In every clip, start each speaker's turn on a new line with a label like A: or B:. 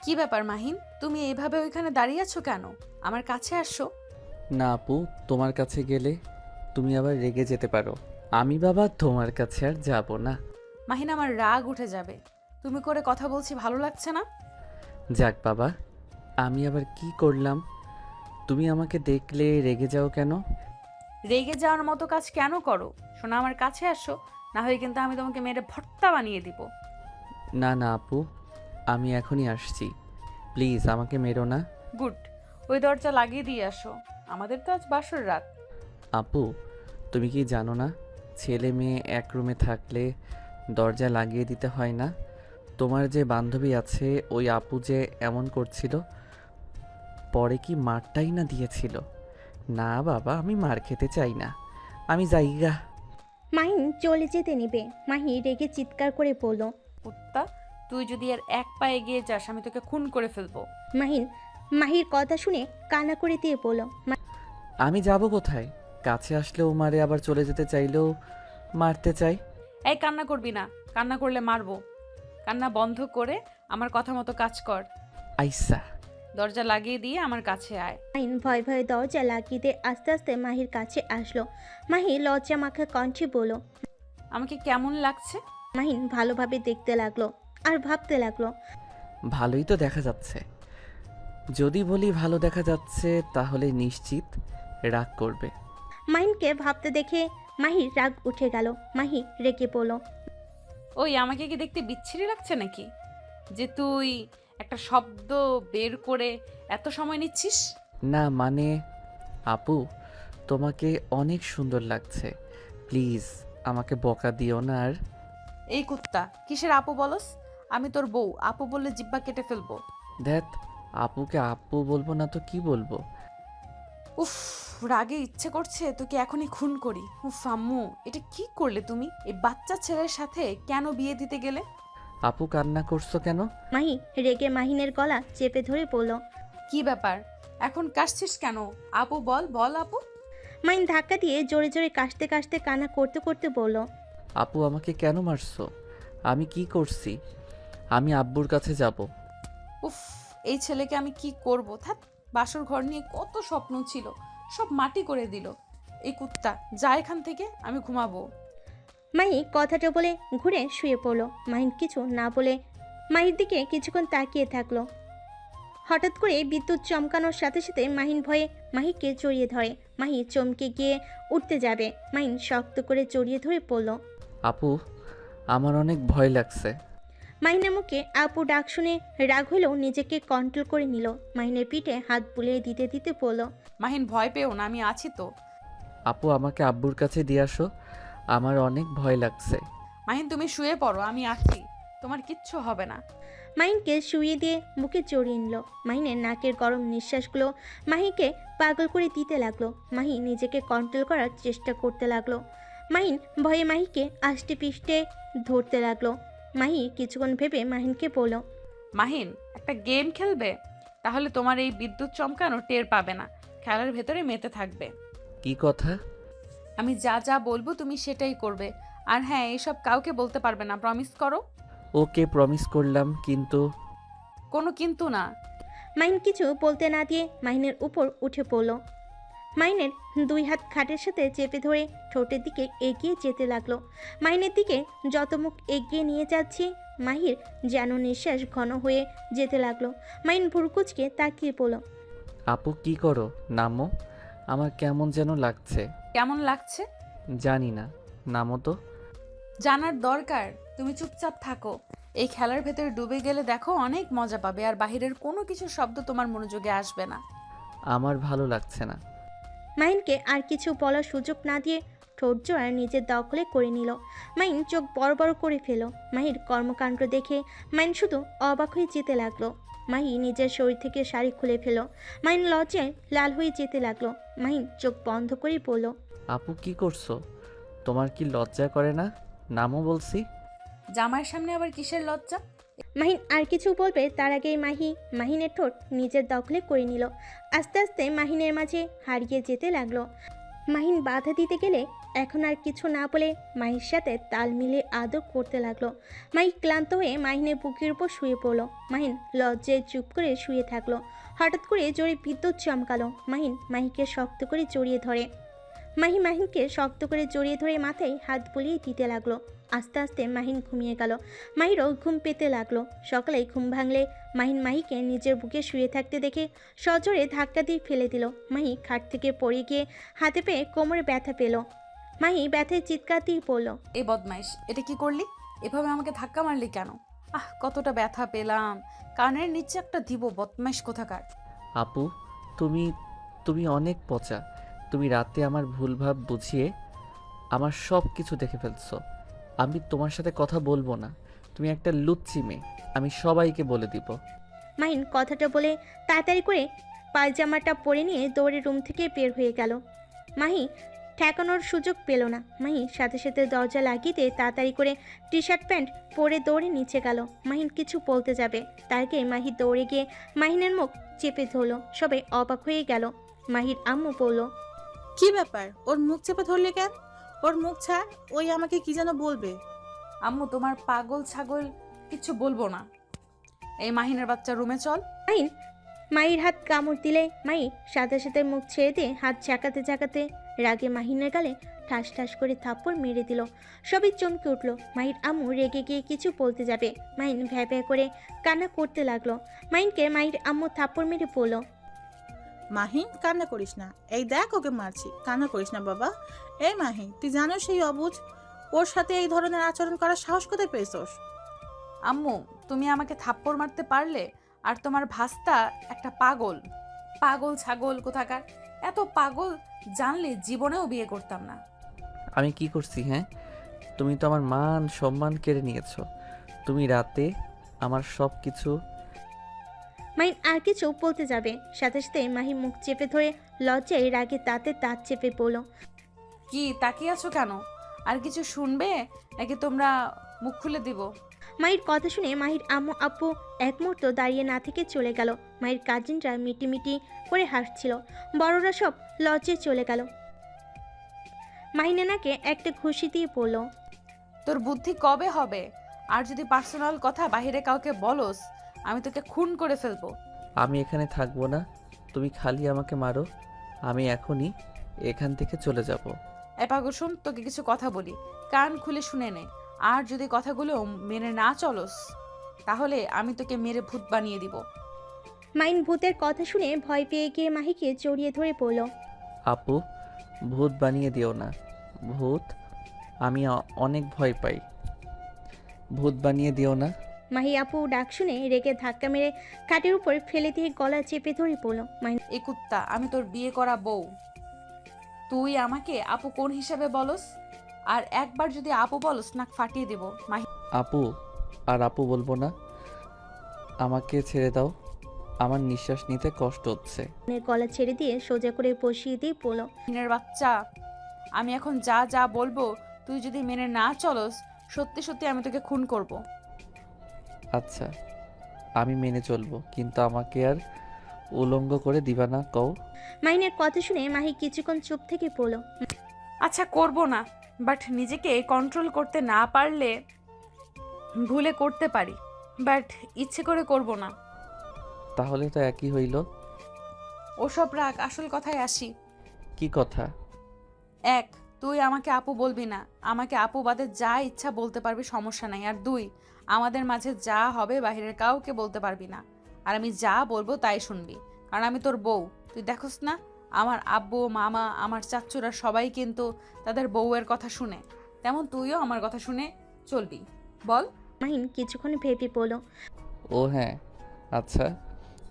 A: কি ব্যাপার মাহিন, তুমি এইভাবে ওইখানে দাঁড়িয়ে আছো কেন? আমার কাছে আসো।
B: না আপু, তোমার কাছে গেলে তুমি আবার রেগে যেতে পারো। আমি বাবা তোমার কাছে আর যাব না।
A: মাহিন, আমার রাগ উঠে যাবে। তুমি করে কথা বলছি, ভালো লাগছে না।
B: যাক বাবা, আমি আবার কি করলাম? তুমি আমাকে দেখলে রেগে যাও কেন?
A: রেগে যাওয়ার মতো কাজ কেন করো? শোনো, আমার কাছে আসো, না হয় কিন্তু আমি তোমাকে মেরে ভর্তা বানিয়ে দিব।
B: না না আপু, আমি এখনই আসছি। প্লিজ আমাকে মেরো না।
A: গুড। ওই দরজা লাগিয়ে দিয়ে আসো, আমাদের তো আজ বাসর রাত।
B: আপু, তুমি কি জানো না, ছেলে মেয়ে এক রুমে থাকলে দরজা লাগিয়ে দিতে হয় না? তোমার যে বান্ধবী আছে ওই আপু যে এমন করছিল, পরে কি মারটাই না দিয়েছিল। না বাবা, আমি মার খেতে চাই না, আমি যাইগা।
C: মাহিন চলে যেতে নিবে, মাহি রেগে চিৎকার করে বলল।
A: কুত্তা, তুই যদি আর এক পা এগিয়ে যাস আমি তোকে খুন করে ফেলবো।
C: মাহিন মাহির কথা শুনে কান্না করে দিয়ে বলল।
B: আমি যাব কোথায়? কাছে আসলেও মারে, আবার চলে যেতে চাইলেও মারতে চাই।
A: এই কান্না করবি না, কান্না করলে মারবো। কান্না বন্ধ করে আমার কথা মতো কাজ কর।
B: আইসা।
A: দরজা লাগিয়ে দিয়ে আমার কাছে আয়।
C: মাহিন ভয়ে ভয়ে দরজা লাগিয়ে দিয়ে আস্তে আস্তে মাহির কাছে আসলো। মাহি লজ্জা মাখা কণ্ঠে বলল।
A: আমাকে কেমন লাগছে?
C: মাহিন ভালোভাবে দেখতে লাগলো আর ভাবতে লাগলো।
B: ভালোই তো দেখা যাচ্ছে। যদি বলি ভালো দেখা যাচ্ছে তাহলে নিশ্চিত রাগ করবে।
C: মাহিনকে ভাবতে দেখে মাহির রাগ উঠে গেল। মাহি রেগে বলল।
A: ওই, আমাকে কি দেখতে বিচ্ছিরি লাগছে নাকি, যে তুই একটা শব্দ বের করে এত সময় নিচ্ছিস?
B: না মানে, আপু তোমাকে অনেক সুন্দর লাগছে। প্লিজ আমাকে বকা দিও না আর।
A: এই কুত্তা, কিসের আপু বলস? আমি তোর বউ, আপু বললে জিব্বা কেটে ফেলবো।
B: ধ্যাত, আপুকে আপু বলবো না তো কি বলবো?
A: উফ, রাগে ইচ্ছে করছে তোকে এখনই খুন করি। উফ আম্মু, এটা কি করলে তুমি? এই বাচ্চা ছেলের সাথে কেন বিয়ে দিতে গেলে?
B: আপু কান্না করছো কেন?
C: মাহি রেগে মাহিনের গলা চেপে ধরে বলল।
A: কি ব্যাপার, এখন কাশছিস কেন? আপু বল, বল আপু।
C: মাহিন ধাক্কা দিয়ে জোরে জোরে কাশতে কাশতে কান্না করতে করতে বলল।
B: আপু আমাকে কেন মারছো? আমি কি করছি? আমি আব্বুর কাছে যাব।
A: উফ, এই ছেলেকে আমি কি করব? থাক, বাসর ঘর নিয়ে কত স্বপ্ন ছিল, সব মাটি করে দিল। এই কুত্তা, যা এখান থেকে, আমি ঘুমাবো।
C: মাহি কথাটা বলে ঘুরে শুয়ে পড়ল। মাহিন কিছু না বলে মাহির দিকে কিছুক্ষণ তাকিয়ে থাকলো। হঠাৎ করে বিদ্যুৎ চমকানোর সাথে সাথে মাহিন ভয়ে মাহিকে জড়িয়ে ধরে। মাহি চমকে গিয়ে উঠতে যাবে, মাহিন শক্ত করে জড়িয়ে ধরে পড়ল।
B: আপু, আমার অনেক ভয় লাগছে।
C: মাহিনের মুখে আপু ডাক শুনে রাগ হলেও নিজেকে কন্ট্রোল করে নিল। মাহিনের পিঠে হাত বুলিয়ে দিতে দিতে পড়ল।
A: মাহিন, ভয় পেও না, আমি আছি তো।
B: আপু আমাকে আব্বুর কাছে দিয়ে আসো, আমার অনেক ভয় লাগছে।
A: মাহিন, তুমি শুয়ে পড়ো, আমি আছি, তোমার কিচ্ছু হবে না।
C: মাহিনকে শুইয়ে দিয়ে বুকে জড়িয়ে নিল। মাহিনের নাকের গরম নিঃশ্বাসগুলো মাহিকে পাগল করে দিতে লাগলো। মাহি নিজেকে কন্ট্রোল করার চেষ্টা করতে লাগলো। মাহিন ভয়ে মাহিকে আষ্টে পিষ্টে ধরতে লাগলো। মাহি কিছুক্ষণ ভেবে মাহিনকে বলল।
A: মাহিন, একটা গেম খেলবে? তাহলে তোমার এই বিদ্যুৎ চমকানো টের পাবে না, খেলার ভেতরে মেতে থাকবে।
B: কি কথা?
A: আমি যা যা বলবো তুমি সেটাই করবে। আর হ্যাঁ, এইসব কাউকে বলতে পারবে না, প্রমিস করো।
B: ওকে, প্রমিস করলাম, কিন্তু
A: কোনো কিন্তু না।
C: মাহিন কিছু বলতে না দিয়ে মাহিনের উপর উঠে পড়ল। মাহিনের দুই হাত খাটের সাথে চেপে ধরে ঠোঁটের দিকে এগিয়ে যেতে লাগলো। মাহিনের দিকে যত মুখ এগিয়ে নিয়ে যাচ্ছে মাহির যেন নিঃশ্বাস ঘন হয়ে যেতে লাগলো। মাহিন ভুরকুচকে তাকিয়ে পড়ল।
B: আপু কি করো? নামো, আমার কেমন যেন লাগছে।
A: কেমন লাগছে?
B: জানি না, নামো তো।
A: জানার দরকার? তুমি চুপচাপ থাকো। এই খেলার ভেতরে ডুবে গেলে দেখো অনেক মজা পাবে, আর বাহিরের কোনো কিছু শব্দ তোমার মনোযোগে আসবে না।
B: আমার ভালো লাগছে না।
C: মাহিনকে আর কিছু বলার সুযোগ না দিয়ে ঠোঁট জোড়া নিজের দখলে করে নিল। মাহিন চোখ বড় বড় করে ফেল। মাহির কর্মকাণ্ড দেখে মাহিন শুধু অবাক হয়ে যেতে লাগলো। মাহি নিজের শরীর থেকে শাড়ি খুলে ফেল। মাহিন লজ্জায় লাল হয়ে যেতে লাগলো। মাহিন চোখ বন্ধ করে বলল।
B: আপু কি করছো? তোমার কি লজ্জা করে না? নামও বলছি।
A: জামাইয়ের সামনে আবার কিসের লজ্জা?
C: মাহিন আর কিছু বলবে তার আগেই মাহিনের ঠোঁট নিজের দখলে করে নিল। আস্তে আস্তে মাহিনের মাঝে হারিয়ে যেতে লাগলো। মাহিন বাধা দিতে গেলে এখন আর কিছু না বলে মাহির সাথে তাল মিলিয়ে আদর করতে লাগলো। মাহি ক্লান্ত হয়ে মাহিনের বুকের উপর শুয়ে পড়লো। মাহিন লজ্জায় চুপ করে শুয়ে থাকলো। হঠাৎ করে জোরে বিদ্যুৎ চমকালো। মাহিকে শক্ত করে জড়িয়ে ধরে। মাহিনকে শক্ত করে জড়িয়ে ধরে মাথায় হাত বুলিয়ে দিতে লাগলো। আস্তে আস্তে মাহিন ঘুমিয়ে গেল। মাহিরও ঘুম পেতে লাগলো। সকালে ঘুম ভাঙলে মাহিকে নিজের বুকে শুয়ে থাকতে দেখে সজোরে ধাক্কা দিয়ে ফেলে দিল। মাহি খাট থেকে পড়ে গিয়ে হাতে পেয়ে কোমরে ব্যথা পেল। মাহি ব্যথায় চিৎকার দিয়ে পড়ল।
A: এই বদমাইশ, এটা কি করলি? এভাবে আমাকে ধাক্কা মারলি কেন? কতটা ব্যথা পেলাম। কানের নিচে একটা দিব, বদমাইশ কোথাকার।
B: আপু, তুমি তুমি অনেক পচা। তুমি রাতে আমার ভুলভাব বুঝিয়ে আমার সব কিছু দেখে ফেলছো। আমি তোমার সাথে কথা বলবো না। তুমি একটা লুচ্চি মেয়ে, আমি সবাইকে বলে দিব।
C: মাহিন কথাটা বলে তাড়াতাড়ি করে পায়জামাটা পরে নিয়ে দৌড়ে রুম থেকে বের হয়ে গেল। মাহি ঠেকানোর সুযোগ পেল না। মাহি সাথে সাথে দরজা লাগিয়ে দিয়ে তাড়াতাড়ি করে টি শার্ট প্যান্ট পরে দৌড়ে নিচে গেল। মাহিন কিছু বলতে যাবে, তার আগে মাহি দৌড়ে গিয়ে মাহিনের মুখ চেপে ধরলো। সবাই অবাক হয়ে গেল। মাহির আম্মু বলল,
D: কি ব্যাপার? ওর মুখ চেপে ধরলে কেন? ওর মুখ ছাড়, ওই আমাকে কি যেন বলবে।
A: আম্মু, তোমার পাগল ছাগল কিছু বলবো না। এই মাহিনের বাচ্চা, রুমে চল।
C: মাহির হাত কামড় দিলে মাহি সাথে সাথে মুখ ছেড়ে দিয়ে হাত ঝাঁকাতে ঝাঁকাতে রাগে মাহিনের গালে ঠাস ঠাস করে থাপ্পড় মেরে দিল। সবই চমকে উঠল। মাহির আম্মু রেগে গিয়ে কিছু বলতে যাবে, মাহিন ভ্যা ভ্যা করে কান্না করতে লাগলো। মাহিনকে মাহির আম্মু থাপ্পড় মেরে বলল,
D: মাহি, কান্না করিস না। এই দেখ, ওকে মারছি, কান্না করিস না বাবা। এই মাহি, তুই জানো সেই অবুঝ, ওর সাথে এই ধরনের আচরণ করার সাহস কোথায় পেয়েছস?
A: আম্মু, তুমি আমাকে থাপ্পড় মারতে পারলে? আর তোমার ভাস্তা একটা পাগল, পাগল ছাগল কোথাকার। এত পাগল জানলে জীবনেও বিয়ে করতাম না।
B: আমি কি করছি? হ্যাঁ, তুমি তো আমার মান সম্মান কেড়ে নিয়েছো। তুমি রাতে আমার সব কিছু।
C: মাহিন আর কিছু বলতে যাবে, সাথে সাথে মাহি মুখ চেপে ধরে লজ্জায় রাগে তাতে দাঁত চেপে পড়ল।
A: কি তাকিয়ে আছো কেন? আর কিছু শুনবে নাকি তোমরা মুখ খুলে দিব?
C: মাহির কথা শুনে মাহির আম্মু আব্বু এক মুহূর্ত দাঁড়িয়ে না থেকে চলে গেল। মাহির কাজিনরা মিটিমিটি করে হাসছিল। বড়রা সব লজ্জায় চলে গেল। মাহিনানাকে একটা ঘুষি দিয়ে পড়ল,
A: তোর বুদ্ধি কবে হবে? আর যদি পার্সোনাল কথা বাইরে কাউকে বলস, আমি তোকে খুন করে ফেলবো।
B: আমি এখানে থাকবো না, তুমি খালি আমাকে মারো। আমি এখনই এখান থেকে চলে যাব।
A: পাগল, শোন, তোকে কিছু কথা বলি, কান খুলে শুনে নে। আর যদি কথাগুলো মেনে না চলস, তাহলে আমি তোকে মেরে ভূত বানিয়ে দিব।
C: মাহিন ভূতের কথা শুনে ভয় পেয়ে গিয়ে মাহিকে জড়িয়ে ধরে পড়ল।
B: আপু, ভূত বানিয়ে দিও না। ভূত, আমি অনেক ভয় পাই। ভূত বানিয়ে দিও না।
C: মাহি আপু ডাক শুনে রেগে ধাক্কা মেরে খাটের উপর ফেলে দিয়ে গলা চেপে ধরে পড়ল। মাহিন,
A: এ কুত্তা, আমি তোর বিয়ে করা বউ। তুই আমাকে আপু কোন হিসাবে বলস? আর একবার যদি আপু বলস, নাক ফাটিয়ে দেব।
B: আপু, আর আপু বলবো না। আমাকে ছেড়ে দাও, আমার নিঃশ্বাস নিতে কষ্ট হচ্ছে।
C: মাহিনের গলা ছেড়ে দিয়ে সোজা করে বসিয়ে দিয়ে পড়ল।
A: মাহিনের বাচ্চা, আমি এখন যা যা বলবো তুই যদি মেনে না চলস, সত্যি সত্যি আমি তোকে খুন করব।
B: আচ্ছা, আমি মেনে চলবো, কিন্তু আমাকে আর উলঙ্গ করে দিবা না কও।
C: মাহিনের কথা শুনে মাহি কিছুক্ষণ চুপ থেকে পড়ল।
A: আচ্ছা, করব না, বাট নিজেকে কন্ট্রোল করতে না পারলে ভুলে করতে পারি, বাট ইচ্ছে করে করব না।
B: তাহলে তো একই হইল।
A: ওসব রাগ, আসল কথায় আসি।
B: কি কথা?
A: এক, তুই আমাকে আপু বলবি না। আমাকে আপু বাদে যা ইচ্ছা বলতে পারবি, সমস্যা নাই। আর দুই, আমাদের মাঝে যা হবে বাহিরের কাউকে বলতে পারবি না। আর আমি যা বলবো তাই শুনবি, কারণ আমি তোর বউ। তুই দেখোস না, আমার আব্বু, মামা, আমার চাচ্চুরা সবাই কিন্তু তাদের বউয়ের কথা শুনে, তেমন তুইও আমার কথা শুনে চলবি। বল।
C: মাহিন কিছুক্ষণ ভেবে পড়ল।
B: ও হ্যাঁ, আচ্ছা,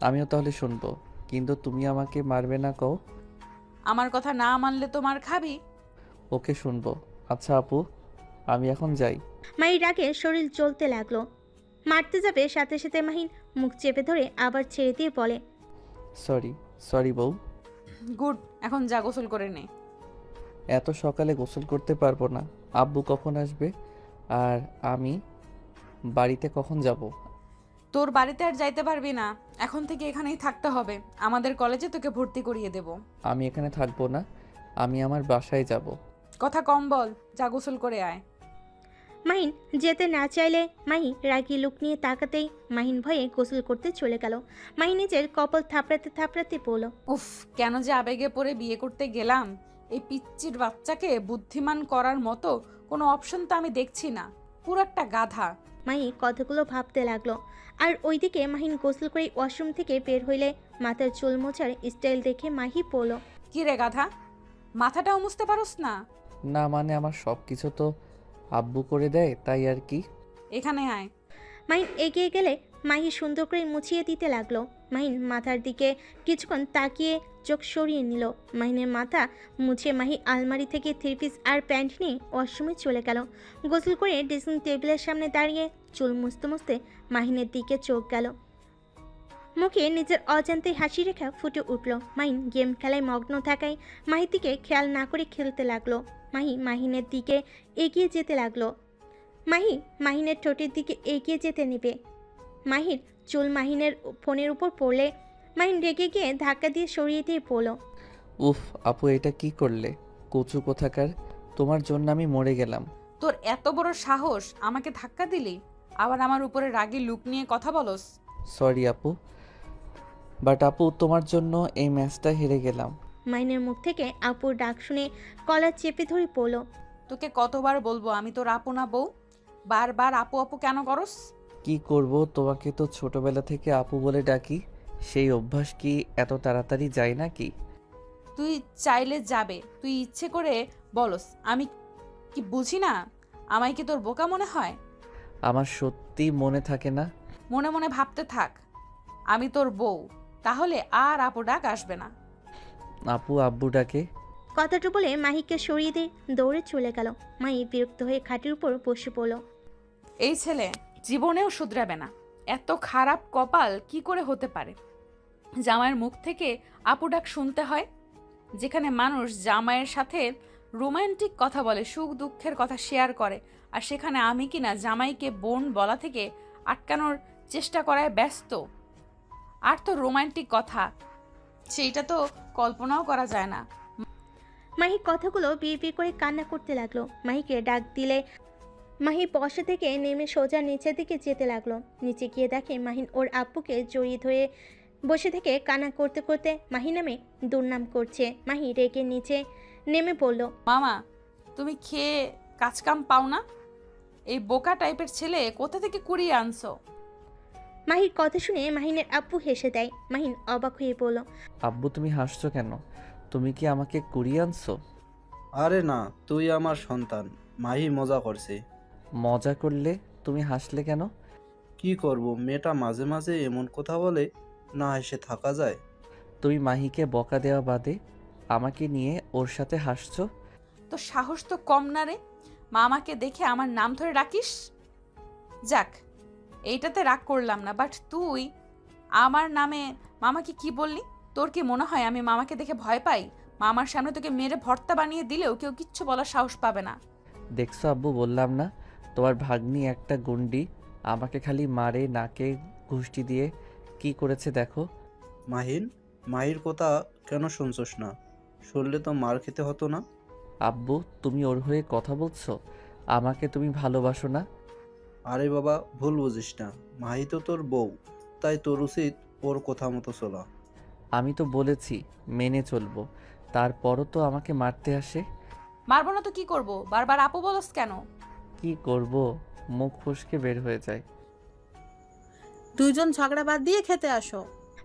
B: আমিও তাহলে শুনবো, কিন্তু তুমি আমাকে মারবে না কও।
A: আমার কথা না মানলে তো মার খাবি।
B: ওকে, শুনবো। আচ্ছা আপু, আমি এখন যাই।
C: মাহির রাগে শরীর জ্বলতে লাগলো। মারতে যাবে, সাথে সাথে মাহিন মুখ চেপে ধরে আবার ছেড়ে দিয়ে বলে,
B: সরি সরি বউ।
A: গুড, এখন যা, গোসল করে নে।
B: এত সকালে গোসল করতে পারবো না। আব্বু কখন আসবে? আর আমি বাড়িতে কখন যাব?
A: তোর বাড়িতে আর যাইতে পারবি না, এখন থেকে এখানেই থাকতে হবে। আমাদের কলেজে তোকে ভর্তি করিয়ে দেব।
B: আমি এখানে থাকবো না, আমি আমার বাসায় যাব।
A: কথা কম বল, যা গোসল করে আয়।
C: মাহিন যেতে না চাইলে মাহি রাগী লুক নিয়ে তাকাতেই মাহিন ভয়ে গোসল করতে চলে গেল। মাহি নিজের কপাল থাপড়াতে থাপড়াতে বলল,
A: উফ, কেন যে আবেগে পড়ে বিয়ে করতে গেলাম। এই পিচ্চির বাচ্চাকে বুদ্ধিমান করার মতো কোনো অপশন তো আমি দেখছি না, পুরো একটা গাধা।
C: মাহি কথাগুলো ভাবতে লাগলো। আর ওইদিকে মাহিন গোসল করে ওয়াশরুম থেকে বের হইলে মাথার চুল মোছার স্টাইল দেখে মাহি বলল,
A: কি রে গাধা, মাথাটাও মুছতে পারোস না?
B: না মানে আমার সব কিছু তো আব্বু করে দেয়, তাই আর কি।
A: এখানে আয়।
C: মাহিন এগিয়ে গেলে মাহি সুন্দর করে মুছিয়ে দিতে লাগলো। মাহিন মাথার দিকে কিছুক্ষণ তাকিয়ে চোখ সরিয়ে নিল। মাহিনের মাথা মুছে মাহি আলমারি থেকে থ্রি পিস আর প্যান্ট নিয়ে ওয়াশরুমে চলে গেল। গোসল করে ড্রেসিং টেবিলের সামনে দাঁড়িয়ে চুল মুছতে মুছতে মাহিনের দিকে চোখ গেল। মুখে নিজের অজান্তেই হাসি রেখা ফুটে উঠল। মাহিন গেম খেলায় মগ্ন থাকায় মাহির দিকে খেয়াল না করে খেলতে লাগলো। মাহি মাহিনের দিকে এগিয়ে যেতে লাগলো। মাহিনের ঠোঁটের দিকে এগিয়ে যেতে নেবে। মাহির চুল মাহিনের ফোনের উপর পড়লে মাহিন রেগে গিয়ে ধাক্কা দিয়ে সরিয়ে দিয়ে পড়ল,
B: উফ আপু, এটা কি করলে? কচু কোথাকার, তোমার জন্য আমি মরে গেলাম।
A: তোর এত বড় সাহস, আমাকে ধাক্কা দিলি, আবার আমার উপরে রাগী লুক নিয়ে কথা বলস।
B: সরি আপু, বাট আপু তোমার জন্য এই ম্যাচটা হেরে গেলাম।
C: মাহিনের মুখ থেকে আপুর ডাক শুনে কলার চেপে ধরে পড়ল,
A: তোকে কতবার বলবো আমি তোর আপু না বউ? বারবার আপু আপু কেন করস?
B: কি করব, তোমাকে তো ছোটবেলা থেকে আপু বলে ডাকি, সেই অভ্যাস কি এত তাড়াতাড়ি যায় নাকি?
A: তুই চাইলে যাবে, তুই ইচ্ছে করে বলস, আমি কি বুঝি না? আমায় কি তোর বোকা মনে হয়?
B: আমার সত্যি মনে থাকে না।
A: মনে মনে ভাবতে থাক, আমি তোর বউ, তাহলে আর আপু ডাক আসবে না।
B: আপু আব্বু ডাকে।
C: কথাটা বলে মাহিকে সরিয়ে দিয়ে দৌড়ে চলে গেল। মাহি বিরক্ত হয়ে খাটের উপর বসে পড়ল।
A: এই ছেলে জীবনেও শুধরাবে না। এত খারাপ কপাল কি করে হতে পারে? জামাইয়ের মুখ থেকে আপু ডাক শুনতে হয়, যেখানে মানুষ জামাইয়ের সাথে রোমান্টিক কথা বলে, সুখ দুঃখের কথা শেয়ার করে, আর সেখানে আমি কিনা জামাইকে বোন বলা থেকে আটকানোর চেষ্টা করায় ব্যস্ত। আর তো রোমান্টিক কথা, সেইটা তো কল্পনাও করা যায় না।
C: মাহি কথাগুলো বিড়বিড় করে কান্না করতে লাগলো। মাহিকে ডাক দিলে মাহি বসা থেকে নেমে সোজা নিচের দিকে যেতে লাগলো। নিচে গিয়ে দেখে মাহিন ওর আব্বুকে জড়িয়ে ধরে বসে থেকে কান্না করতে করতে মাহি নামে দুর্নাম করছে। মাহি রেগে নিচে নেমে পড়ল,
A: মামা, তুমি খেয়ে কাজকাম পাও না? এই বোকা টাইপের ছেলে কোথা থেকে কুড়িয়ে আনছো?
C: মাহির কথা শুনে মাহিনের আব্বু হেসে দেয়। মাহিন অবাক হয়ে বলল,
B: আব্বু তুমি হাসছো কেন? তুমি কি আমাকে কুড়িয়ে আনছো?
E: আরে না, তুই আমার সন্তান। মাহি মজা করছে।
B: মজা করলে তুমি হাসলে কেন?
E: কি করব, মেয়েটা মাঝে মাঝে এমন কথা বলে, না হেসে থাকা যায়?
B: তুমি মাহিকে বকা দেওয়া বাদে আমাকে নিয়ে ওর সাথে হাসছো।
A: তো সাহস তো কম না রে, মামাকে দেখে আমার নাম ধরে ডাকিস। যাক, এইটাতে রাগ করলাম না, বাট তুই আমার নামে মামাকে কি বললি? তোর কি মনে হয় আমি মামাকে দেখে ভয় পাই? মামার সামনে তোকে মেরে ভর্তা বানিয়ে দিলেও কেউ কিচ্ছু বলার সাহস পাবে না।
B: দেখছো আব্বু, বললাম না তোমার ভাগ্নি একটা গুন্ডি, আমাকে খালি মারে, নাকে ঘুষটি দিয়ে কি করেছে দেখো।
E: মাহির কথা কেন শুনছস না? শুনলে তো মার খেতে হতো না।
B: আব্বু তুমি ওর হয়ে কথা বলছো? আমাকে তুমি ভালোবাসো না?
E: আরে বাবা, ভুল বুঝিস না। মাহি তো তোর বউ, তাই তোর উচিত ওর কথা মতো চলা।
B: আমি তো বলেছি মেনে চলবো, তারপরও তো আমাকে মারতে আসে।
A: মারবো না তো কি করব? বারবার আপু বলস কেন?
B: কি করব, মুখ ফসকে বের হয়ে যায়।
D: দুইজন ঝগড়া বাদ দিয়ে খেতে আসো।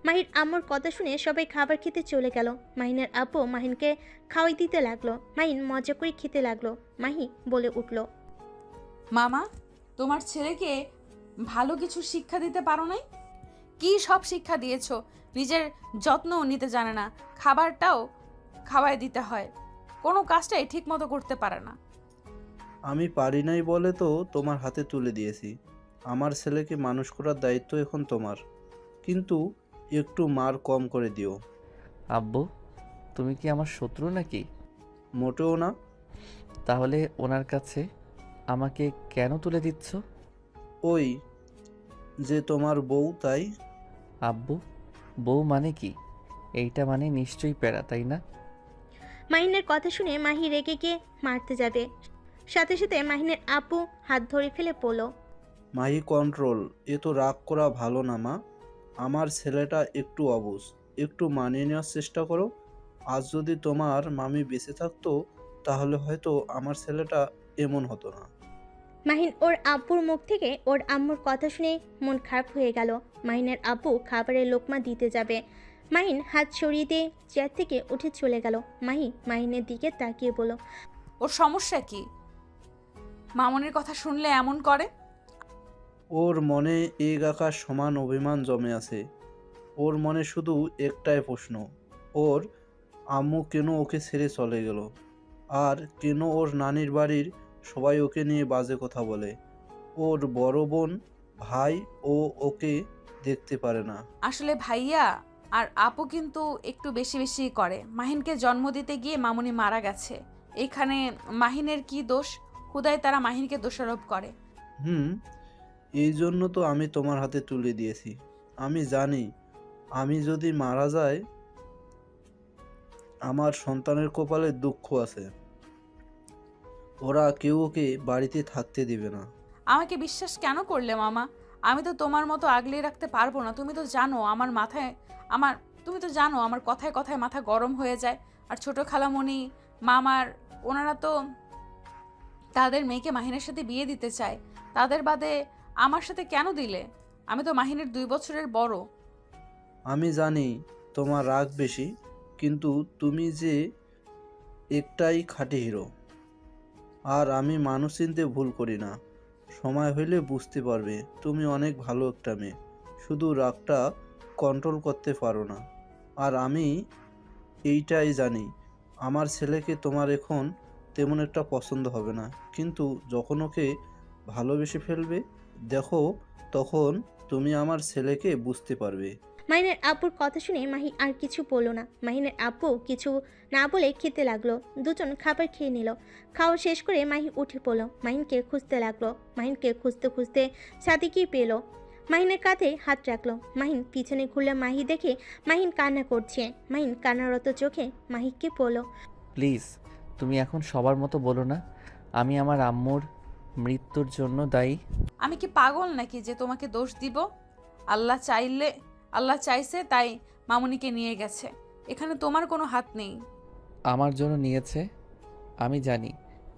C: মাহির আম্মুর কথা শুনে সবাই খাবার খেতে চলে গেল। মাহিনের আব্বু মাহিনকে খাওয়াই দিতে লাগলো। মাহিন মজা করে খেতে লাগলো। মাহি বলে উঠল,
A: মামা, তোমার ছেলেকে ভালো কিছু শিক্ষা দিতে পারো নাই? কি সব শিক্ষা দিয়েছো? নিজের যত্নও নিতে জানে না, খাবারটাও খাওয়ায় দিতে হয়, কোনো কাজটাই ঠিক মতো করতে পারে না।
E: আমি পারি নাই বলে তো তোমার হাতে তুলে দিয়েছি। আমার ছেলেকে মানুষ করার দায়িত্ব এখন তোমার, কিন্তু একটু মার কম করে দিও।
B: আব্বু তুমি কি আমার শত্রু নাকি?
E: মোটেও না।
B: তাহলে ওনার কাছে আমাকে কেন তুলে দিচ্ছ?
E: ওই যে তোমার বউ, তাই।
B: আব্বু বউ মানে কি? এইটা মানে নিশ্চয়ই প্যারা, তাই না?
C: মাহিনের কথা শুনে মাহি রেগে গিয়ে মারতে যাবে, সাথে সাথে মাহিনের আপু হাত ধরে ফেলে পড়ল।
E: মাহি কন্ট্রোল, এ তো রাগ করা ভালো না মা। আমার ছেলেটা একটু অবুঝ, একটু মানিয়ে নেওয়ার চেষ্টা করো। আজ যদি তোমার মামি বেঁচে থাকতো তাহলে হয়তো আমার ছেলেটা এমন হতো না।
C: মাহিন ওর আব্বুর মুখ থেকে ওর আম্মুর কথা শুনে মন খারাপ হয়ে গেল। মাহিনের আব্বু খাবারের লোকমা দিতে যাবে, মাহিন হাত সরিয়ে দিয়ে চেয়ার থেকে উঠে চলে গেল। মাহিনের দিকে তাকিয়ে বলল,
A: ওর সমস্যা কি? মামনির কথা শুনলে এমন করে?
E: ওর মনে এক আকাশ সমান অভিমান জমে আছে। ওর মনে শুধু একটাই প্রশ্ন, ওর আম্মু কেন ওকে ছেড়ে চলে গেল, আর কেন ওর নানির বাড়ির সবাই ওকে নিয়ে বাজে কথা বলে। ওর বড় বোন ভাই ও ওকে দেখতে পারে না।
A: আসলে ভাইয়া আর আপু কিন্তু একটু বেশি বেশি করে। মাহিনকে জন্ম দিতে গিয়ে মামুনি মারা গেছে, এখানে মাহিনের কি দোষ? হুদায় তারা মাহিনকে দোষারোপ করে।
E: এই জন্য তো আমি তোমার হাতে তুলে দিয়েছি। আমি জানি আমি যদি মারা যাই আমার সন্তানের কপালে দুঃখ আছে, ওরা কেউ ওকে বাড়িতে থাকতে দিবে না।
A: আমাকে বিশ্বাস কেন করলে মামা? আমি তো তোমার মতো আগলে রাখতে পারবো না। তুমি তো জানো তুমি তো জানো আমার কথায় কথায় মাথা গরম হয়ে যায়। আর ছোট খালামণি মামার ওনারা তো তাদের মেয়েকে মাহিনের সাথে বিয়ে দিতে চায়। তাদের বাদে আমার সাথে কেন দিলে? আমি তো মাহিনের 2 বছরের বড়।
E: আমি জানি তোমার রাগ বেশি, কিন্তু তুমি যে একটাই খাঁটি হিরো। আর আমি মানুষ চিনতে ভুল করি না। সময় হইলে বুঝতে পারবে তুমি অনেক ভালো একটা মেয়ে, শুধু রাগটা কন্ট্রোল করতে পারো না। আর আমি এইটাই জানি আমার ছেলেকে তোমার এখন তেমন একটা পছন্দ হবে না, কিন্তু যখন ওকে ভালোবেসে ফেলবে দেখো, তখন তুমি আমার ছেলেকে বুঝতে পারবে।
C: মাহিনের আব্বুর কথা শুনে মাহি আর কিছু বলল না। মাহিনের আব্বু কিছু না বলে খেতে লাগলো। দুজন খাবার খেয়ে নিল। খাওয়া শেষ করে মাহি উঠে পড়ল, মাহিনকে খুঁজতে লাগলো। মাহিনকে খুঁজতে খুঁজতে ছাদে গিয়ে পেল। মাহিনের কাঁধে হাত রাখলো। মাহিন পিছনে ঘুরলে মাহি দেখে মাহিন কান্না করছে। মাহিন কান্নারত চোখে মাহিকে বলল,
B: প্লিজ তুমি এখন সবার মতো বলো না আমি আমার আম্মুর মৃত্যুর জন্য দায়ী।
A: আমি কি পাগল নাকি যে তোমাকে দোষ দিব? আল্লাহ চাইছে তাই মামুনিকে নিয়ে গেছে, এখানে তোমার কোনো হাত নেই।
B: আমার জন্য নিয়েছে আমি জানি,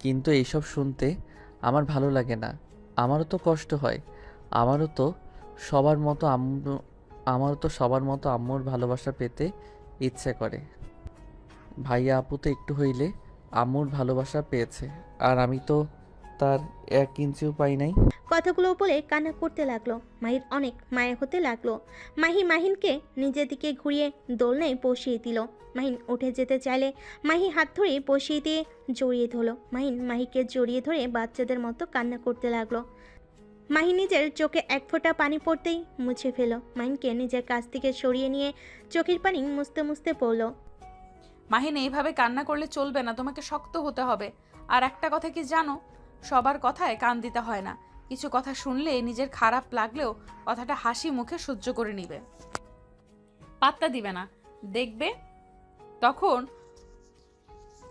B: কিন্তু এইসব শুনতে আমার ভালো লাগে না। আমারও তো কষ্ট হয়, আমারও তো সবার মতো আম্মুর ভালোবাসা পেতে ইচ্ছে করে। ভাইয়া আপু তো একটু হইলে আম্মুর ভালোবাসা পেয়েছে, আর আমি তো তার 1 ইঞ্চিও পাই নাই।
C: কথাগুলো বলে কান্না করতে লাগলো। মাহির অনেক মায়া হতে লাগলো। মাহিনকে নিজের দিকে ঘুরিয়ে দোলনায় বসিয়ে দিল। মাহিন উঠে যেতে চাইলে মাহি হাত ধরে বসিয়ে দিয়ে জড়িয়ে ধরল। মাহিকে জড়িয়ে ধরে বাচ্চাদের মতো কান্না করতে লাগলো। মাহি নিজের চোখে 1 ফোঁটা পানি পড়তেই মুছে ফেল। মাহিনকে নিজের কাছ থেকে সরিয়ে নিয়ে চোখের পানি মুছতে মুছতে পড়ল,
A: মাহিন এইভাবে কান্না করলে চলবে না, তোমাকে শক্ত হতে হবে। আর একটা কথা কি জানো, সবার কথায় কান দিতে হয় না। কিছু কথা শুনলে নিজের খারাপ লাগলেও কথাটা হাসি মুখে সহ্য করে নিবে, পাত্তা দিবে না। দেখবে তখন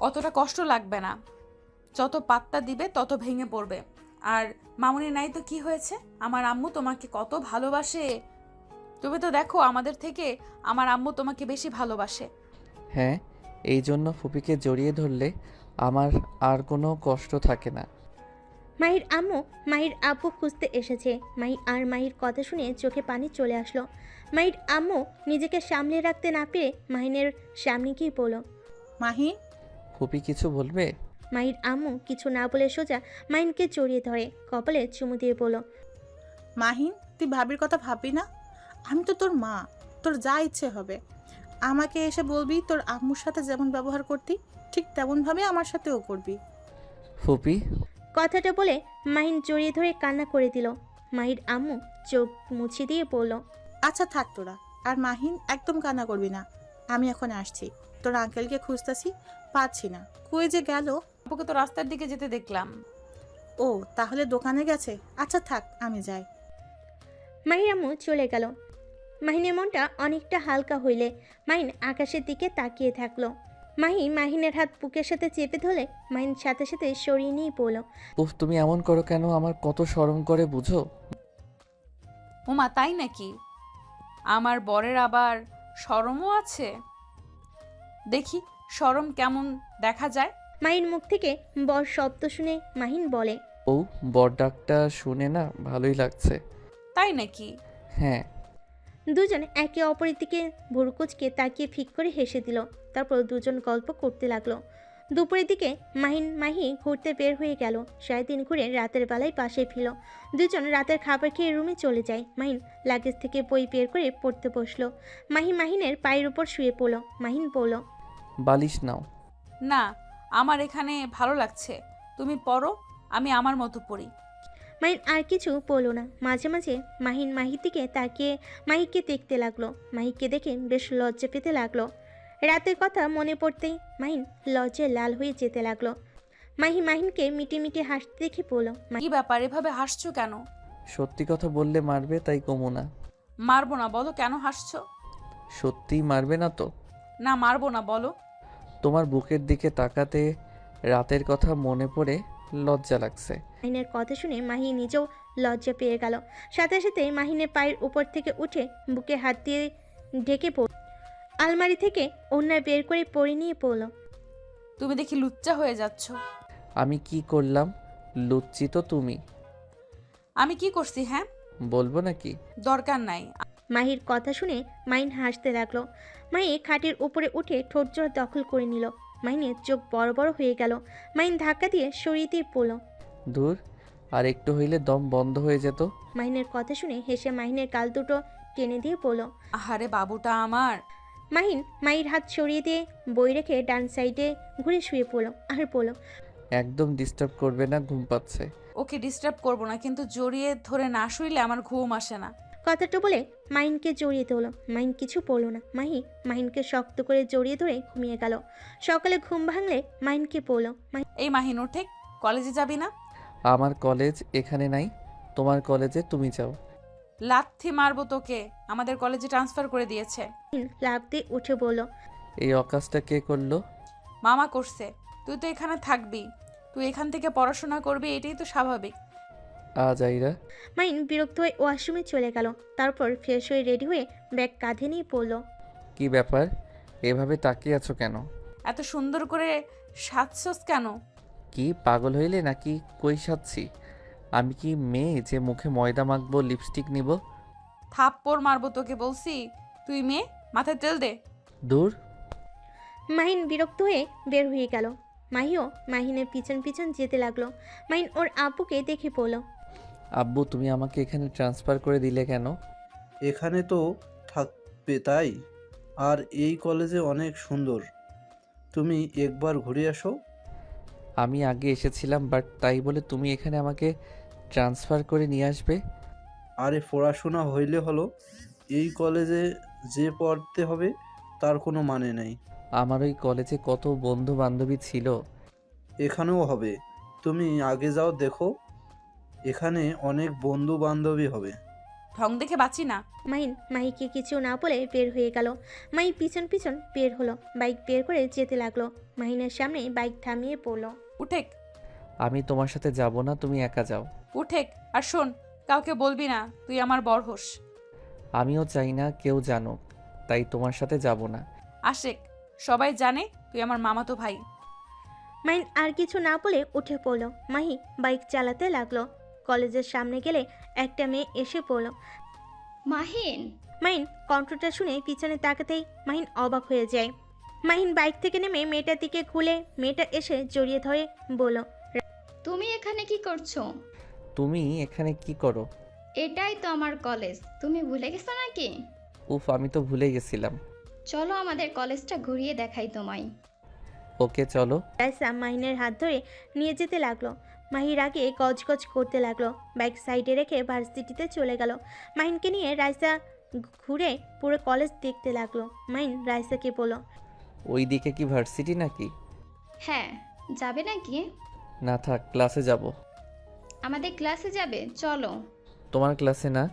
A: অতটা কষ্ট লাগবে না। যত পাত্তা দিবে তত ভেঙে পড়বে। আর মামুনি নাই তো কি হয়েছে, আমার আম্মু তোমাকে কত ভালোবাসে। তুমি তো দেখো আমাদের থেকে আমার আম্মু তোমাকে বেশি ভালোবাসে।
B: হ্যাঁ, এই জন্য ফুপিকে জড়িয়ে ধরলে আমার আর কোনো কষ্ট থাকে না।
C: মাহির আম্মু মাহির আব্বু খুঁজতে এসেছে। মাহির কথা শুনে চোখে পানি চলে আসলো। মাহির আম্মু নিজেকে সামলে রাখতে না পেরে মাহিনের সামনে গিয়ে বলল,
D: মাহি,
B: ফুপি কিছু বলবে?
C: মাহির আম্মু কিছু না বলে সোজা মাহিনকে জড়িয়ে ধরে কপালে চুমু দিয়ে বলল,
D: মাহিন, তুই ভাবির কথা ভাববি না? আমি তো তোর মা, তোর যা ইচ্ছে হবে আমাকে এসে বলবি। তোর আম্মুর সাথে যেমন ব্যবহার করতি ঠিক তেমনভাবে আমার সাথেও করবি।
B: ফুপি
C: কথাটা বলে মাহিন জড়িয়ে ধরে কান্না করে দিল। মাহির আম্মু চোখ মুছে দিয়ে বলল,
D: আচ্ছা থাক তোরা। আর মাহিন, একদম কান্না করবি না। আমি এখন আসছি, তোর আঙ্কেলকে খুঁজতেছি, পাচ্ছি না, কই যে গেল।
A: আপুকে তো রাস্তার দিকে যেতে দেখলাম।
D: ও তাহলে দোকানে গেছে। আচ্ছা থাক, আমি যাই।
C: মাহির আম্মু চলে গেল। মাহিনের মনটা অনেকটা হালকা হইলে মাহিন আকাশের দিকে তাকিয়ে থাকলো। মাহি মাহিনের হাত বুকের সাথে চেপে ধরলে মাহিন সাথে সাথে সরিয়ে নিয়ে পড়ল।
B: উফ, তুমি এমন করো কেন? আমার কত শরম করে বুঝো।
A: ওমা তাই নাকি? আমার বরের আবার শরমও আছে? দেখি শরম কেমন দেখা যায়।
C: মাহির মুখ থেকে বর শব্দ শুনে মাহিন বলে,
B: ও, বর ডাকটা শুনে না ভালোই লাগছে।
A: তাই নাকি?
B: হ্যাঁ।
C: দুজন একে অপরের দিকে ভুরুকুচকে তাকিয়ে ফিক করে হেসে দিল। তারপর দুজন গল্প করতে লাগলো। দুপুরের দিকে মাহি ঘুরতে বের হয়ে গেল। 3:30 ঘুরে রাতের বেলায় পাশে ফিরল। দুজন রাতের খাবার খেয়ে রুমে চলে যায়। মাহিন লাগেজ থেকে বই বের করে পড়তে বসলো। মাহিনের পায়ের উপর শুয়ে পড়ল। মাহিন বলল,
B: বালিশ নাও।
A: না, আমার এখানে ভালো লাগছে, তুমি পড়ো, আমি আমার মতো পড়ি।
C: মাহিন আর কিছু বলল না। মাঝে মাঝে মাহিন মাহির দিকে তাকিয়ে মাহিকে দেখতে লাগলো। মাহিকে দেখে বেশ লজ্জা পেতে লাগলো। রাতের কথা মনে পড়তেই মাহিন লজ্জায় লাল হয়ে যেতে লাগলো। মাহিনকে মিটি মিটি হাসতে দেখে বলল,
A: কি ব্যাপার, এভাবে হাসছো কেন?
B: সত্যি কথা বললে মারবে, তাই কমু না।
A: মারবো না, বলো কেন হাসছো?
B: সত্যিই মারবে না তো?
A: না মারবো না, বলো।
B: তোমার বুকের দিকে তাকাতে রাতের কথা মনে পড়ে লজ্জা লাগছে।
C: মাহিনের কথা শুনে মাহি নিজেও লজ্জা পেয়ে গেল। সাথে সাথে মাহিনের পায়ের উপর থেকে উঠে বুকে হাত দিয়ে ঢেকে পড়ল। আলমারি থেকে ওড়না বের করে পরে নিয়ে পড়ল।
A: তুমি দেখি লুচ্চা হয়ে যাচ্ছ।
B: আমি কি করলাম? লুচ্ছি তো তুমি।
A: আমি কি করছি? হ্যাঁ,
B: বলবো নাকি?
A: দরকার নাই।
C: মাহির কথা শুনে মাহিন হাসতে লাগলো। মাহি খাটের উপরে উঠে ঠোঁট জোড়া দখল করে নিল। মাহিনের চোখ বড় বড় হয়ে গেল। মাহিন ধাক্কা দিয়ে সরিয়ে দিয়ে পড়ল।
B: দূর, আর একটু হইলে দম বন্ধ হয়ে যেত।
C: মাহিনের কথা শুনে হেসে মাহিনের গাল দুটো টেনে দিয়ে পড়ল।
A: আহারে বাবুটা আমার।
C: মাহির হাত সরিয়ে দিয়ে বই রেখে ডান সাইডে ঘুরে শুয়ে পড়ল আর পড়ল,
B: একদম ডিস্টার্ব করবে না, ঘুম পাচ্ছে।
A: ওকে ডিস্টার্ব করবো না, কিন্তু জড়িয়ে ধরে না শুইলে আমার ঘুম আসে না।
C: কথাটা বলে মাহিনকে জড়িয়ে ধরল। মাহিন কিছু পড়ল না। মাহিনকে শক্ত করে জড়িয়ে ধরে ঘুমিয়ে গেল। সকালে ঘুম ভাঙলে মাহিনকে পড়ল,
A: এই মাহিন ওঠে, কলেজে যাবি না?
B: আমার কলেজ এখানে নাই, তোমার কলেজে তুমি যাও।
A: লাথি মারবো তোকে, আমাদের কলেজে ট্রান্সফার করে দিয়েছে।
C: মাহিন লাফ দিয়ে উঠে বলল,
B: এই অকাজটা কে করলো?
A: মামা করছে। তুই তো এখানে থাকবি, তুই এখান থেকে পড়াশোনা করবি, এটাই তো স্বাভাবিক।
B: আজ আইরা।
C: মাহিন বিরক্ত হয়ে ওয়াশরুমে চলে গেল। তারপর ফ্রেশ হয়ে রেডি হয়ে ব্যাগ কাঁধে নিয়ে পড়ল।
B: কি ব্যাপার, এভাবে তাকিয়ে আছো কেন?
A: এত সুন্দর করে সাজছস কেন?
B: কি পাগল হইলে নাকি? কই সাচ্ছি? আমি কি মেয়ে যে মুখে ময়দা মাখবো, লিপস্টিক নিব?
A: থাপ্পড় মারবো তোকে বলছি। তুই মেয়ে, মাথায় তেল দে।
B: দূর।
C: মাহিন বিরক্ত হয়ে বের হয়ে গেল। মাহিও মাহিনের পিছন পিছন যেতে লাগলো। মাহিন ওর আব্বুকে দেখে পড়ল।
B: আব্বু, তুমি আমাকে এখানে ট্রান্সফার করে দিলে কেন?
E: এখানে তো থাকবে তাই। আর এই কলেজে অনেক সুন্দর, তুমি একবার ঘুরে আসো।
B: আমি আগে এসেছিলাম, বাট তাই বলে তুমি এখানে আমাকে ট্রান্সফার করে নিয়ে আসবে?
E: আরে পড়াশোনা হইলে হলো, এই কলেজে যে পড়তে হবে তার কোনো মানে নেই।
B: আমার ওই কলেজে কত বন্ধু বান্ধবী ছিল।
E: এখানেও হবে, তুমি আগে যাও, দেখো এখানে অনেক বন্ধু বান্ধবী হবে।
A: ঢং দেখে বাঁচি না।
C: মাহিকে কিছু না বলে বের হয়ে গেল। মাহি পিছন পিছন বের হলো। বাইক বের করে যেতে লাগলো। মাহিনের সামনে বাইক থামিয়ে পড়লো।
A: উঠেক,
B: আমি তোমার সাথে যাব না, তুমি একা যাও।
A: উঠেক, আর শোন, কাউকে বলবি না তুই আমার বর হোস।
B: আমিও চাই না কেউ জানুক, তাই তোমার সাথে যাব না।
A: আশেক, সবাই জানে তুই আমার মামাতো ভাই।
C: মাহিন আর কিছু না বলে উঠে পড়লো। মাহি বাইক চালাতে লাগলো। কলেজের সামনে গেলে একটা মেয়ে এসে পড়লো।
F: মাহিন,
C: মাহিন কণ্ঠটা শুনে পিছনে তাকাতেই মাহিন অবাক হয়ে যায়। মাহিন বাইক থেকে নেমে মেয়েটার দিকে খুলে মেয়েটা এসে জড়িয়ে ধরে বলল,
F: তুমি এখানে কি করছো?
B: তুমি এখানে কি করো?
F: এটাই তো আমার কলেজ, তুমি ভুলে গেছো নাকি?
B: উফ, আমি তো ভুলে গেছিলাম।
F: চলো আমাদের কলেজটা ঘুরিয়ে দেখাই তোমায়।
B: ওকে চলো।
C: রাইসা মাহিনের হাত ধরে নিয়ে যেতে লাগলো। মাহির আগে গজগজ করতে লাগলো। বাইক সাইডে রেখে ভার্সিটিতে চলে গেল। মাহিনকে নিয়ে রাইসা ঘুরে পুরো কলেজ দেখতে লাগলো। মাহিন রাইসাকে বলল,
B: ওই দিকে কি ভার্সিটি নাকি?
F: হ্যাঁ, যাবে নাকি?
B: না থাক, ক্লাসে যাব।
F: আমাদের ক্লাসে যাবে, চলো।
B: তোমার ক্লাসে না,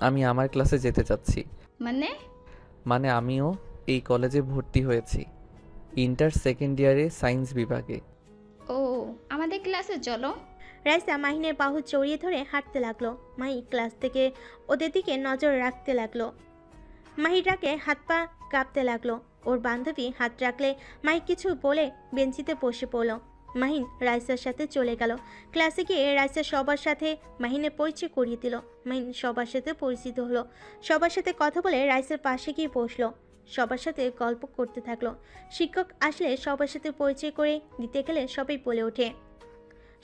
B: আমি আমার ক্লাসে যেতে চাচ্ছি।
F: মানে?
B: মানে আমিও এই কলেজে ভর্তি হয়েছি, ইন্টার সেকেন্ড ইয়ারে সায়েন্স বিভাগে।
F: ও আমাদের ক্লাসে চলো।
C: রাইসা মাহিনের বাহু জড়িয়ে ধরে হাঁটতে লাগলো। মাহি ক্লাস থেকে ওদের দিকে নজর রাখতে লাগলো। মাহির রাগে হাত পা কাঁপতে লাগলো। ওর বান্ধবী হাত রাখলে মাহি কিছু বলে বেঞ্চিতে বসে পড়ল। মাহিন রাইসার সাথে চলে গেল। ক্লাসে গিয়ে রাইসা সবার সাথে মাহিনের পরিচয় করিয়ে দিল। মাহিন সবার সাথে পরিচিত হলো। সবার সাথে কথা বলে রাইসার পাশে গিয়ে বসলো। সবার সাথে গল্প করতে থাকলো। শিক্ষক আসলে সবার সাথে পরিচয় করে দিতে গেলে সবাই বলে ওঠে,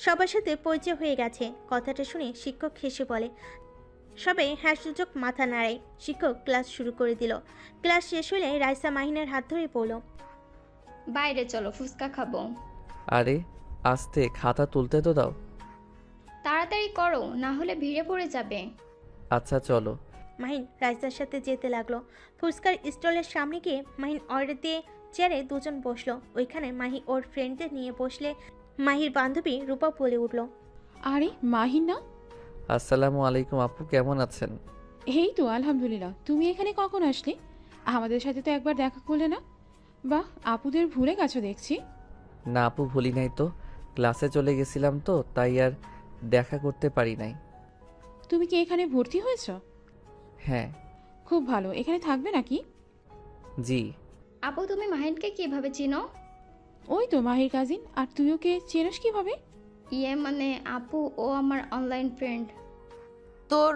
C: সবার সাথে পরিচয় হয়ে গেছে। কথাটা শুনে শিক্ষক হেসে বলে। সবাই হ্যাঁ সূচক মাথা নাড়ায়। শিক্ষক ক্লাস শুরু করে দিল। ক্লাস শেষ হলে রাইসা মাহিনের হাত ধরে পড়ল।
F: বাইরে চলো, ফুচকা খাবো।
B: আরে আস্তে, খাতা তুলতে তো দাও।
F: তাড়াতাড়ি করো, না হলে ভিড়ে পড়ে যাবে।
B: আচ্ছা চলো।
C: মাহিন রাইসার সাথে যেতে লাগলো। ফুচকার স্টলের সামনে গিয়ে মাহিন অর্ডার দিয়ে চেয়ারে দুজন বসলো। ওইখানে মাহি ওর ফ্রেন্ডদের নিয়ে বসলে মাহির বান্ধবী রূপা বলে উঠল,
G: আরে মাহিন না?
B: আসসালামু আলাইকুম আপু, কেমন আছেন?
G: এই তো আলহামদুলিল্লাহ। তুমি এখানে কখন আসলে? আমাদের সাথে তো একবার দেখা করলে না। বাহ, আপুদের ভুলে গেছো দেখছি।
B: না আপু, ভুলি নাই তো, ক্লাসে চলে গেছিলাম তো তাই আর দেখা করতে পারি নাই।
G: তুমি কি এখানে ভর্তি হয়েছ?
B: হ্যাঁ।
G: খুব ভালো। এখানে থাকবে নাকি?
B: জি।
F: আপু তুমি মাহিনকে কিভাবে চিনো?
G: ওই তো মাহির কাজিন। আর তুই ওকে চেনস কিভাবে?
F: মানে আপু ও আমার অনলাইন ফ্রেন্ড।
A: তোর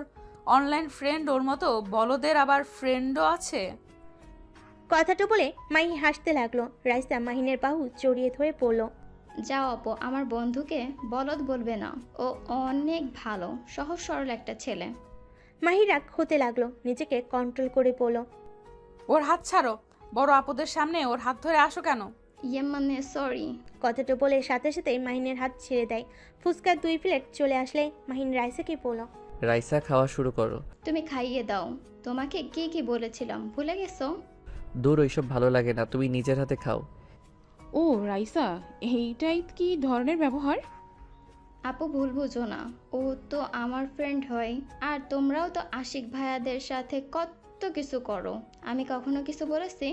A: অনলাইন ফ্রেন্ড ওর মতো বলদের আবার ফ্রেন্ডও আছে?
C: কথাটা বলে মাহি হাসতে লাগলো। রাইসা মাহিনের বাহু জড়িয়ে ধরে পড়ল।
F: যাও আপু, আমার বন্ধুকে বলদ বলবে না। ও অনেক ভালো, সহজ সরল একটা ছেলে।
C: মাহি রাগ হতে লাগলো। নিজেকে কন্ট্রোল করে পড়ল,
A: ওর হাত ছাড়ো। বড় আপদের সামনে ওর হাত ধরে আসো কেন?
F: মানে সরি।
C: কথাটা বলে সাথে সাথে মাহিনের হাত ছেড়ে দেয়। ফুচকার 2 প্লেট চলে আসলে মাহিন রাইসাকে বলল,
B: রাইসা খাওয়া শুরু করো।
F: তুমি খাইয়ে দাও। তোমাকে কি কি বলেছিলাম ভুলে গেছো?
B: দূর, ওইসব ভালো লাগে না, তুমি নিজের হাতে খাও।
G: ও রাইসা, এইটাই কি ধরনের ব্যবহার?
F: আপু ভুল বুঝো না, ও তো আমার ফ্রেন্ড হয়। আর তোমরাও তো আশিক ভাইয়াদের সাথে কত কিছু করো। আমি কখনো কিছু বলেছি?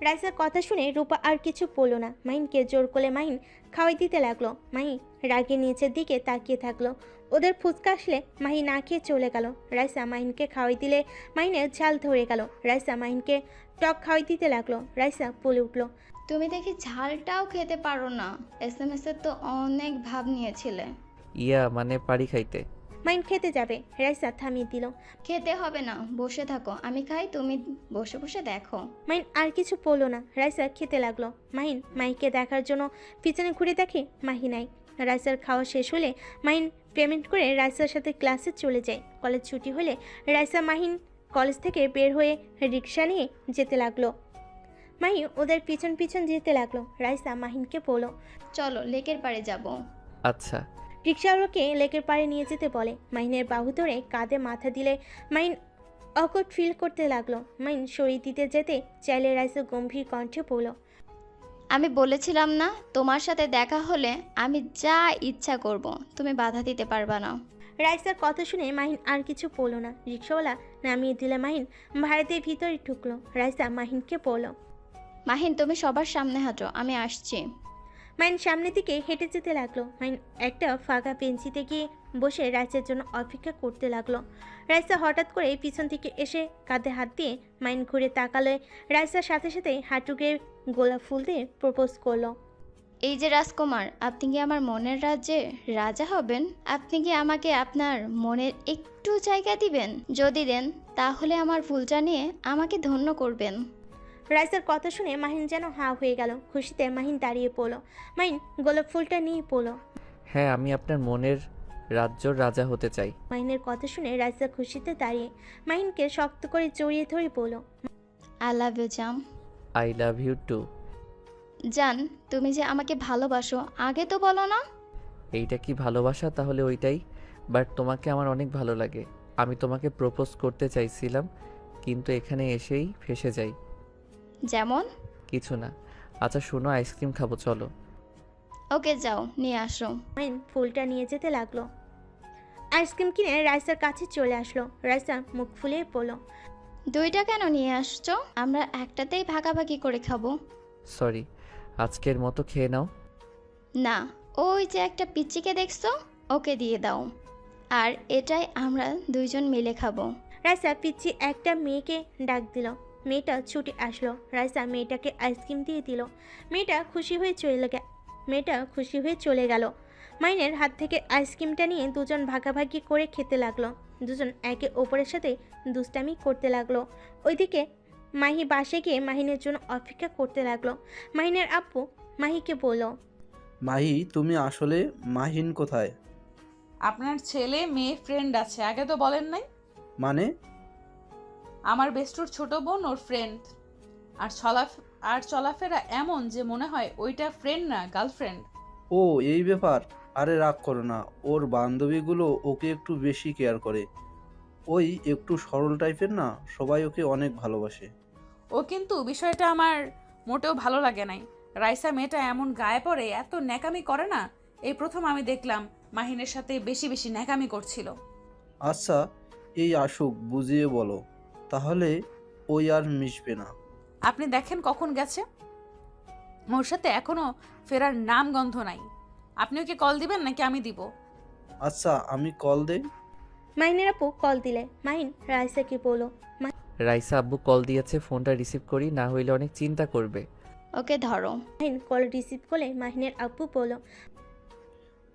C: রাইসার কথা শুনে রূপা আর কিছু বলল না। মাহিনকে জোর করে মাহিন খাওয়াই দিতে লাগলো। মাহি রাগে নিচের দিকে তাকিয়ে থাকলো। ওদের ফুচকা আসলে মাহি না খেয়ে চলে গেল। রাইসা মাহিনকে খাওয়াই দিলে মাহিনের ঝাল ধরে গেল। রাইসা মাহিনকে টক খাওয়াই দিতে লাগলো। রাইসা বলে উঠলো,
F: তুমি দেখি ঝালটাও খেতে পারো না। SMS এ তো অনেক ভাব নিয়েছিলে।
B: মানে পারি খাইতে।
C: মাহিন খেতে যাবে। রাইসা থামিয়ে দিল।
F: খেতে হবে না, বসে থাকো, আমি খাই, তুমি বসে বসে দেখো।
C: মাহিন আর কিছু বললো না। রাইসা খেতে লাগলো। মাহিন মাহিকে দেখার জন্য পিছনে ঘুরে দেখে মাহি নাই। রাইসার খাওয়া শেষ হলে মাহিন পেমেন্ট করে রাইসার সাথে ক্লাসে চলে যায়। কলেজ ছুটি হলে রাইসা মাহিন কলেজ থেকে বের হয়ে রিক্সা নিয়ে যেতে লাগলো। মাহি ওদের পিছন পিছন যেতে লাগলো। রাইসা মাহিনকে বলল,
F: চলো লেকের পাড়ে যাব।
B: আচ্ছা।
C: রিক্সাওয়ালাকে লেকের পাড়ে নিয়ে যেতে বলে। মাহিনের বাহু ধরে কাঁধে মাথা দিলে মাহিন অকট ফিল করতে লাগলো। মাহিন সরিয়ে দিতে যেতে চাইলে রাইসা গম্ভীর কণ্ঠে বলল,
F: আমি বলেছিলাম না, তোমার সাথে দেখা হলে আমি যা ইচ্ছা করব, তুমি বাধা দিতে পারবা না।
C: রাইসার কথা শুনে মাহিন আর কিছু বলল না। রিক্সাওয়ালা নামিয়ে দিলে মাহিন ভাড়া দিয়ে ভিতরে ঢুকলো। রাইসা মাহিনকে বলল,
F: মাহিন তুমি সবার সামনে হাঁটো, আমি আসছি।
C: মাহিন সামনের দিকে হেঁটে যেতে লাগলো। মাহিন একটা ফাঁকা বেঞ্চিতে গিয়ে বসে রাইসার জন্য অপেক্ষা করতে লাগলো। রাইসা হঠাৎ করে পিছন থেকে এসে কাঁধে হাত দিয়ে মাহিন ঘুরে তাকালে রাইসার সাথে সাথে হাঁটু গেয়ে গোলাপ ফুল দিয়ে প্রপোজ করলো।
F: এই যে রাজকুমার, আপনি কি আমার মনের রাজ্যে রাজা হবেন? আপনি কি আমাকে আপনার মনের একটু জায়গা দিবেন? যদি দেন তাহলে আমার ফুলটা নিয়ে আমাকে ধন্য করবেন।
C: রাইসার কথা শুনে মাহিন যেন হা হয়ে গেল। খুশিতে মাহিন দাঁড়িয়ে পড়লো। মাহিন গোলাপ ফুলটা নিয়ে পড়লো।
B: হ্যাঁ, আমি আপনার মনের রাজ্যর রাজা হতে চাই।
C: মাহিনের কথা শুনে রাইসা খুশিতে দাঁড়িয়ে মাহিনকে শক্ত করে জড়িয়ে ধরে বলল,
F: আই লাভ ইউ জান।
B: I love you too.
F: জান, তুমি যে আমাকে ভালোবাসো আগে তো বলো না।
B: এইটা কি ভালোবাসা? তাহলে ওইটাই। বাট তোমাকে আমার অনেক ভালো লাগে। আমি তোমাকে প্রপোজ করতে চাইছিলাম, কিন্তু এখানে এসেই ফেঁসে যাই।
F: যেমন?
B: কিছু না। আচ্ছা শোনো, আইসক্রিম খাবো, চলো।
F: ওকে যাও, নিয়ে আসো।
C: মাহিন ফুলটা নিয়ে যেতে লাগলো। আইসক্রিম কিনে রাইসার কাছে চলে আসলো। রাইসা মুখ ফুলিয়ে পড়ল,
F: দুইটা কেন নিয়ে আসছো? আমরা একটাতেই ভাগাভাগি করে খাবো।
B: সরি, আজকের মতো খেয়ে নাও।
F: না, ওই যে একটা পিচ্চিকে দেখছো, ওকে দিয়ে দাও। আর এটাই আমরা দুইজন মিলে খাবো।
C: রাইসা পিচ্ছি একটা মেয়েকে ডাক দিল। মেয়েটা ছুটে আসলো। রাইসা মেয়েটাকে আইসক্রিম দিয়ে দিল। মেয়েটা খুশি হয়ে চলে গেল। মাইনের হাত থেকে আইসক্রিমটা নিয়ে দুজন ভাগাভাগি করে খেতে লাগলো। দুজন একে অপরের সাথে দুষ্টামি করতে লাগলো। ওইদিকে মাহি বাসে গিয়ে মাহিনের জন্য অপেক্ষা করতে লাগলো। মাহিনের আব্বু মাহিকে বলল,
E: মাহি, তুমি আসলে মাহিন কোথায়?
A: আপনার ছেলে মেয়ে ফ্রেন্ড আছে, আগে তো বলেন নাই।
E: মানে?
A: আমার বেস্টুর ছোট বোন ওর ফ্রেন্ড। আর চলাফেরা এমন যে মনে হয় ওইটা ফ্রেন্ড না, গার্লফ্রেন্ড।
E: ও, এই ব্যাপার। আরে রাগ করো না, ওর বান্ধবীগুলো ওকে একটু বেশি কেয়ার করে। ওই একটু সরল টাইপের না, সবাই ওকে অনেক ভালোবাসে।
A: ও কিন্তু বিষয়টা আমার মোটেও ভালো লাগে নাই। রাইসা মেয়েটা এমন গায়ে পড়ে এত ন্যাকামি করে না, এই প্রথম আমি দেখলাম মাহিনের সাথে বেশি বেশি ন্যাকামি করছিল।
E: আচ্ছা, এই আসুক বুঝিয়ে বলো, তাহলে ওই আর মিশবে না।
A: আপনি দেখেন কখন গেছে, ওর সাথে এখনো ফেরার নাম গন্ধ নাই। আপনি ওকে কল দিবেন নাকি আমি দিব?
E: আচ্ছা, আমি কল দেই।
C: মাহিনের আপু কল দিলে। মাহিন রাইসাকে বলল,
B: রাইসা আব্বু কল দিয়েছে, ফোনটা রিসিভ করি, না হইলে অনেক চিন্তা করবে।
F: ওকে ধরো।
C: মাহিন কল রিসিভ করলে মাহিনের আব্বু বলল,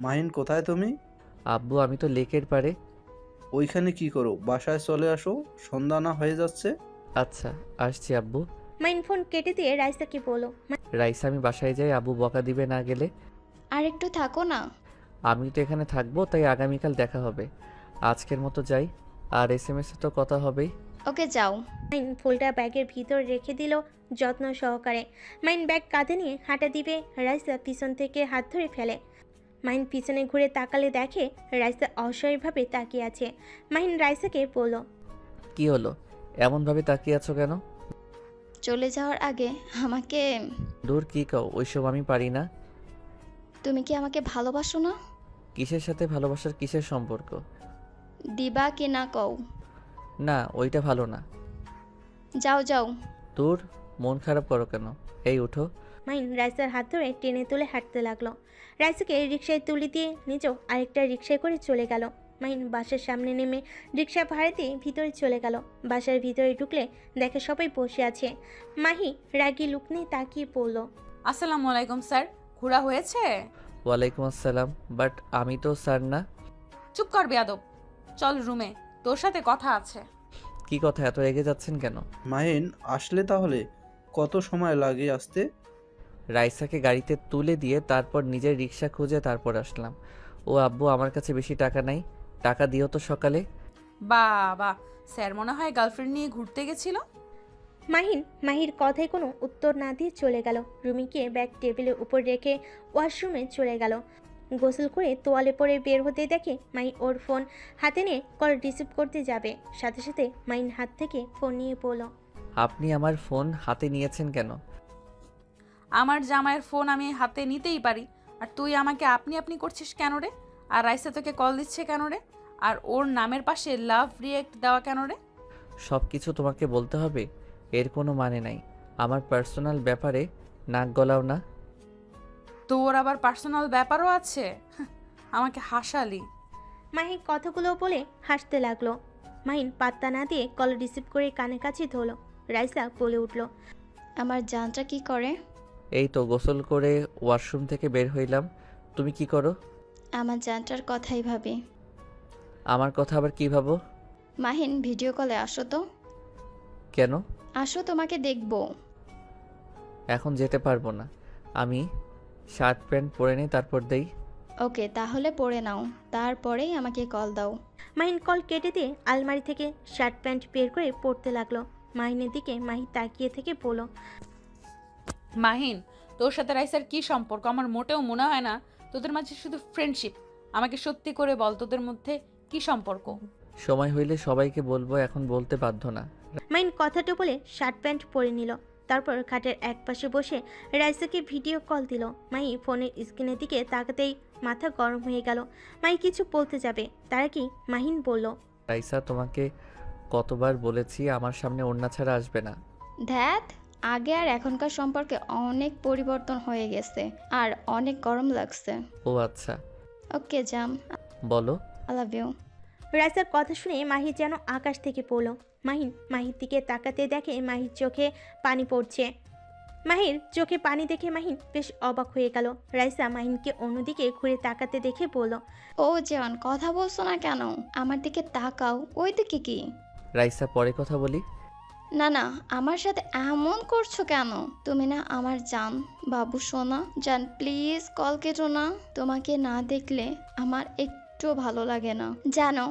E: মাহিন, কোথায় তুমি?
B: আব্বু আমি তো লেকের পারে।
E: ওইখানে কি করো? বাসায় চলে আসো, সন্ধ্যা না হয়ে যাচ্ছে।
B: আচ্ছা, আসছি আব্বু।
C: মাহিন ফোন কেটে দিয়ে রাইসাকে বলল,
B: রাইসা আমি বাসায় যাই, আব্বু বকা দিবে না গেলে।
F: আর একটু থাকো না।
B: আমি তো এখানে থাকবো, তাই আগামীকাল দেখা হবে। আজকের মতো যাই, আর SMS এ তো কথা হবেই।
F: ওকে যাও।
C: মাইন ফুলটা ব্যাগের ভিতর রেখে দিল যত্ন সহকারে। মাইন ব্যাগ কাঁধে নিয়ে হাঁটা দিবে, রাইসা পিছন থেকে হাত ধরে ফেলে। মাইন পিছনে ঘুরে তাকালে দেখে রাইসা অসহায়ভাবে তাকিয়ে আছে। মাইন রাইসাকে বলল,
B: কি হলো, এমনভাবে তাকিয়ে আছো কেন?
F: চলে যাওয়ার আগে আমাকে,
B: দূর, কি কও, ওইসব আমি পারি না।
F: তুমি কি আমাকে ভালোবাসো না?
B: কিসের সাথে ভালোবাসার কিসের সম্পর্ক?
F: দিবা কি না কও?
B: না, ওইটা ভালো না।
F: যাও যাও।
B: দূর, মন খারাপ করো কেন? এই উঠো।
C: মাইন রাইসার হাত ধরে টেনে তুলে হাঁটতে লাগলো। রাইসাকে রিকশায় তুলে দিয়ে নিজেও আরেকটা রিকশায় করে চলে গেল। মাইন বাসার সামনে নেমে রিকশা ভাড়া দিয়ে ভিতরে চলে গেল। বাসার ভিতরে ঢুকলে দেখে সবাই বসে আছে। মাহি রাগী লুক নিয়ে তাকিয়ে পড়ল।
A: আসসালামু আলাইকুম স্যার, ঘোরা হয়েছে?
B: ওয়ালাইকুম আসসালাম, বাট আমি তো স্যার না।
A: চুপ কর বেয়াদব, চল রুমে, তোর সাথে কথা আছে।
B: কি কথা, এত রেগে যাচ্ছেন কেন?
E: মাহিন, আসলে তাহলে কত সময় লাগে আসতে?
B: রাইসাকে গাড়িতে তুলে দিয়ে তারপর নিজের রিক্সা খুঁজে তারপর আসলাম। ও আব্বু, আমার কাছে বেশি টাকা নাই, টাকা দিও তো সকালে।
A: বাবা, স্যার মনে হয় গার্লফ্রেন্ড নিয়ে ঘুরতে গেছিল।
C: মাহির কথায় কোনো উত্তর না দিয়ে চলে গেল। রুমে গিয়ে ব্যাগ টেবিলের উপর রেখে ওয়াশরুমে চলে গেল। গোসল করে তোয়ালে পরে বের হতে দেখে মাই ওর ফোন হাতে নিয়ে কল রিসিভ করতে যাবে, সাথে সাথে মাইন হাত থেকে ফোন নিয়ে বলল,
B: আপনি আমার ফোন হাতে নিয়েছেন কেন?
A: আমার জামাইয়ের ফোন আমি হাতে নিতেই পারি, আর তুই আমাকে আপনি আপনি করছিস কেন রে? আর রাইসা তোকে কল দিচ্ছে কেন রে? আর ওর নামের পাশে লাভ রিয়েক্ট দেওয়া কেন রে?
B: সব কিছু তোমাকে বলতে হবে? এর কোনো মানে নাই। আমার পার্সোনাল ব্যাপারে নাক গলাও না।
A: তোর আবার পার্সোনাল ব্যাপারও আছে? আমাকে হাসালি।
C: মাহি কথাগুলো বলে হাসতে লাগলো। মাহিন পাত্তা না দিয়ে কল রিসিভ করে কানে কাছে ধরল। রাইসা বলে উঠল,
F: আমার জানটা কি করে?
B: এই তো গোসল করে ওয়াশরুম থেকে বের হইলাম। তুমি কি করো?
F: আমার জানটার কথাই ভাবি।
B: আমার কথা আবার কি ভাবো?
F: মাহিন, ভিডিও কলে আসো তো।
B: কেন?
F: আসো, তোমাকে দেখবো।
B: এখন যেতে পারবো না, আমি শার্ট প্যান্ট পরে নিই, তারপর দেই।
F: ওকে, তাহলে পরে নাও, তারপরেই আমাকে কল দাও।
C: মাহিন কল কেটে দিয়ে আলমারি থেকে শার্ট প্যান্ট বের করে পরতে লাগলো। মাহিনের দিকে মাহি তাকিয়ে থেকে বলল,
A: মাহিন, তোর সাথে রাইসার কি সম্পর্ক? আমার মোটেও মনে হয় না তোদের মাঝে শুধু ফ্রেন্ডশিপ। আমাকে সত্যি করে বল, তোদের মধ্যে কি সম্পর্ক?
B: সময় হইলে সবাইকে বলবো, এখন বলতে বাধ্য না।
C: মাহিন কথাটা বলে শার্ট প্যান্ট পরে নিল। তারপর খাটের এক পাশে বসে রাইসাকে ভিডিও কল দিল। মাহি ফোনের স্ক্রিনের দিকে তাকাতেই মাথা গরম হয়ে গেল। মাহি কিছু বলতে যাবে, তারা কি মাহিন বলল,
B: রাইসা, তোমাকে কতবার বলেছি আমার সামনে ওড়না ছাড়া আসবে না।
F: ধ্যাত, আগে আর এখনকার সম্পর্কে অনেক পরিবর্তন হয়ে গেছে আর অনেক গরম লাগছে।
B: ও আচ্ছা,
F: ওকে জাম,
B: বলো।
F: I love you.
C: রাইসার কথা শুনে মাহি যেন আকাশ থেকে পড়ল। মাহির দিকে তাকাতে দেখে মাহির চোখে পানি পড়ছে। মাহির চোখে পানি দেখে মাহিন বেশ অবাক হয়ে গেল। রাইসা মাহিনকে অন্যদিকে ঘুরে তাকাতে দেখে বলল,
F: ও জান, কথা বলছো না কেন? আমার দিকে তাকাও, ওই দিকে কি?
B: রাইসা পরে কথা বলি।
F: না না, আমার সাথে এমন করছো কেন? তুমি না আমার জান, বাবু সোনা। জান প্লিজ কল কেটো না। তোমাকে না দেখলে আমার একটু ভালো লাগে না জানো।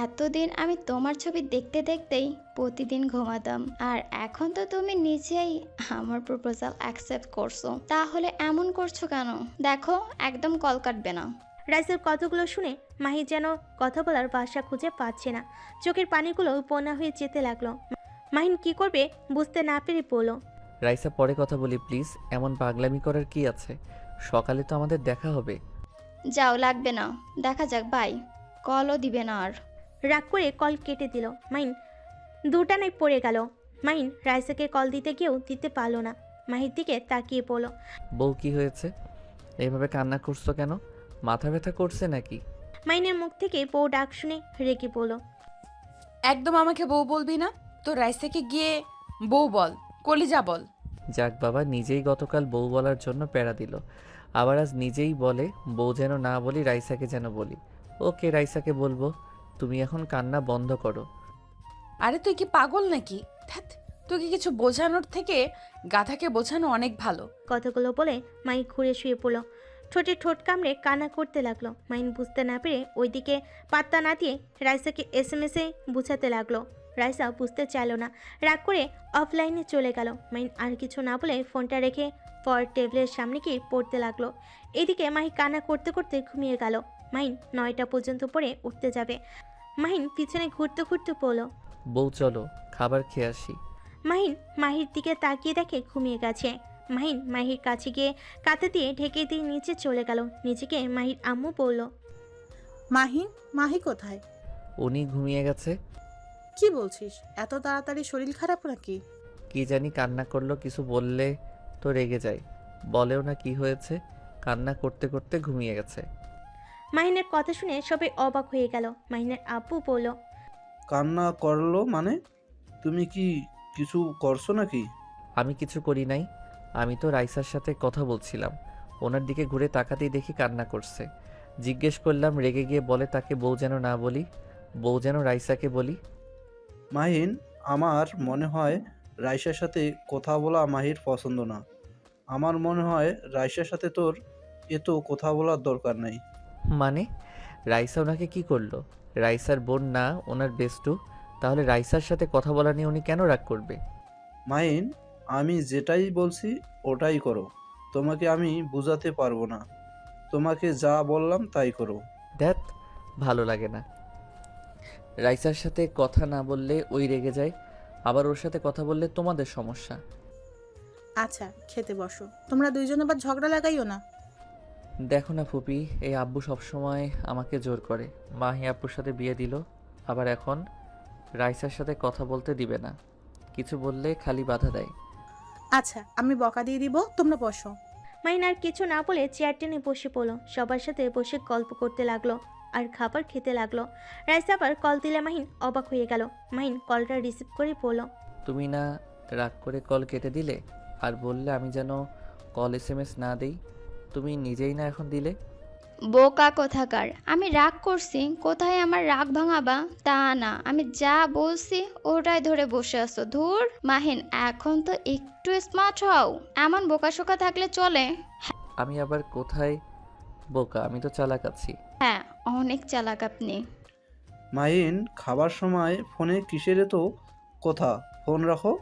F: এতদিন আমি তোমার ছবি দেখতে দেখতেই প্রতিদিন ঘুমাতাম, আর এখন তো তুমি নিজেই আমার প্রপোজাল অ্যাকসেপ্ট করছো, তাহলে এমন করছো কেন? দেখো একদম কল কাটবে না।
C: রাইসার কথাগুলো শুনে মাহি যেন কথা বলার ভাষা খুঁজে পাচ্ছে না। চোখের পানিগুলো বন্যা হয়ে যেতে লাগলো। মাহিন কি করবে বুঝতে না পেরে বলল,
B: রাইসা পরে কথা বলি প্লিজ, এমন পাগলামি করার কি আছে? সকালে তো আমাদের দেখা হবে।
F: যাও, লাগবে না, দেখা যাক, বাই। কলও দিবে না আর।
C: রাগ করে কল কেটে দিল। মাহিন দুটানায় পড়ে গেল। মাহিন রাইসাকে কল দিতে গিয়েও দিতে পারলো না। মাহির দিকে তাকিয়ে পড়ল।
B: বউ কি হয়েছে? এইভাবে কান্না করছো কেন? মাথা ব্যথা করছে নাকি?
C: মাহিনের মুখ থেকে বউ ডাক শুনে রেগে পড়ল।
A: একদম আমাকে বউ বলবি না, তো রাইসাকে গিয়ে বউ বল, কলিজা বল।
B: যাক বাবা, নিজেই গতকাল বউ বলার জন্য প্যারা দিল, আবার আজ নিজেই বলে বউ যেন না বলি, রাইসাকে যেন বলি। ওকে, রাইসাকে বলবো। তুমি এখন কান্না বন্ধ করো।
A: আরে তুই কি পাগল নাকি? ধ্যাৎ, তুই কি কিছু বোঝানোর থেকে গাধাকে বোঝানো অনেক ভালো।
C: কথাগুলো বলে মাহি ঘুরে শুয়ে পড়ল। ঠোঁটে ঠোঁট কামড়ে কান্না করতে লাগলো। মাহিন বুঝতে না পেরে ওইদিকে পাত্তা না দিয়ে রাইসাকে এসএমএসে বুঝাতে লাগলো। রাইসা বুঝতে চাইল না, রাগ করে অফলাইনে চলে গেল। মাহিন আর কিছু না বলে ফোনটা রেখে পর টেবিলের সামনে গিয়ে পড়তে লাগলো। এদিকে মাহি কান্না করতে করতে ঘুমিয়ে গেল। মাহিন 9টা পর্যন্ত পড়ে উঠতে যাবে। মাহিন পিছনে ঘুরতে ঘুরতে পড়ল।
B: বউ চলো খাবার খেয়ে আসি।
C: মাহিন মাহির দিকে তাকিয়ে দেখে ঘুমিয়ে গেছে। মাহিন মাহির কাছে গিয়ে কাঁথা দিয়ে ঢেকে দিয়ে নিচে চলে গেল। নিজেকে মাহির আম্মু বলল,
D: মাহিন, মাহি কোথায়?
B: উনি ঘুমিয়ে গেছে।
D: কি বলছিস? এত তাড়াতাড়ি শরীর খারাপ নাকি?
B: কি জানি কান্না করলো, কিছু বললে তো রেগে যায়, বলেও না কি হয়েছে। কান্না করতে করতে ঘুমিয়ে গেছে।
C: মাহিনের কথা শুনে সবাই অবাক হয়ে গেল। মাহিনের আব্বু বলল,
E: কান্না করলো মানে? তুমি কি কিছু করছো নাকি?
B: আমি কিছু করি নাই, আমি তো রাইসার সাথে কথা বলছিলাম, ওনার দিকে ঘুরে তাকাতেই দেখি কান্না করছে। জিজ্ঞেস করলাম, রেগে গিয়ে বলে তাকে বউ যেন না বলি, বউ যেন রাইসাকে বলি।
E: মাহিন, আমার মনে হয় রাইসার সাথে কথা বলা মাহির পছন্দ না। আমার মনে হয় রাইসার সাথে তোর এত কথা বলার দরকার নেই।
B: মানে রাইসা ওনাকে কি করলো? রাইসার বোন না ওনার বেস্টু, তাহলে রাইসার সাথে কথা বলা নিয়ে উনি কেন রাগ করবে?
E: মাহিন, আমি যেটাই বলছি ওটাই করো। তোমাকে আমি বোঝাতে পারবো না। তোমাকে যা বললাম তাই করো।
B: ধ্যাত, ভালো লাগে না। রাইসার সাথে কথা না বললে ওই রেগে যায়, আবার ওর সাথে কথা বললে তোমাদের সমস্যা।
D: আচ্ছা, খেতে বসো। তোমরা দুইজন আবার ঝগড়া লাগাইও না।
B: দেখো না ফুপি, এই আব্বু সবসময় আমাকে জোর করে। মাহি আব্বুর সাথে বিয়ে দিল, আবার এখন রাইসার সাথে কথা বলতে দিবে না, কিছু বললে খালি বাধা দেয়।
D: আচ্ছা, আমি বকা দিয়ে দিব, তোমরা বসো।
C: মাহিন আর কিছু না বলে চেয়ার টেনে বসে পড়ল। সবার সাথে বসে গল্প করতে লাগলো আর খাবার খেতে লাগলো। রাইসা আবার কল দিলে মাহিন অবাক হয়ে গেল। মাহিন কলটা রিসিভ করে বলল,
B: তুমি না রাগ করে কল কেটে দিলে আর বললে আমি যেন কল এসএমএস না দেই, তুমি নিজেই না এখন দিলে।
F: বোকা কোথাকার, আমি রাগ করছি? কোথায় আমার রাগ ভাঙাবা? তা না, আমি যা বলছি ওটাই ধরে বসে আছো। ধুর মাহিন, এখন তো একটু স্মার্ট হও, এমন বোকাশোকা থাকলে চলে?
B: আমি আবার কোথায় বোকা, আমি তো চালাক আছি।
F: হ্যাঁ, অনেক চালাক আপনি।
E: মাহিন, খাবার সময় ফোনে কিসের এত কথা? ফোন রাখো।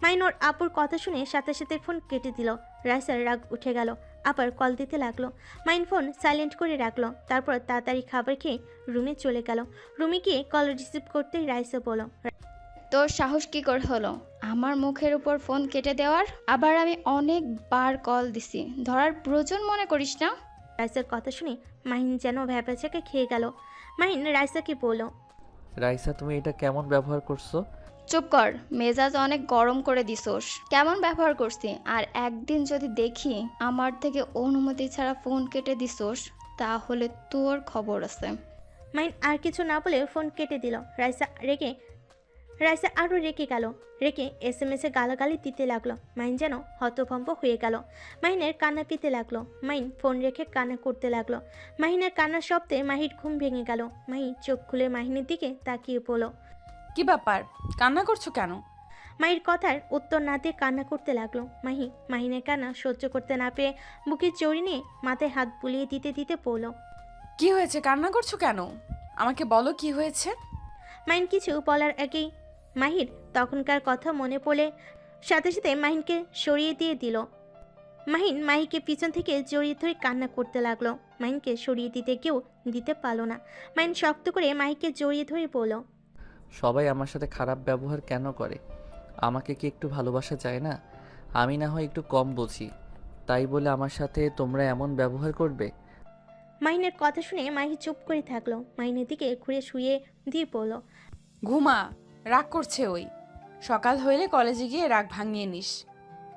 C: মাহিন ওর আপুর কথা শুনে সাথে সাথে ফোন কেটে দিল। রাইসার রাগ উঠে গেল, আবার কল দিতে লাগলো। মাহিন ফোন সাইলেন্ট করে রাখলো। তারপর তাড়াতাড়ি খাবার খেয়ে রুমে চলে গেল। রুমে গিয়ে কল রিসিভ করতেই রাইসা বলল,
F: তোর সাহস কি করে হলো আমার মুখের উপর ফোন কেটে দেওয়ার? আবার আমি অনেকবার কল দিছি, ধরার প্রয়োজন মনে করিস না?
C: রাইসার কথা শুনে মাহিন যেন ভ্যাপাচাকে খেয়ে গেল। মাহিন রাইসাকে বলল,
B: রাইসা, তুমি এটা কেমন ব্যবহার করছো?
F: চুপ কর, মেজাজ অনেক গরম করে দিছোস। কেমন ব্যবহার করছি, আর একদিন যদি দেখি আমার থেকে অনুমতি ছাড়া ফোন কেটে দিছোস, তাহলে তোর খবর আছে।
C: মাহিন আর কিছু না বলে ফোন কেটে দিল। রাইসা আরও রেগে গেল। রেগে SMS-এ গালাগালি দিতে লাগলো। মাহিন যেন হতভম্ব হয়ে গেল। মাহিনের কান্না পেতে লাগলো। মাহিন ফোন রেখে কান্না করতে লাগলো। মাহিনের কান্নার শব্দে মাহির ঘুম ভেঙে গেল। মাহি চোখ খুলে মাহিনের দিকে তাকিয়ে পড়ল।
A: কি ব্যাপার, কান্না করছো কেন?
C: মাহির কথার উত্তর না দিয়ে কান্না করতে লাগলো। মাহিনের কান্না সহ্য করতে না পেরে বুকে জড়ি নিয়ে মাথায় হাত বুলিয়ে দিতে দিতে পড়ল।
A: কি হয়েছে, কান্না করছো কেন? আমাকে বলো কি হয়েছে।
C: মাহিন কিছু বলার আগেই মাহির তখনকার কথা মনে পড়ে সাথে সাথে মাহিনকে সরিয়ে দিয়ে দিল। মাহিকে পিছন থেকে জড়িয়ে ধরে কান্না করতে লাগলো। মাহিনকে সরিয়ে দিতে কেউ দিতে পারলো না। মাহিন শক্ত করে মাহিকে জড়িয়ে ধরে বলল,
B: সবাই আমার সাথে খারাপ ব্যবহার কেন করে? আমাকে কি একটু ভালোবাসা যায় না? আমি না হয় একটু কম বুঝি, তাই বলে আমার সাথে তোমরা এমন ব্যবহার করবে?
C: মাহিনের কথা শুনে মাহি চুপ করে থাকলো। মাহিনের দিকে ঘুরে শুয়ে দিয়ে বলল,
A: ঘুমা, রাগ করছে ওই। সকাল হইলে কলেজে গিয়ে রাগ ভাঙিয়ে নিস,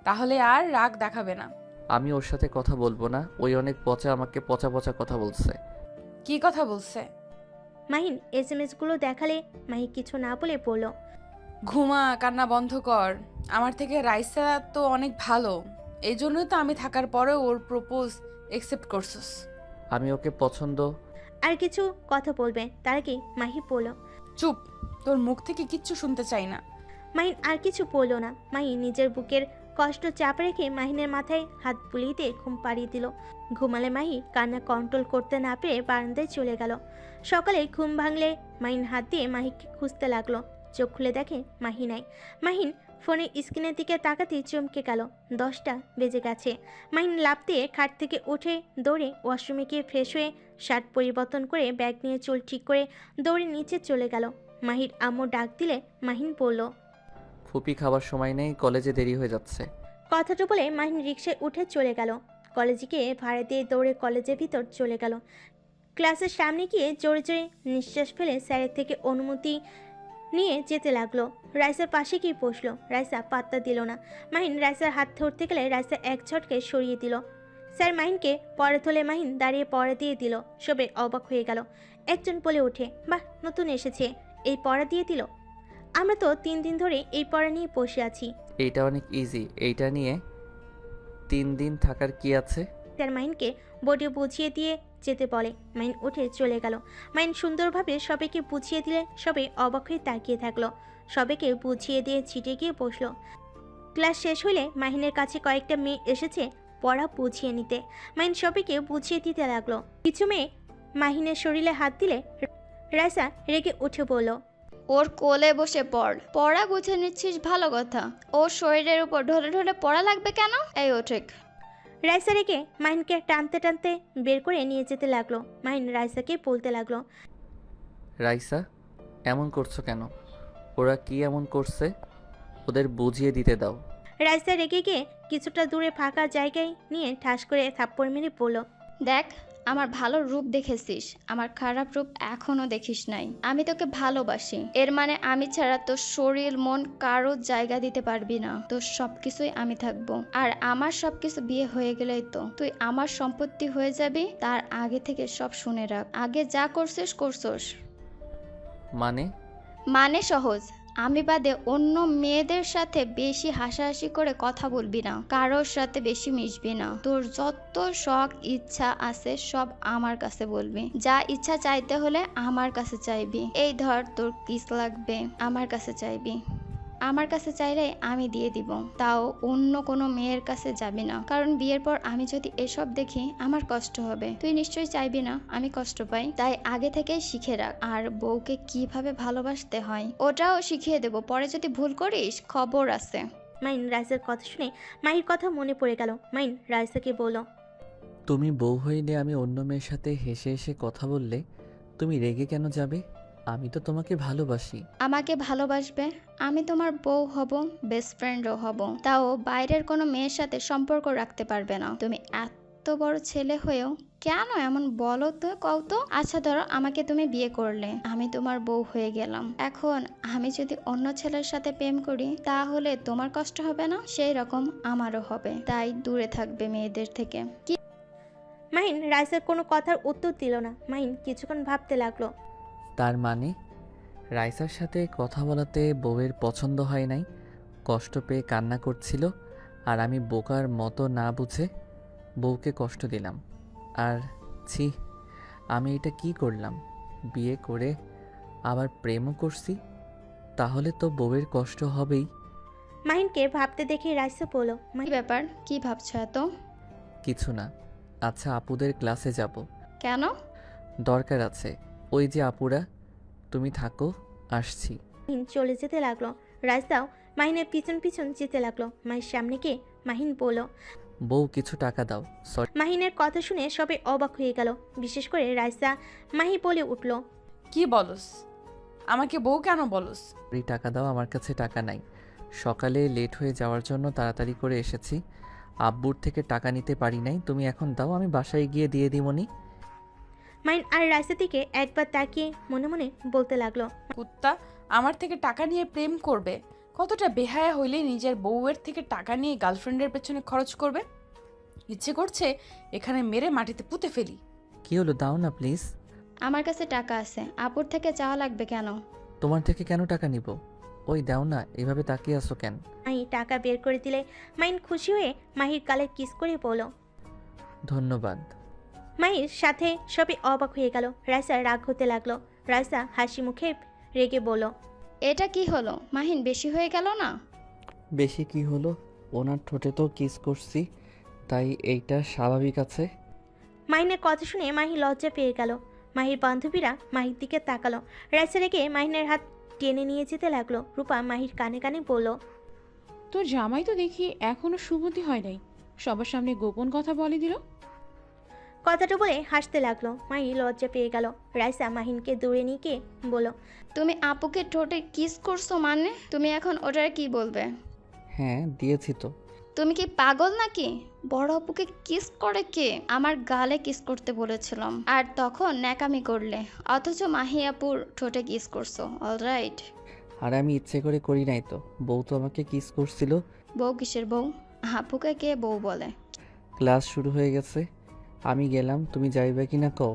A: তাহলে আর রাগ দেখাবে না।
B: আমি ওর সাথে কথা বলবো না, ওই অনেক পচা, আমাকে পচা পচা কথা বলছে।
A: কি কথা বলছে?
C: মাহিন SMS-গুলো দেখালে মাহি কিছু না বলে বলল,
A: ঘুমা, কান্না বন্ধ কর। আমার থেকে রাইসা তো অনেক ভালো, এই জন্যই তো আমি থাকার পরেও ওর প্রপোজ একসেপ্ট করছিস।
B: আমি ওকে পছন্দ।
C: আর কিছু কথা বলবে তার আগেই মাহি বলল,
A: চুপ, তোর মুখ থেকে কিচ্ছু শুনতে চাই না।
C: মাহিন আর কিছু বলল না। মাহি নিজের বুকের কষ্ট চাপ রেখে মাহিনের মাথায় হাত বুলিয়ে দিয়ে ঘুম পাড়িয়ে দিল। ঘুমালে মাহি কান্না কন্ট্রোল করতে না পেরে বারান্দায় চলে গেল। সকালে ঘুম ভাঙলে মাহিন হাত দিয়ে মাহিকে খুঁজতে লাগলো। চোখ খুলে দেখে মাহি নাই। মাহিন ফোনের স্ক্রিনের দিকে তাকাতেই চমকে গেল। 10টা বেজে গেছে। মাহিন লাফ দিয়ে খাট থেকে উঠে দৌড়ে ওয়াশরুমে গিয়ে ফ্রেশ হয়ে শার্ট পরিবর্তন করে ব্যাগ নিয়ে চুল ঠিক করে দৌড়ে নিচে চলে গেল। মাহির আম্মু ডাক দিলে মাহিন বলল,
B: ফুপি খাবার সময় নেই, কলেজে দেরি হয়ে যাচ্ছে।
C: কথাটা বলে মাহিন রিকশায় উঠে চলে গেল। কলেজে গিয়ে ভাড়া দিয়ে দৌড়ে কলেজের ভিতর চলে গেল। ক্লাসের সামনে গিয়ে জোরে জোরে নিঃশ্বাস ফেলে স্যারের থেকে অনুমতি নিয়ে যেতে লাগলো। রাইসার পাশে গিয়ে বসলো। রাইসা পাত্তা দিল না। মাহিন রাইসার হাত ধরতে গেলে রাইসা এক ঝটকে সরিয়ে দিল। স্যার মাহিনকে পড়া তোলে। মাহিন দাঁড়িয়ে পড়া দিয়ে দিল। সবে অবাক হয়ে গেল। একজন বলে ওঠে, বাহ, নতুন এসেছে, এই পড়া দিয়ে দিল। আমরা তো 3 দিন ধরে এই পড়া নিয়ে বসে আছি।
B: এইটা অনেক ইজি, এইটা নিয়ে 3 দিন থাকার কি আছে?
C: স্যার মাহিনকে বোর্ডে বুঝিয়ে দিয়ে যেতে বলে। মাহিন উঠে চলে গেল। মাহিন সুন্দরভাবে সবাইকে বুঝিয়ে দিলে সবাই অবাক হয়ে তাকিয়ে থাকলো। সবাইকে বুঝিয়ে দিয়ে ছিটে গিয়ে বসলো। ক্লাস শেষ হলে মাহিনের কাছে কয়েকটা মেয়ে এসেছে পড়া বুঝিয়ে নিতে। মাহিন সবাইকে বুঝিয়ে দিতে লাগলো। কিছু মেয়ে মাহিনের শরীরে হাত দিলে রাইসা রেগে উঠে বলল,
F: ওর কোলে বসে পড়। পড়া বুঝে নিচ্ছিস, ভালো কথা। ওর শরীরের উপর ঢলে ঢলে পড়া লাগবে কেন? এই ও ঠিক।
C: রাইসা রেগে মাহিনকে টানতে টানতে বের করে নিয়ে যেতে লাগলো। মাহিন রাইসাকে বলতে লাগলো,
B: রাইসা, এমন করছো কেন? ওরা কি এমন করছে? ওদের বুঝিয়ে দিতে দাও।
C: রাইসা রেগে গিয়ে কিছুটা দূরে ফাঁকা জায়গায় নিয়ে ঠাস করে থাপ্পড় মেরে বলল,
F: দেখ, আমার ভালো রূপ দেখেছিস, আমার খারাপ রূপ এখনো দেখিস নাই। আমি তোকে ভালোবাসি, এর মানে আমি ছাড়া তোর শরীর মন কারো জায়গা দিতে পারবি না। তোর সবকিছুই আমি থাকবো, আর আমার সবকিছু বিয়ে হয়ে গেলেই তো তুই আমার সম্পত্তি হয়ে যাবি। তার আগে থেকে সব শুনে রাখ, আগে যা করছিস করছস। মানে সহজ, আমি বাদে অন্য মেয়েদের সাথে বেশি হাসাহাসি করে কথা বলবি না, কারোর সাথে বেশি মিশবি না। তোর যত শখ ইচ্ছা আছে সব আমার কাছে বলবি। যা ইচ্ছা চাইতে হলে আমার কাছে চাইবি। এই ধর, তোর কিস লাগবে, আমার কাছে চাইবি। আমার কাছে চাইলে আমি দিয়ে দিব, তাও অন্য কোনো মেয়ের কাছে যাবি না, কারণ বিয়ের পর আমি যদি এসব দেখি আমার কষ্ট হবে। তুই নিশ্চয়ই চাইবি না আমি কষ্ট পাই, তাই আগে থেকে শিখে রাখ। আর বউকে কিভাবে ভালোবাসতে হয় ওটাও শিখিয়ে দেব, পরে যদি ভুল করিস খবর আছে।
C: মাহিন রাইসার কথা শুনে মাহির কথা মনে পড়ে গেল। মাহিন রাইসাকে বলল,
B: তুমি বউ হইলে আমি অন্য মেয়ের সাথে হেসে হেসে কথা বললে তুমি রেগে কেন যাবে? আমি তো তোমাকে ভালোবাসি।
F: আমাকে ভালোবাসবে, আমি তোমার বউ হব, বেস্ট ফ্রেন্ডও হব, তাও বাইরের কোনো মেয়ের সাথে সম্পর্ক রাখতে পারবে না। তুমি এত বড় ছেলে হয়েও কেন এমন বলো তো, কও তো? আচ্ছা ধরো আমাকে তুমি বিয়ে করলে, আমি তোমার বউ হয়ে গেলাম। এখন আমি যদি অন্য ছেলের সাথে প্রেম করি তাহলে তোমার কষ্ট হবে না? সেই রকম আমারও হবে। তাই দূরে থাকবে মেয়েদের থেকে। কি
C: মাহিন রাইসার কোনো কথার উত্তর দিল না। মাহিন কিছুক্ষণ ভাবতে লাগলো।
B: তার মানে রাইসার সাথে কথা বলাতে বউয়ের পছন্দ হয় নাই, কষ্ট পেয়ে কান্না করছিল, আর আমি বোকার মতো না বুঝে বউকে কষ্ট দিলাম। আর ছি, আমি এটা কি করলাম? বিয়ে করে আবার প্রেমও করছি, তাহলে তো বউয়ের কষ্ট হবেই।
C: মাহিনকে ভাবতে দেখে রাইসা বলল,
F: ব্যাপার, কি ভাবছো এত?
B: কিছু না। আচ্ছা, আপুদের ক্লাসে যাব।
F: কেন?
B: দরকার আছে। ওই যে আপুরা, তুমি থাকো, আসছি।
C: মাহিন চলে যেতে লাগলো। রাইসাও মাহিনের পিছন পিছন যেতে লাগলো। মাহির সামনে গিয়ে মাহিন বলল।
B: বউ কিছু টাকা দাও।
C: মাহিনের কথা শুনে সবাই অবাক হয়ে গেল, বিশেষ করে রাইসা। মাহি বলে উঠল,
A: কি বলস? আমাকে বউ কেন বলস?
B: সরি, টাকা দাও, আমার কাছে টাকা নাই। সকালে লেট হয়ে যাওয়ার জন্য তাড়াতাড়ি করে এসেছি, আব্বুর থেকে টাকা নিতে পারি নাই। তুমি এখন দাও, আমি বাসায় গিয়ে দিয়ে দিমনি।
C: মাহিন আর রাইসা দিকে একবার তাকিয়ে মনে মনে বলতে লাগলো,
A: কুত্তা আমার থেকে টাকা নিয়ে প্রেম করবে? কতটা বেহায়া হইলে নিজের বউয়ের থেকে টাকা নিয়ে গার্লফ্রেন্ডের পেছনে খরচ করবে? ইচ্ছে করছে এখানে মেরে মাটিতে পুঁতে ফেলি।
B: কি হলো, দাও না প্লিজ।
F: আমার কাছে টাকা আছে, আপুর থেকে চাওয়া লাগবে কেন?
B: তোমার থেকে কেন টাকা নিব? ওই দাও না, এভাবে তাকিয়ে আসো কেন?
C: মাহি টাকা বের করে দিলে মাহিন খুশি হয়ে মাহির গালে কিস করে বলল।
B: ধন্যবাদ।
C: মাহির সাথে সবাই অবাক হয়ে গেল। রাইসা রাগ হতে লাগলো। রাইসা হাসি মুখে রেগে বলল,
F: এটা কি হলো মাহিন, বেশি হয়ে গেল না?
B: বেশি কি হলো? ওনার ঠোঁটে তো কিস করছি, তাই এইটা স্বাভাবিক আছে।
C: মাহিনের কথা শুনে মাহি লজ্জা পেয়ে গেল। মাহির বান্ধবীরা মাহির দিকে তাকালো। রাইসা রেগে মাহিনের হাত টেনে নিয়ে যেতে লাগলো। রূপা মাহির কানে কানে বলল,
G: তোর জামাই তো দেখি এখনো সুমতি হয় নাই, সবার সামনে গোপন কথা বলে দিল।
C: কথাটা বলে হাসতে লাগলো। মাহি লজ্জা পেয়ে গেল। রাইসা মাহিনকে দূরে নিয়ে গিয়ে বলল,
F: তুমি আপুকে ঠোঁটে কিস করছো মানে? তুমি এখন ওটার কি বলবে?
B: হ্যাঁ, দিয়েছি তো।
F: তুমি কি পাগল নাকি? বড় আপুকে কিস করে কে? আমার গালে কিস করতে বলেছিলাম আর তখন ন্যাকামি করলে, অথচ মাহি আপুর ঠোঁটে কিস করছো। অলরাইট।
B: আর আমি ইচ্ছে করে করি নাই তো, বউ তো আমাকে কিস করছিল।
F: বউ কিসের বউ? আপুকে কে বউ বলে?
B: ক্লাস শুরু হয়ে গেছে, আমি গেলাম, তুমি যাইবে কিনা কও।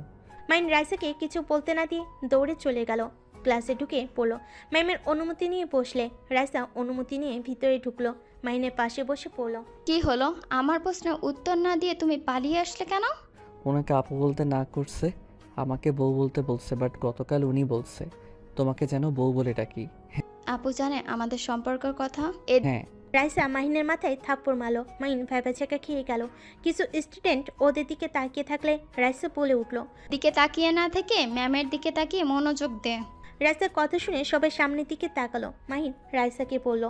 C: মাইন রাইসাকে কিছু বলতে না দিয়ে দৌড়ে চলে গেল। ক্লাসে ঢুকে পড়লো। ম্যামের অনুমতি নিয়ে বসলে। রাইসা অনুমতি নিয়ে ভিতরে ঢুকলো। মাইনের পাশে বসে পড়লো।
F: কি হলো? আমার প্রশ্নের উত্তর না দিয়ে তুমি পালিয়ে আসলে কেন?
B: ওনাকে আপু বলতে না করছে, আমাকে বউ বলতে বলছে, বাট গতকাল উনি বলছে তোমাকে যেন বউ বলে ডাকি।
F: আপু জানে আমাদের সম্পর্কের কথা?
B: হ্যাঁ।
C: রাইসা মাহিনের মাথায় থাপ্পড় মারলো। মাহিন ভ্যাবাচাকা খেয়ে গেল। কিছু স্টুডেন্ট ওদের দিকে তাকিয়ে থাকলে রাইসা বলে উঠলো,
F: দিকে তাকিয়ে না থেকে ম্যামের দিকে তাকিয়ে মনোযোগ দে।
C: রাইসার কথা শুনে সবাই সামনের দিকে তাকালো। মাহিন রাইসাকে বলল,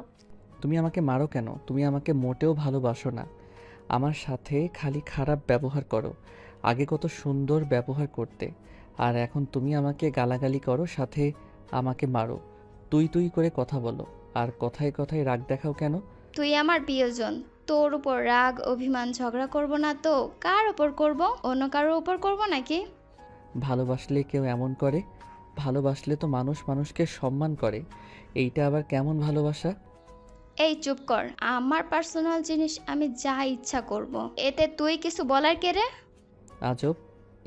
B: তুমি আমাকে মারো কেন? তুমি আমাকে মোটেও ভালোবাসো না, আমার সাথে খালি খারাপ ব্যবহার করো। আগে কত সুন্দর ব্যবহার করতে, আর এখন তুমি আমাকে গালাগালি করো, সাথে আমাকে মারো, তুই তুই করে কথা বলো, আর কথায় কথায় রাগ দেখাও কেন?
F: তুই আমার প্রিয়জন, তোর উপর রাগ অভিমান ঝগড়া করব না তো কার উপর করব? অন্য কারোর উপর করব নাকি?
B: ভালোবাসলে কেউ এমন করে? ভালোবাসলে তো মানুষ মানুষকে সম্মান করে, এইটা আবার কেমন ভালোবাসা?
F: এই চুপ কর, আমার পার্সোনাল জিনিস আমি যা ইচ্ছা করব, এতে তুই কিছু বলার কে রে?
B: আজব,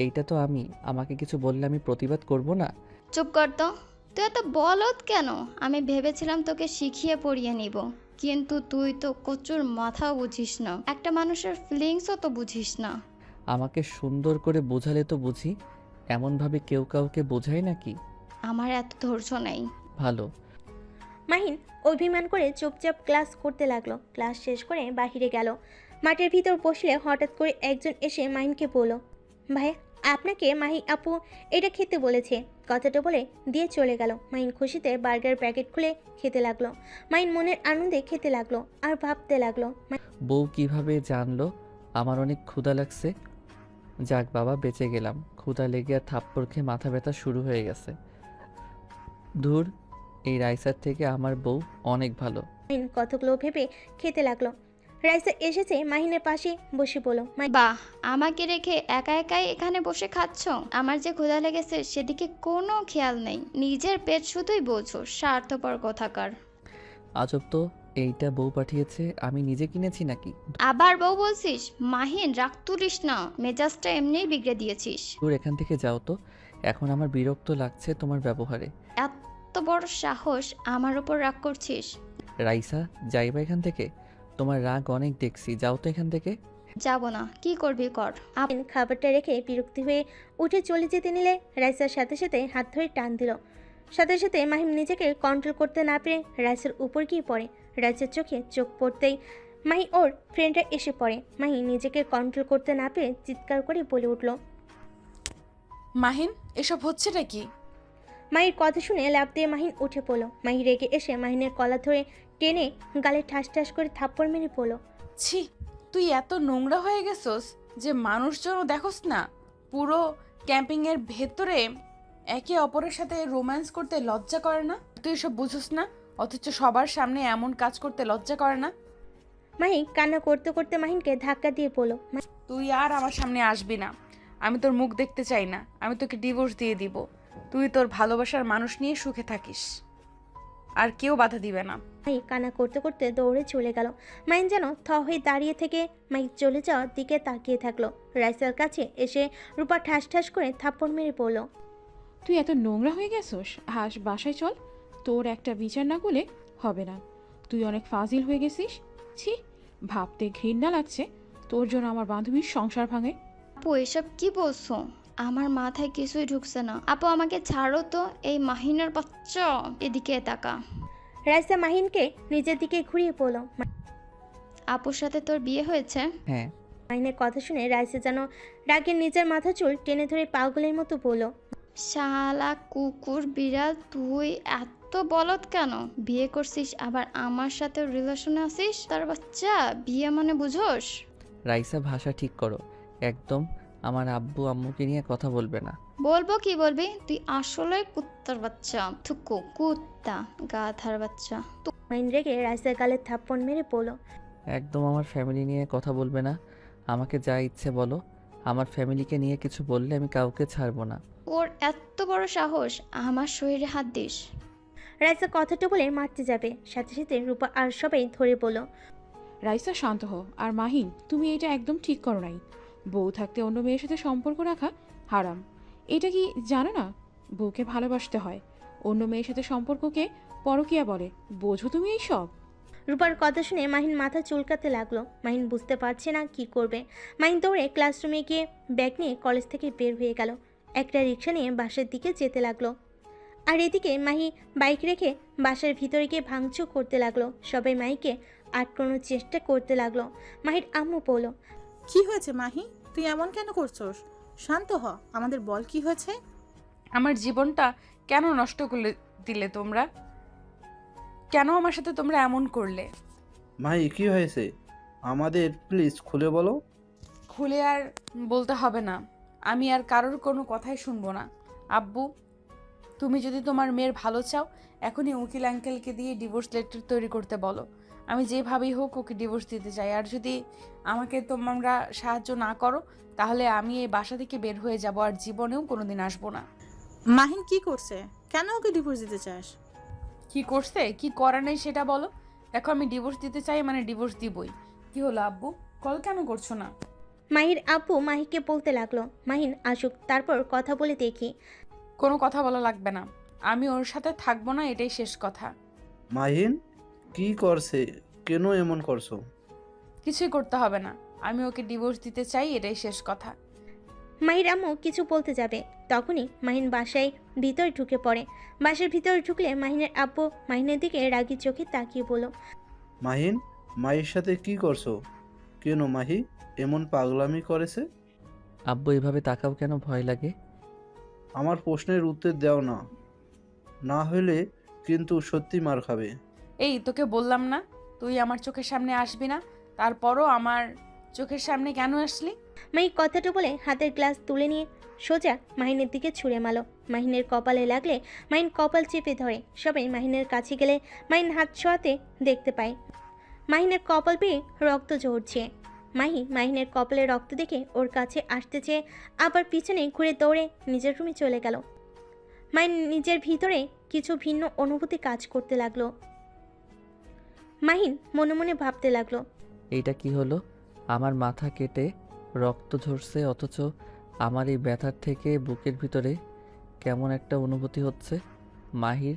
B: এইটা তো আমি, আমাকে কিছু বললে আমি প্রতিবাদ করব না?
F: চুপ কর তো, তুই এত বলদ কেন? আমি ভেবেছিলাম তোকে শিখিয়ে পড়িয়ে নিব, কিন্তু তুই তো কচুর মাথাও বুঝিস না, একটা মানুষের ফিলিংসও তো বুঝিস না।
B: আমাকে সুন্দর করে বোঝালে তো বুঝি, এমনভাবে কেউ কাউকে বোঝায় নাকি?
F: আমার এত ধৈর্য নেই।
B: ভালো।
C: মাহিন অভিমান করে চুপচাপ ক্লাস করতে লাগলো। ক্লাস শেষ করে বাহিরে গেল। মাঠের ভিতর বসলে হঠাৎ করে একজন এসে মাহিনকে বলল, ভাই আপনাকে মাহি আপু এটা খেতে বলেছে। কথাটা বলে দিয়ে চলে গেল। মাহিন খুশিতে বার্গার প্যাকেট খুলে খেতে লাগলো। মাহিন মনের আনন্দে খেতে লাগলো আর ভাবতে লাগলো,
B: বউ কিভাবে জানলো আমার অনেক ক্ষুধা লাগছে? যাক বাবা, বেঁচে গেলাম। ক্ষুধা লেগে আর থাপ্পড় খেয়ে মাথা ব্যথা শুরু হয়ে গেছে। ধুর, এই রাইসার থেকে আমার বউ অনেক ভালো।
C: মাহিন কতগুলো ভেবে খেতে লাগলো। রাইসা এসেছে মাহিনের পাশে বসে বলল,
F: বাহ, আমাকে রেখে একা একাই এখানে বসে খাচ্ছ? আমার যে ক্ষুধা লেগেছে সেদিকে কোনো খেয়াল নেই। নিজের পেট শুধুই বোঝো, স্বার্থপর কথাকার।
B: আজব তো, এইটা বউ পাঠিয়েছে, আমি নিজে কিনেছি নাকি?
F: আবার বউ বলছিস? মাহিন, রাগ তুলিস না, মেজাজটা এমনিই বিগড়ে দিয়েছিস।
B: তোর এখান থেকে যাও তো, এখন আমার বিরক্ত লাগছে তোমার ব্যবহারে।
F: এত বড় সাহস, আমার উপর রাগ করছিস?
B: রাইসা, যাইবা এখান থেকে? তোমার রাগ অনেক দেখছি, যাও তো এখান থেকে।
F: যাব না, কি করবি কর।
C: মাহিন খাবারটা রেখে বিরক্তি হয়ে উঠে চলে যেতে নিলে রাইসার সাথে সাথে হাত ধরে টান দিল। সাথে সাথে মাহিম নিজেকে কন্ট্রোল করতে না পেরে রাইসার উপর গিয়ে পড়ে। রাইসার চোখে চোখ পড়তেই মাহি ওর ফ্রেন্ডরা এসে পড়ে। মাহি নিজেকে কন্ট্রোল করতে না পেরে চিৎকার করে বলে উঠল।
A: মাহিন, এসব হচ্ছেটা কি?
C: মাহির কথা শুনে লাফ দিয়ে মাহিন উঠে পড়ল। মাহি রেগে এসে মাহিনের কলা ধরে টেনে গালে ঠাস ঠাস করে থাপ্পড় মেরে পড়ল।
A: ছি, তুই এত নোংরা হয়ে গেছস যে মানুষজনও দেখোস না? পুরো ক্যাম্পিংয়ের ভেতরে একে অপরের সাথে রোম্যান্স করতে লজ্জা করে না? তুই এসব বুঝোস না, অথচ সবার সামনে এমন কাজ করতে লজ্জা করে না?
C: মাহি কান্না করতে করতে মাহিনকে ধাক্কা দিয়ে পড়ল।
A: তুই আর আমার সামনে আসবি না, আমি তোর মুখ দেখতে চাই না। আমি তোকে ডিভোর্স দিয়ে দিব। তুই তোর ভালোবাসার মানুষ নিয়ে সুখে থাকিস, আর কেউ বাধা দিবে না।
C: মাহি কান্না করতে করতে দৌড়ে চলে গেল। মাহিন যেন থ হয়ে দাঁড়িয়ে থেকে মাহি চলে যাওয়ার দিকে তাকিয়ে থাকলো। রাইসার কাছে এসে রূপা ঠাস ঠাস করে থাপ্পড় মেরে পড়ল।
G: তুই এত নোংরা হয়ে গেছোস? বাসায় চল, তোর একটা বিচার না করলে হবে না। তুই অনেক ফাজিল হয়ে গেছিস। ছি, ভাবতে ঘৃণা লাগছে তোর জন্য আমার বান্ধবীর সংসার ভাঙে।
F: আপু, এসব কি বলছো? আমার মাথায় কিছুই ঢুকছে না। আপু, আমাকে ছাড়ো তো। এই মাহিনের বাচ্চা, এদিকে তাকা।
C: রাইসা মাহিনকে নিজের দিকে ঘুরিয়ে পড়ল।
F: আপুর সাথে তোর বিয়ে হয়েছে?
B: হ্যাঁ।
C: মাহিনের কথা শুনে রাইসা যেন রাগে নিজের মাথা চুল টেনে ধরে পাগলের মতো বলল।
F: শালা কুকুর বিড়াল, তুই এত বলদ কেন? বিয়ে করছিস আবার আমার সাথে রিলেশনে আছিস? তার বাচ্চা, বিয়ে মানে বুঝোস?
B: রাইসা, ভাষা ঠিক করো একদম। আমার আব্বু আম্মুকে নিয়ে কথা বলবে না।
F: বলবো কি বলবি? তুই আসলে কুত্তার বাচ্চা। থুকু, কুত্তা, গাধার বাচ্চা।
C: মাহিন রেগে রাইসার গালে থাপ্পড় মেরে পড়ল।
B: একদম আমার ফ্যামিলি নিয়ে কথা বলবে না। আমাকে যা ইচ্ছে বলো, আমার ফ্যামিলিকে নিয়ে কিছু বললে আমি কাউকে ছাড়বো না।
F: ওর এত বড় সাহস, আমার শরীরে হাত দিস?
C: রাইসা কথাটা বলে মারতে যাবে, সাথে সাথে রূপা আর সবাই ধরে বলল।
G: রাইসা, শান্ত হও। আর মাহিন, তুমি এটা একদম ঠিক করো নাই। বউ থাকতে অন্য মেয়ের সাথে সম্পর্ক রাখা হারাম। এটা কি জানো না? বউকে ভালোবাসতে হয়। অন্য মেয়ের সাথে সম্পর্ককে পরকীয়া বলে। বোঝো তুমি এই সব?
C: রূপার কথা শুনে মাহিন মাথা চুলকাতে লাগলো। মাহিন বুঝতে পারছে না কি করবে। মাহিন দৌড়ে ক্লাসরুমে গিয়ে ব্যাগ নিয়ে কলেজ থেকে বের হয়ে গেল। একটা রিক্সা নিয়ে বাসার দিকে যেতে লাগলো। আর এদিকে মাহি বাইক রেখে বাসার ভিতরে গিয়ে ভাঙচুর করতে লাগলো। সবাই মাহিকে আটকানোর চেষ্টা করতে লাগলো। মাহির আম্মু বলল।
D: কি হয়েছে মাহি? তুই এমন কেন করছস? শান্ত হ, আমাদের বল কি হয়েছে।
A: আমার জীবনটা কেন নষ্ট করে দিলে তোমরা? কেন আমার সাথে তোমরা এমন করলে?
E: মাহি কি হয়েছে? আমাদের প্লিজ খুলে বলো।
A: খুলে আর বলতে হবে না, আমি আর কারোর কোনো কথাই শুনবো না। আব্বু, তুমি যদি তোমার মেয়ের ভালো চাও, এখনই উকিল আঙ্কেলকে দিয়ে ডিভোর্স লেটার তৈরি করতে বলো। আমি যেভাবেই হোক ওকে ডিভোর্স দিতে চাই। আর যদি আমাকে তোমরা সাহায্য না করো, তাহলে আমি এই বাসা থেকে বের হয়ে যাব, আর জীবনেও কোনোদিন আসবো না।
D: মাহিন কি করছে? কেন ওকে ডিভোর্স দিতে চাস?
A: কি করছে, কি করা নেই সেটা বলো। দেখো, আমি ডিভোর্স দিতে চাই মানে ডিভোর্স দিবই। কি হলো আব্বু, কল কেন করছো না?
C: মাহির আব্বু মাহিকে বলতে লাগলো, মাহিন আসুক, তারপর কথা বলে দেখি।
A: কোনো কথা বলা লাগবে না, আমি ওর সাথে থাকবো না, এটাই শেষ কথা।
E: মাহিন কি করছে? কেন এমন করছো?
A: কিছুই করতে হবে না, আমি ওকে ডিভোর্স দিতে চাই, এটাই শেষ কথা।
C: মাহির আম্মু কিছু বলতে যাবে, তখনই মাহিন বাসায় ভিতরে ঢুকে পড়ে। বাসার ভিতরে ঢুকলে মাহিনের আব্বু মাহিনের দিকে রাগি চোখে তাকিয়ে বলল।
E: মাহিন, মাহির সাথে কি করছো? কেন মাহি এমন পাগলামি করেছে?
B: আব্বু, এভাবে তাকাও কেন? ভয় লাগে?
E: আমার প্রশ্নের উত্তর দাও না, না হলে কিন্তু সত্যি মার খাবে।
A: এই, তোকে বললাম না তুই আমার চোখের সামনে আসবি না, তারপরও আমার চোখের সামনে কেন আসলি?
C: মাহি কথাটা বলে হাতের গ্লাস তুলে নিয়ে সোজা মাহিনের দিকে ছুঁড়ে মারল। মাহিনের কপালে লাগলে মাহিন কপাল চেপে ধরে। সবাই মাহিনের কাছে গেলে মাহিন হাত ছোঁয়াতে দেখতে পায় মাহিনের কপাল বেয়ে রক্ত ঝরছে। মাহিনের কপালে রক্ত দেখে ওর কাছে আসতে চেয়ে আবার পিছনে ঘুরে দৌড়ে নিজের রুমে চলে গেল। মাহিন নিজের ভিতরে কিছু ভিন্ন অনুভূতি কাজ করতে লাগলো। মাহিন মনে মনে ভাবতে লাগলো,
B: এইটা কি হলো? আমার মাথা কেটে রক্ত ঝরছে, অথচ আমার এই ব্যথার থেকে বুকের ভিতরে কেমন একটা অনুভূতি হচ্ছে। মাহির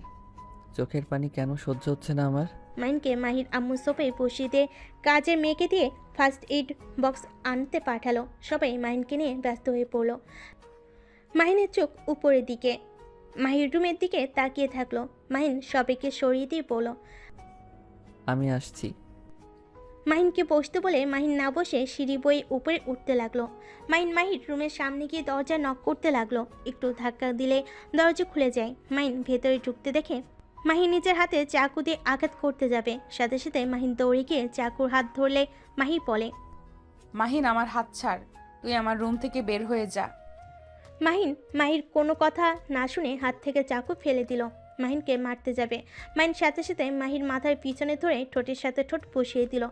B: চোখের পানি কেন সহ্য হচ্ছে না আমার?
C: মাহিনকে মাহির আম্মু সোফে বসিয়ে দিয়ে কাজের মেয়েকে দিয়ে ফার্স্ট এইড বক্স আনতে পাঠালো। সবাই মাহিনকে নিয়ে ব্যস্ত হয়ে পড়লো। মাহিনের চোখ উপরের দিকে, মাহির রুমের দিকে তাকিয়ে থাকলো। মাহিন সবাইকে সরিয়ে দিয়ে বলল,
B: আমি আসছি।
C: মাহিনকে বসতে বলে মাহিন না বসে সিঁড়ি বয়ে উপরে উঠতে লাগলো। মাহির রুমের সামনে গিয়ে দরজা নক করতে লাগলো। একটু ধাক্কা দিলে দরজা খুলে যায়। মাহিন ভেতরে ঢুকতে দেখে মাহিন নিজের হাতে চাকু দিয়ে আঘাত করতে যাবে, সাথে সাথে মাহিন দৌড়ে গিয়ে চাকুর হাত ধরলে মাহি বলে,
A: মাহিন আমার হাত ছাড়, তুই আমার রুম থেকে বের হয়ে যা।
C: মাহির কোনো কথা না শুনে হাত থেকে চাকু ফেলে দিল। মাহিনকে মারতে যাবে। মাহিন সাথে সাথে মাহির মাথার পিছনে ধরে ঠোঁটের সাথে ঠোঁট বসিয়ে দিল।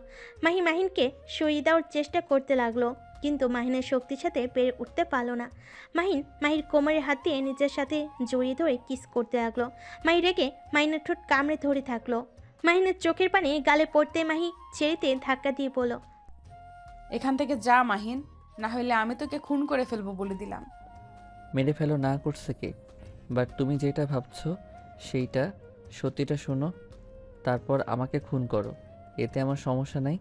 C: মাহিনকে সরিয়ে দেওয়ার চেষ্টা করতে লাগলো, কিন্তু মাহিনের শক্তির সাথে পেরে উঠতে পারল না। মাহির কোমরের হাত দিয়ে নিজের সাথে জড়িয়ে ধরে কিস করতে লাগলো। মাহি রেগে মাহিনের ঠোঁট কামড়ে ধরে থাকলো। মাহিনের চোখের পানি গালে পড়তে মাহি ছেড়েতে ধাক্কা দিয়ে বলল,
A: এখান থেকে যা মাহিন, না হলে আমি তোকে খুন করে ফেলবো বলে দিলাম।
B: মেরে ফেলো না করছে কে? বাট তুমি যেটা ভাবছো সেইটা সত্যিটা শোনো, তারপর আমাকে খুন করো, এতে আমার সমস্যা নাই।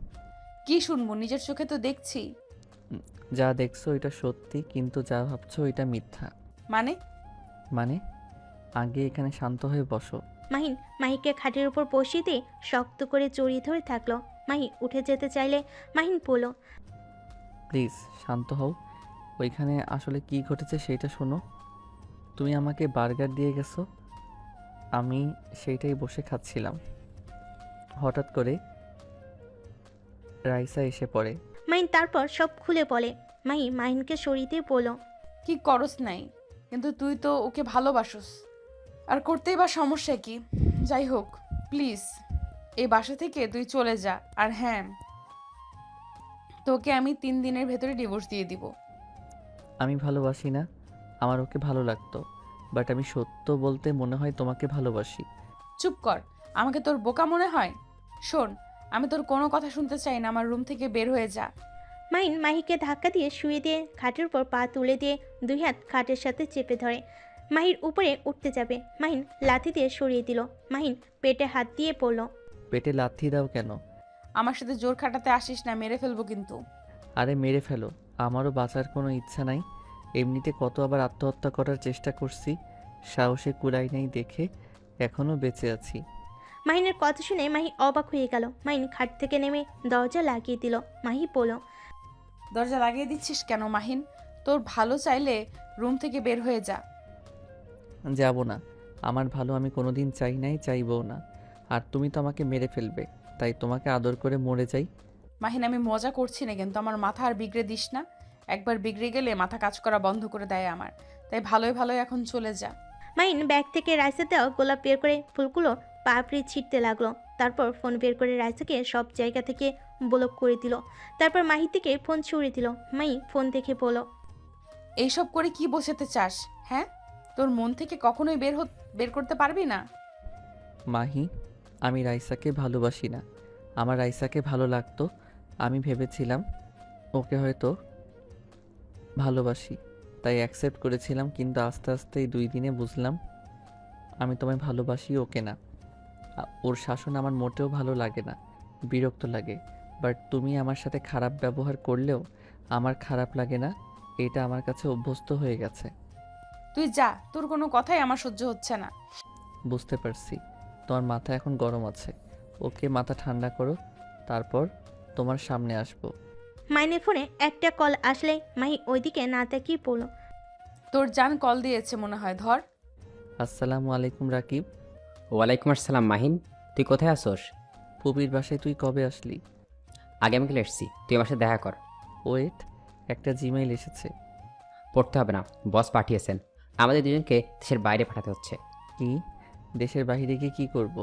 A: কি শুনবো? নিজের চোখে তো দেখছি।
B: যা দেখছো এটা সত্যি, কিন্তু যা ভাবছো এটা মিথ্যা।
A: মানে?
B: মানে আগে এখানে শান্ত হয়ে বসো।
C: মাহিকে খাটের উপর বসিয়ে দিয়ে শক্ত করে জড়িয়ে ধরে থাকলো। মাহি উঠে যেতে চাইলে মাহিন বলল,
B: প্লিজ শান্ত হও। ওইখানে আসলে কি ঘটেছে সেইটা শোনো। তুমি আমাকে বার্গার দিয়ে গেছো, আমি সেইটাই বসে খাচ্ছিলাম। হঠাৎ করে রাইসা এসে পড়ে।
C: মাহিন তারপর সব খুলে বলে। মাহিনকে সরিয়ে দিয়ে বলল,
A: কি করস নাই, কিন্তু তুই তো ওকে ভালোবাসোস, আর করতেই বা সমস্যা কি? যাই হোক, প্লিজ এই বাসা থেকে তুই চলে যা। আর হ্যাঁ, তোকে আমি 3 দিনের ভেতরে ডিভোর্স দিয়ে দিব।
B: আমি ভালোবাসি না, আমার ওকে ভালো লাগতো, বাট আমি সত্য বলতে মনে হয় তোমাকে ভালোবাসি।
A: চুপ কর, আমাকে তোর বোকা মনে হয়? শোন, আমি তোর কোনো কথা শুনতে চাই না, আমার রুম থেকে বের হয়ে যা।
C: মাহিকে ধাক্কা দিয়ে শুয়ে দিয়ে খাটের উপর পা তুলে দিয়ে 2 হাত খাটের সাথে চেপে ধরে। মাহির উপরে উঠতে যাবে, মাহিন লাথি দিয়ে সরিয়ে দিল। মাহিন পেটে হাত দিয়ে পড়ল।
B: পেটে লাথি দাও কেন?
A: আমার সাথে জোর খাটাতে আসিস না, মেরে ফেলবো কিন্তু।
B: আরে মেরে ফেলো, আমারও বাঁচার কোনো ইচ্ছা নাই। এমনিতে কত আবার আত্মহত্যা করার চেষ্টা করছি, সাহসে কুলাই নেই দেখে এখনও বেঁচে আছি।
C: মাহিনের কথা শুনে মাহি অবাক হয়ে গেল। মাহিন খাট থেকে নেমে দরজা লাগিয়ে দিল। মাহি বলল,
A: দরজা লাগিয়ে দিচ্ছিস কেন মাহিন? তোর ভালো চাইলে রুম থেকে বের হয়ে যা।
B: যাব না, আমার ভালো আমি কোনোদিন চাই নাই, চাইবও না। আর তুমি তো আমাকে মেরে ফেলবে, তাই তোমাকে আদর করে মরে যাই।
A: মাহিন, আমি মজা করছি না, কিন্তু আমার মাথা আর বিগড়ে দিস না। একবার বিগড়ে গেলে মাথা কাজ করা বন্ধ করে দেয় আমার। তাই ভালোই ভালোই এখন চলে যা।
C: মাহিন ব্যাগ থেকে রাইসা দেওয়া গোলাপ বের করে ফুলগুলো পাপড়ি ছিটতে লাগলো। তারপর ফোন বের করে রাইসাকে সব জায়গা থেকে ব্লক করে দিল। তারপর মাহি থেকে ফোন ছুঁড়ে দিল। মাহি ফোন দেখে বলল,
A: এইসব করে কি বোঝাতে চাস? হ্যাঁ, তোর মন থেকে কখনোই বের করতে পারবি না।
B: মাহি, আমি রাইসাকে ভালোবাসি না। আমার রাইসাকে ভালো লাগতো, আমি ভেবেছিলাম ওকে হয়তো ভালোবাসি, তাই অ্যাকসেপ্ট করেছিলাম। কিন্তু আস্তে আস্তে এই 2 দিনে বুঝলাম আমি তোমায় ভালোবাসি, ওকে না। ওর শাসন আমার মোটেও ভালো লাগে না, বিরক্ত লাগে। বাট তুমি আমার সাথে খারাপ ব্যবহার করলেও আমার খারাপ লাগে না, এটা আমার কাছে অভ্যস্ত হয়ে গেছে।
A: তুই যা, তোর কোনো কথাই আমার সহ্য হচ্ছে না।
B: বুঝতে পারছি, তোমার মাথা এখন গরম আছে। ওকে মাথা ঠান্ডা করো, তারপর তোমার সামনে আসবো।
C: মাহিনের ফোনে একটা কল আসলে মাহি ওইদিকে না তাকিয়ে পড়ল।
A: তোর জান কল দিয়েছে মনে হয়, ধর।
B: আসসালামু আলাইকুম রাকিব।
H: ওয়ালাইকুম আসসালাম মাহিন, তুই কোথায় আসোস?
B: পুবির বাসায় তুই কবে আসলি?
H: আগামীকাল এসছি, তুই আমার সাথে দেখা কর।
B: ওয়েট, একটা জিমেইল এসেছে।
H: পড়তে হবে না, বস পাঠিয়েছেন। আমাদের দুজনকে দেশের বাইরে পাঠাতে হচ্ছে।
B: কি? দেশের বাইরে গিয়ে কি করব?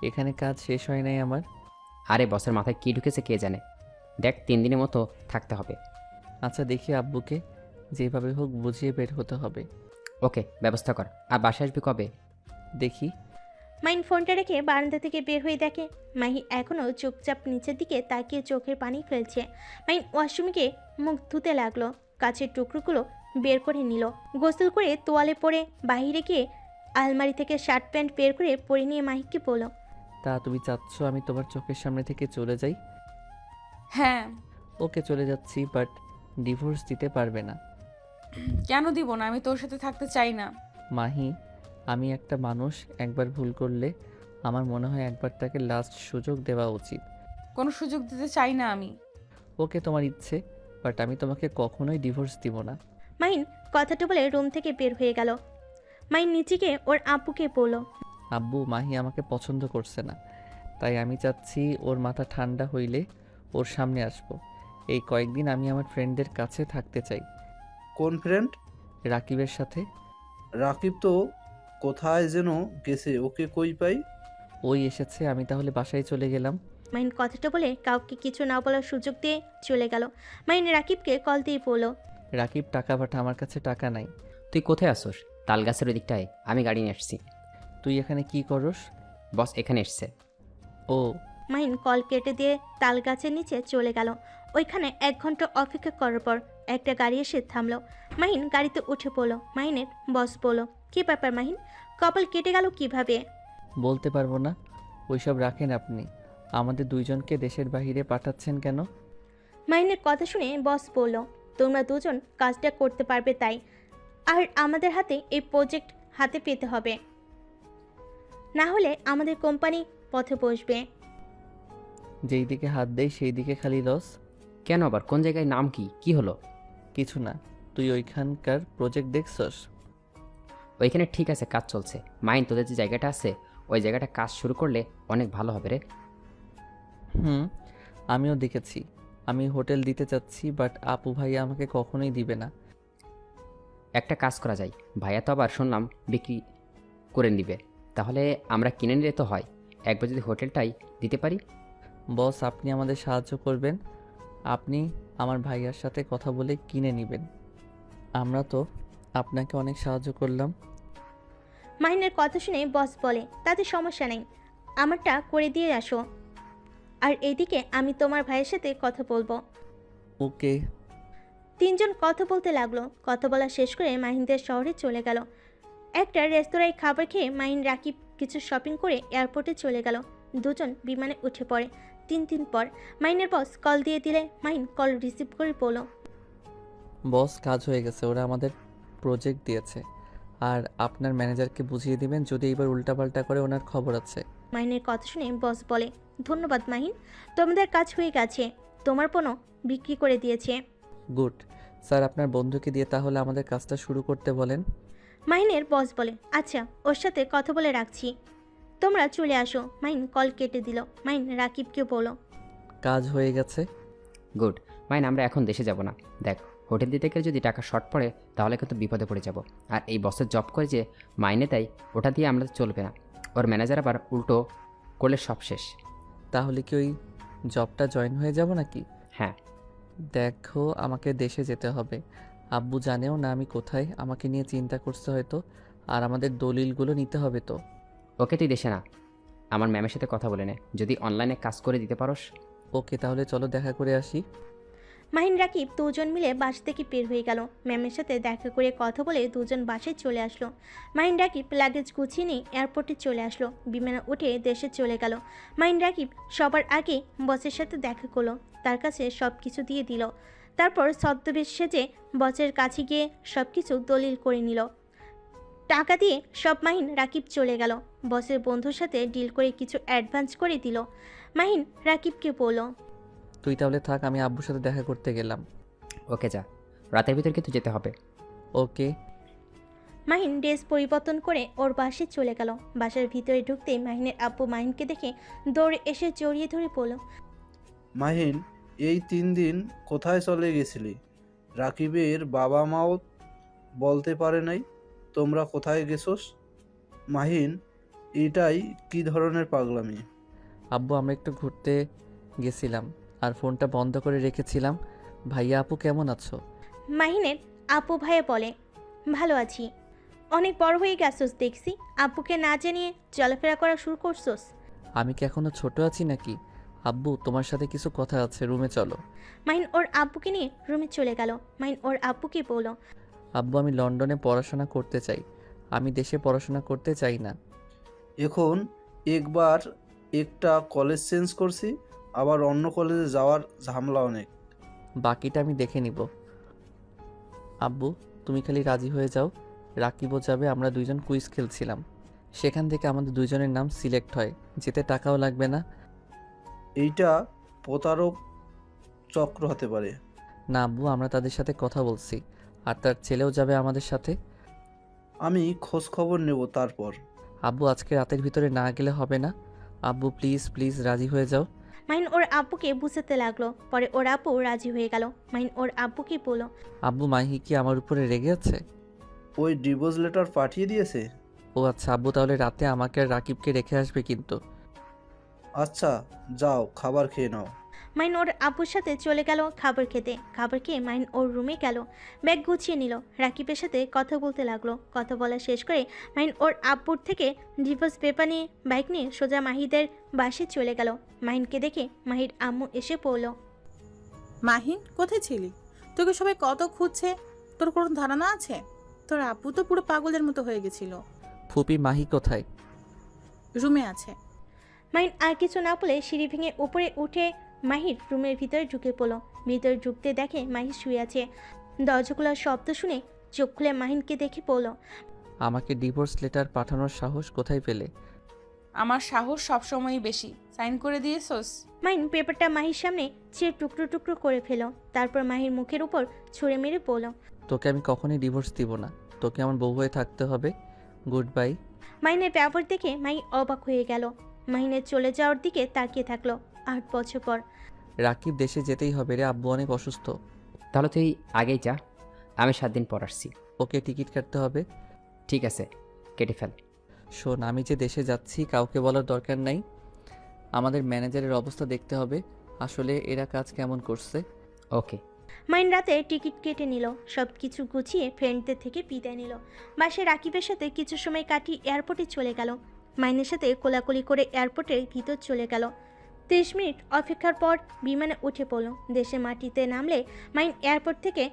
B: এখানে কাজ শেষ হয় নাই আমার।
H: আরে বসের মাথায় কী ঢুকেছে কে জানে। দেখ 3 দিনের মতো থাকতে হবে।
B: আচ্ছা দেখি আব্বুকে যেভাবে হোক বুঝিয়ে বের হতে হবে।
H: ওকে, ব্যবস্থা কর। আর বাসায় আসবি কবে?
B: দেখি।
C: মাহিন ফোনটা রেখে বারান্দা থেকে বের হয়ে দেখে মাহি এখনও চুপচাপ নিচের দিকে তাকিয়ে চোখের পানি ফেলছে। মাহিন ওয়াশরুমে গিয়ে মুখ ধুতে লাগলো, কাছের টুকরোগুলো বের করে নিল, গোসল করে তোয়ালে পরে বাইরে গিয়ে আলমারি থেকে শার্ট প্যান্ট বের করে পরে নিয়ে মাহিকে বলল,
B: তা তুমি চাচ্ছ আমি তোমার চোখের সামনে থেকে চলে যাই?
A: হ্যাঁ।
B: ওকে চলে যাচ্ছি, বাট ডিভোর্স দিতে পারবে না।
A: কেন দিব না? আমি তোর সাথে থাকতে চাই না।
B: মাহি, আমি একটা মানুষ একবার ভুল করলে আমার মনে হয় একবার তাকে লাস্ট সুযোগ দেওয়া উচিত।
A: কোনো সুযোগ দিতে চাই না আমি।
B: ওকে তোমার ইচ্ছে, বাট আমি তোমাকে কখনোই ডিভোর্স দিব না।
C: মাহিন কথাটা বলে রুম থেকে বের হয়ে গেল। মাহিন নিচে গিয়ে ওর আব্বুকে বলল,
B: আব্বু, মাহি আমাকে পছন্দ করছে না, তাই আমি চাচ্ছি ওর মাথা ঠান্ডা হইলে ওর সামনে আসবো। এই কয়েকদিন আমি আমার ফ্রেন্ডদের কাছে থাকতে চাই।
E: কোন ফ্রেন্ড?
B: রাকিবের সাথে।
E: রাকিব তো কোথায় যেন গেছে, ওকে কই পাই?
B: ওই এসেছে, আমি তাহলে বাসায় চলে গেলাম।
C: মাহিন কথাটা বলে কাউকে কিছু না বলার সুযোগ দিয়ে চলে গেল। মাহিন রাকিবকে কল দিয়ে বলল,
B: রাকিব টাকা পাঠা, আমার কাছে টাকা নাই।
H: তুই কোথায় আসোস? তাল গাছের ওই দিকটায়, আমি গাড়ি নিয়ে আসছি।
B: তুই এখানে কি করস?
H: বস এখানে এসছে।
B: ও,
C: মাহিন কল কেটে দিয়ে তাল গাছের নিচে চলে গেল। ওইখানে 1 ঘন্টা অপেক্ষা করার পর একটা গাড়ি এসে থামলো। মাহিন গাড়িতে উঠে পড়ল। মাহিনের বস বলল, কি ব্যাপার মাহিন, কপাল কেটে গেল কিভাবে?
B: বলতে পারবো না। ওইসব রাখেন আপনি। আমাদের দুইজনকে দেশের বাইরে পাঠাচ্ছেন কেন?
C: মাহিনের কথা শুনে বস বলল, তোমরা দুজন কাজটা করতে পারবে তাই, আর আমাদের হাতে এই প্রজেক্ট হাতে পেতে হবে, না হলে আমাদের কোম্পানি পথে বসবে।
B: যেই দিকে হাত দেই সেই দিকে খালি লস।
H: কেন আবার? কোন জায়গায়? নাম কি? কি হলো?
B: কিছু না। তুই ওইখানকার প্রজেক্ট দেখছস?
H: ওইখানে ঠিক আছে, কাজ চলছে। মাইন, তোদের যে জায়গাটা আছে ওই জায়গাটা কাজ শুরু করলে অনেক ভালো হবে রে।
B: আমিও দেখেছি। আমি হোটেল দিতে চাচ্ছি, বাট আপু ভাইয়া আমাকে কখনোই দিবে না।
H: একটা কাজ করা যায়, ভাইয়া তো আবার শুনলাম বিক্রি করে নিবে, তাহলে আমরা কিনে নিলে তো হয়। একবার যদি হোটেলটাই দিতে পারি।
B: বস, আপনি আমাদের সাহায্য করবেন। আপনি আমার ভাইয়ার সাথে কথা বলে কিনে নেবেন। আমরা তো আপনাকে অনেক সাহায্য করলাম।
C: মাহিনের কথা শুনে বস বলে, তাতে সমস্যা নেই, আমারটা করে দিয়ে আসো, আর এইদিকে আমি তোমার ভাইয়ের সাথে কথা বলবো।
B: ওকে।
C: 3 জন কথা বলতে লাগলো। কথা বলা শেষ করে মাহিনদের শহরে চলে গেল। একটা রেস্তোরাঁয় খাবার খেয়ে মাহিন রাকিব কিছু শপিং করে এয়ারপোর্টে চলে গেল। দুজন বিমানে উঠে পড়ে। 3 দিন পর মাহিনের বস কল দিয়ে দিলে মাহিন কল রিসিভ করে বলল,
B: বস, কাজ হয়ে গেছে, ওরা আমাদের প্রজেক্ট দিয়েছে। আর আপনার ম্যানেজারকে বুঝিয়ে দিবেন, যদি এইবার উল্টাপাল্টা করে ওনার খবর আছে।
C: মাহিনের কথা শুনে বস বলে, ধন্যবাদ মাহিন, তোমাদের কাজ হয়ে গেছে, তোমার পণ্য বিক্রি করে দিয়েছে।
B: গুড। স্যার, আপনার বন্ধুকে দিয়ে তাহলে আমাদের কাজটা শুরু করতে বলেন।
C: মাহিনের বস বলে, আচ্ছা, ওর সাথে কথা বলে রাখছি, তোমরা চলে আসো। মাহিন কল কেটে দিল। মাহিন রাকিবকে বলো,
B: কাজ হয়ে গেছে।
H: গুড। মাইন, আমরা এখন দেশে যাব না। দেখ, হোটেল দিতে গেলে যদি টাকা শর্ট পড়ে তাহলে কিন্তু বিপদে পড়ে যাব। আর এই বসের জব করে যে মাইনে দেয় ওটা দিয়ে আমরা চলবে না। ওর ম্যানেজার আবার উল্টো করলে সব শেষ।
B: তাহলে কি ওই জবটা জয়েন হয়ে যাব নাকি?
H: হ্যাঁ।
B: দেখো, আমাকে দেশে যেতে হবে। আব্বু জানেও না আমি কোথায়, আমাকে নিয়ে চিন্তা করছে হয়তো। আর আমাদের দলিলগুলো নিতে হবে তো।
H: ওকে, তুই দেশে না, আমার ম্যামের সাথে কথা বলে নে, যদি অনলাইনে কাজ করে দিতে পারোস।
B: ওকে, তাহলে চলো দেখা করে আসি।
C: মাহিন রাকিব দুজন মিলে বাস থেকে বের হয়ে গেল। ম্যামের সাথে দেখা করে কথা বলে দুজন বাসে চলে আসলো। মাহিন রাকিব লাগেজ গুছিয়ে নিয়ে এয়ারপোর্টে চলে আসলো। বিমানে উঠে দেশে চলে গেল। মাহিন রাকিব সবার আগে বসের সাথে দেখা করলো, তার কাছে সব কিছু দিয়ে দিল। তারপর ছদ্মবেশ সেজে বসের কাছে গিয়ে সব কিছু দলিল করে নিল। টাকা দিয়ে সব মাহিন রাকিব চলে গেল। বসের বন্ধুর সাথে ডিল করে কিছু অ্যাডভান্স করে দিল। মাহিন রাকিবকে বলল,
B: তুই তাহলে থাক, আমি আব্বুর সাথে দেখা করতে গেলাম।
H: ওকে, যা, রাতের ভিতর কিন্তু যেতে হবে।
B: ওকে।
C: মাহিন ড্রেস পরিবর্তন করে ওর বাসে চলে গেল। বাসার ভিতরে ঢুকতেই মাহিনের আব্বু মাহিনকে দেখে দৌড়ে এসে জড়িয়ে ধরে বলল,
E: মাহিন, এই 3 দিন কোথায় চলে গেছিলি? রাকিবের বাবা মাও বলতে পারে নাই তোমরা কোথায় গেছোস? মাহিন, এটাই কি ধরনের পাগলামি?
B: আব্বু আমরা একটু ঘুরতে গেছিলাম আর ফোনটা বন্ধ করে রেখেছিলাম। ভাইয়া আপু কেমন আছো?
C: মাহিনের আপু ভাইয়া বলে, ভালো আছি। অনেক বড় হয়ে গেছোস দেখছি, আব্বুকে না জানিয়ে চলাফেরা করা শুরু করছোস।
B: আমি কি এখনো ছোট আছি নাকি? আব্বু তোমার সাথে কিছু কথা আছে, রুমে চলো।
C: মাহিন ওর আব্বুকে নিয়ে রুমে চলে গেল। মাহিন ওর আব্বুকে বলল,
B: আব্বু আমি লন্ডনে পড়াশোনা করতে চাই, আমি দেশে পড়াশোনা করতে চাই না।
E: এখন একবার একটা কলেজ চেঞ্জ করছি, আবার অন্য কলেজে যাওয়ার ঝামেলা অনেক।
B: বাকিটা আমি দেখে নিব। আব্বু তুমি খালি রাজি হয়ে যাও। রাকিবও যাবে, আমরা দুইজন কুইজ খেলছিলাম, সেখান থেকে আমাদের দুইজনের নাম সিলেক্ট হয়, যেতে টাকাও লাগবে না।
E: এইটা প্রতারক চক্র হতে পারে।
B: না আব্বু, আমরা তাদের সাথে কথা বলছি, আর তার ছেলেও যাবে আমাদের সাথে।
E: আমি খোঁজ খবর নেব তারপর।
B: আব্বু আজকে রাতের ভিতরে না গেলে হবে না। আব্বু প্লিজ প্লিজ রাজি হয়ে যাও।
C: মাহিন ওর আব্বুকে বুঝাতে লাগলো। পরে ওর আব্বু রাজি হয়ে গেল। মাহিন ওর আব্বুকে বলল,
B: আব্বু মাহি কি আমার উপরে রেগে আছে?
E: ওই ডিভোর্স লেটার পাঠিয়ে দিয়েছে।
B: ও আচ্ছা আব্বু, তাহলে রাতে আমাকে আর রাকিবকে রেখে আসবে কিন্তু।
E: আচ্ছা যাও, খাবার খেয়ে নাও।
C: মাহিন ওর আব্বুর সাথে চলে গেল খাবার খেতে। খাবার খেয়ে মাহিন ওর রুমে গেল, ব্যাগ গুছিয়ে নিল, রাকিবের সাথে কথা বলতে লাগলো। কথা বলা শেষ করে মাহিন ওর আব্বুর থেকে ডিভোর্স পেপার নিয়ে বাইক নিয়ে সোজা মাহিদের বাসে চলে গেল। মাহিনকে দেখে মাহির আম্মু এসে পড়ল।
D: মাহিন, কোথায় ছিলি? তোকে সবাই কত খুঁজছে, তোর কোনো ধারণা আছে? তোর আপু তো পুরো পাগলের মতো হয়ে গেছিল।
B: ফুপি মাহি কোথায়?
D: রুমে আছে।
C: মাহিন আর কিছু না বলে সিঁড়ি ভেঙে উপরে উঠে মাহির রুমের ভিতরে ঢুকে পড়ল। ভিতরে ঢুকতে দেখে মাহি শুয়ে আছে। দরজাগুলোর শব্দ শুনে চোখ খুলে মাহিনকে দেখে পড়ল।
B: আমাকে ডিভোর্স লেটার পাঠানোর সাহস কোথায় পেলে?
A: আমার সাহস সবসময়ই বেশি। সাইন করে দিয়েছোস?
C: মাহিন পেপারটা মাহির সামনে চেয়ে টুকরো টুকরো করে ফেল। তারপর মাহির মুখের উপর ছুঁড়ে মেরে পড়ল।
B: তোকে আমি কখনোই ডিভোর্স দিব না, তোকে আমার বউ হয়ে থাকতে হবে। Good bye.
C: মাহিনের ব্যবহার দেখে মাহি অবাক হয়ে গেল। মাহিনের চলে যাওয়ার দিকে তাকিয়ে থাকলো। 8 বছর পর।
B: রাকিব দেশে যেতেই হবে রে, আব্বু অনেক অসুস্থ।
H: তাহলে তুই আগেই যা, আমি 7 দিন পর আসছি।
B: ওকে টিকিট কাটতে হবে।
H: ঠিক আছে, কেটে ফেল।
B: শোন, আমি যে দেশে যাচ্ছি কাউকে বলার দরকার নাই। আমাদের ম্যানেজারের অবস্থা দেখতে হবে, আসলে এরা কাজ কেমন করছে।
H: ওকে।
C: মাহিন রাতে টিকিট কেটে নিল, সব কিছু গুছিয়ে ফ্রেন্ডদের থেকে বিদায় নিল। বাসে রাকিবের সাথে কিছু সময় কাটিয়ে এয়ারপোর্টে চলে গেল। মাহিনের সাথে কোলাকুলি করে এয়ারপোর্টের ভিতর চলে গেল। 30 মিনিট অপেক্ষার পর বিমানে উঠে পড়ল। দেশে মাটিতে নামলে মাহিন এয়ারপোর্ট থেকে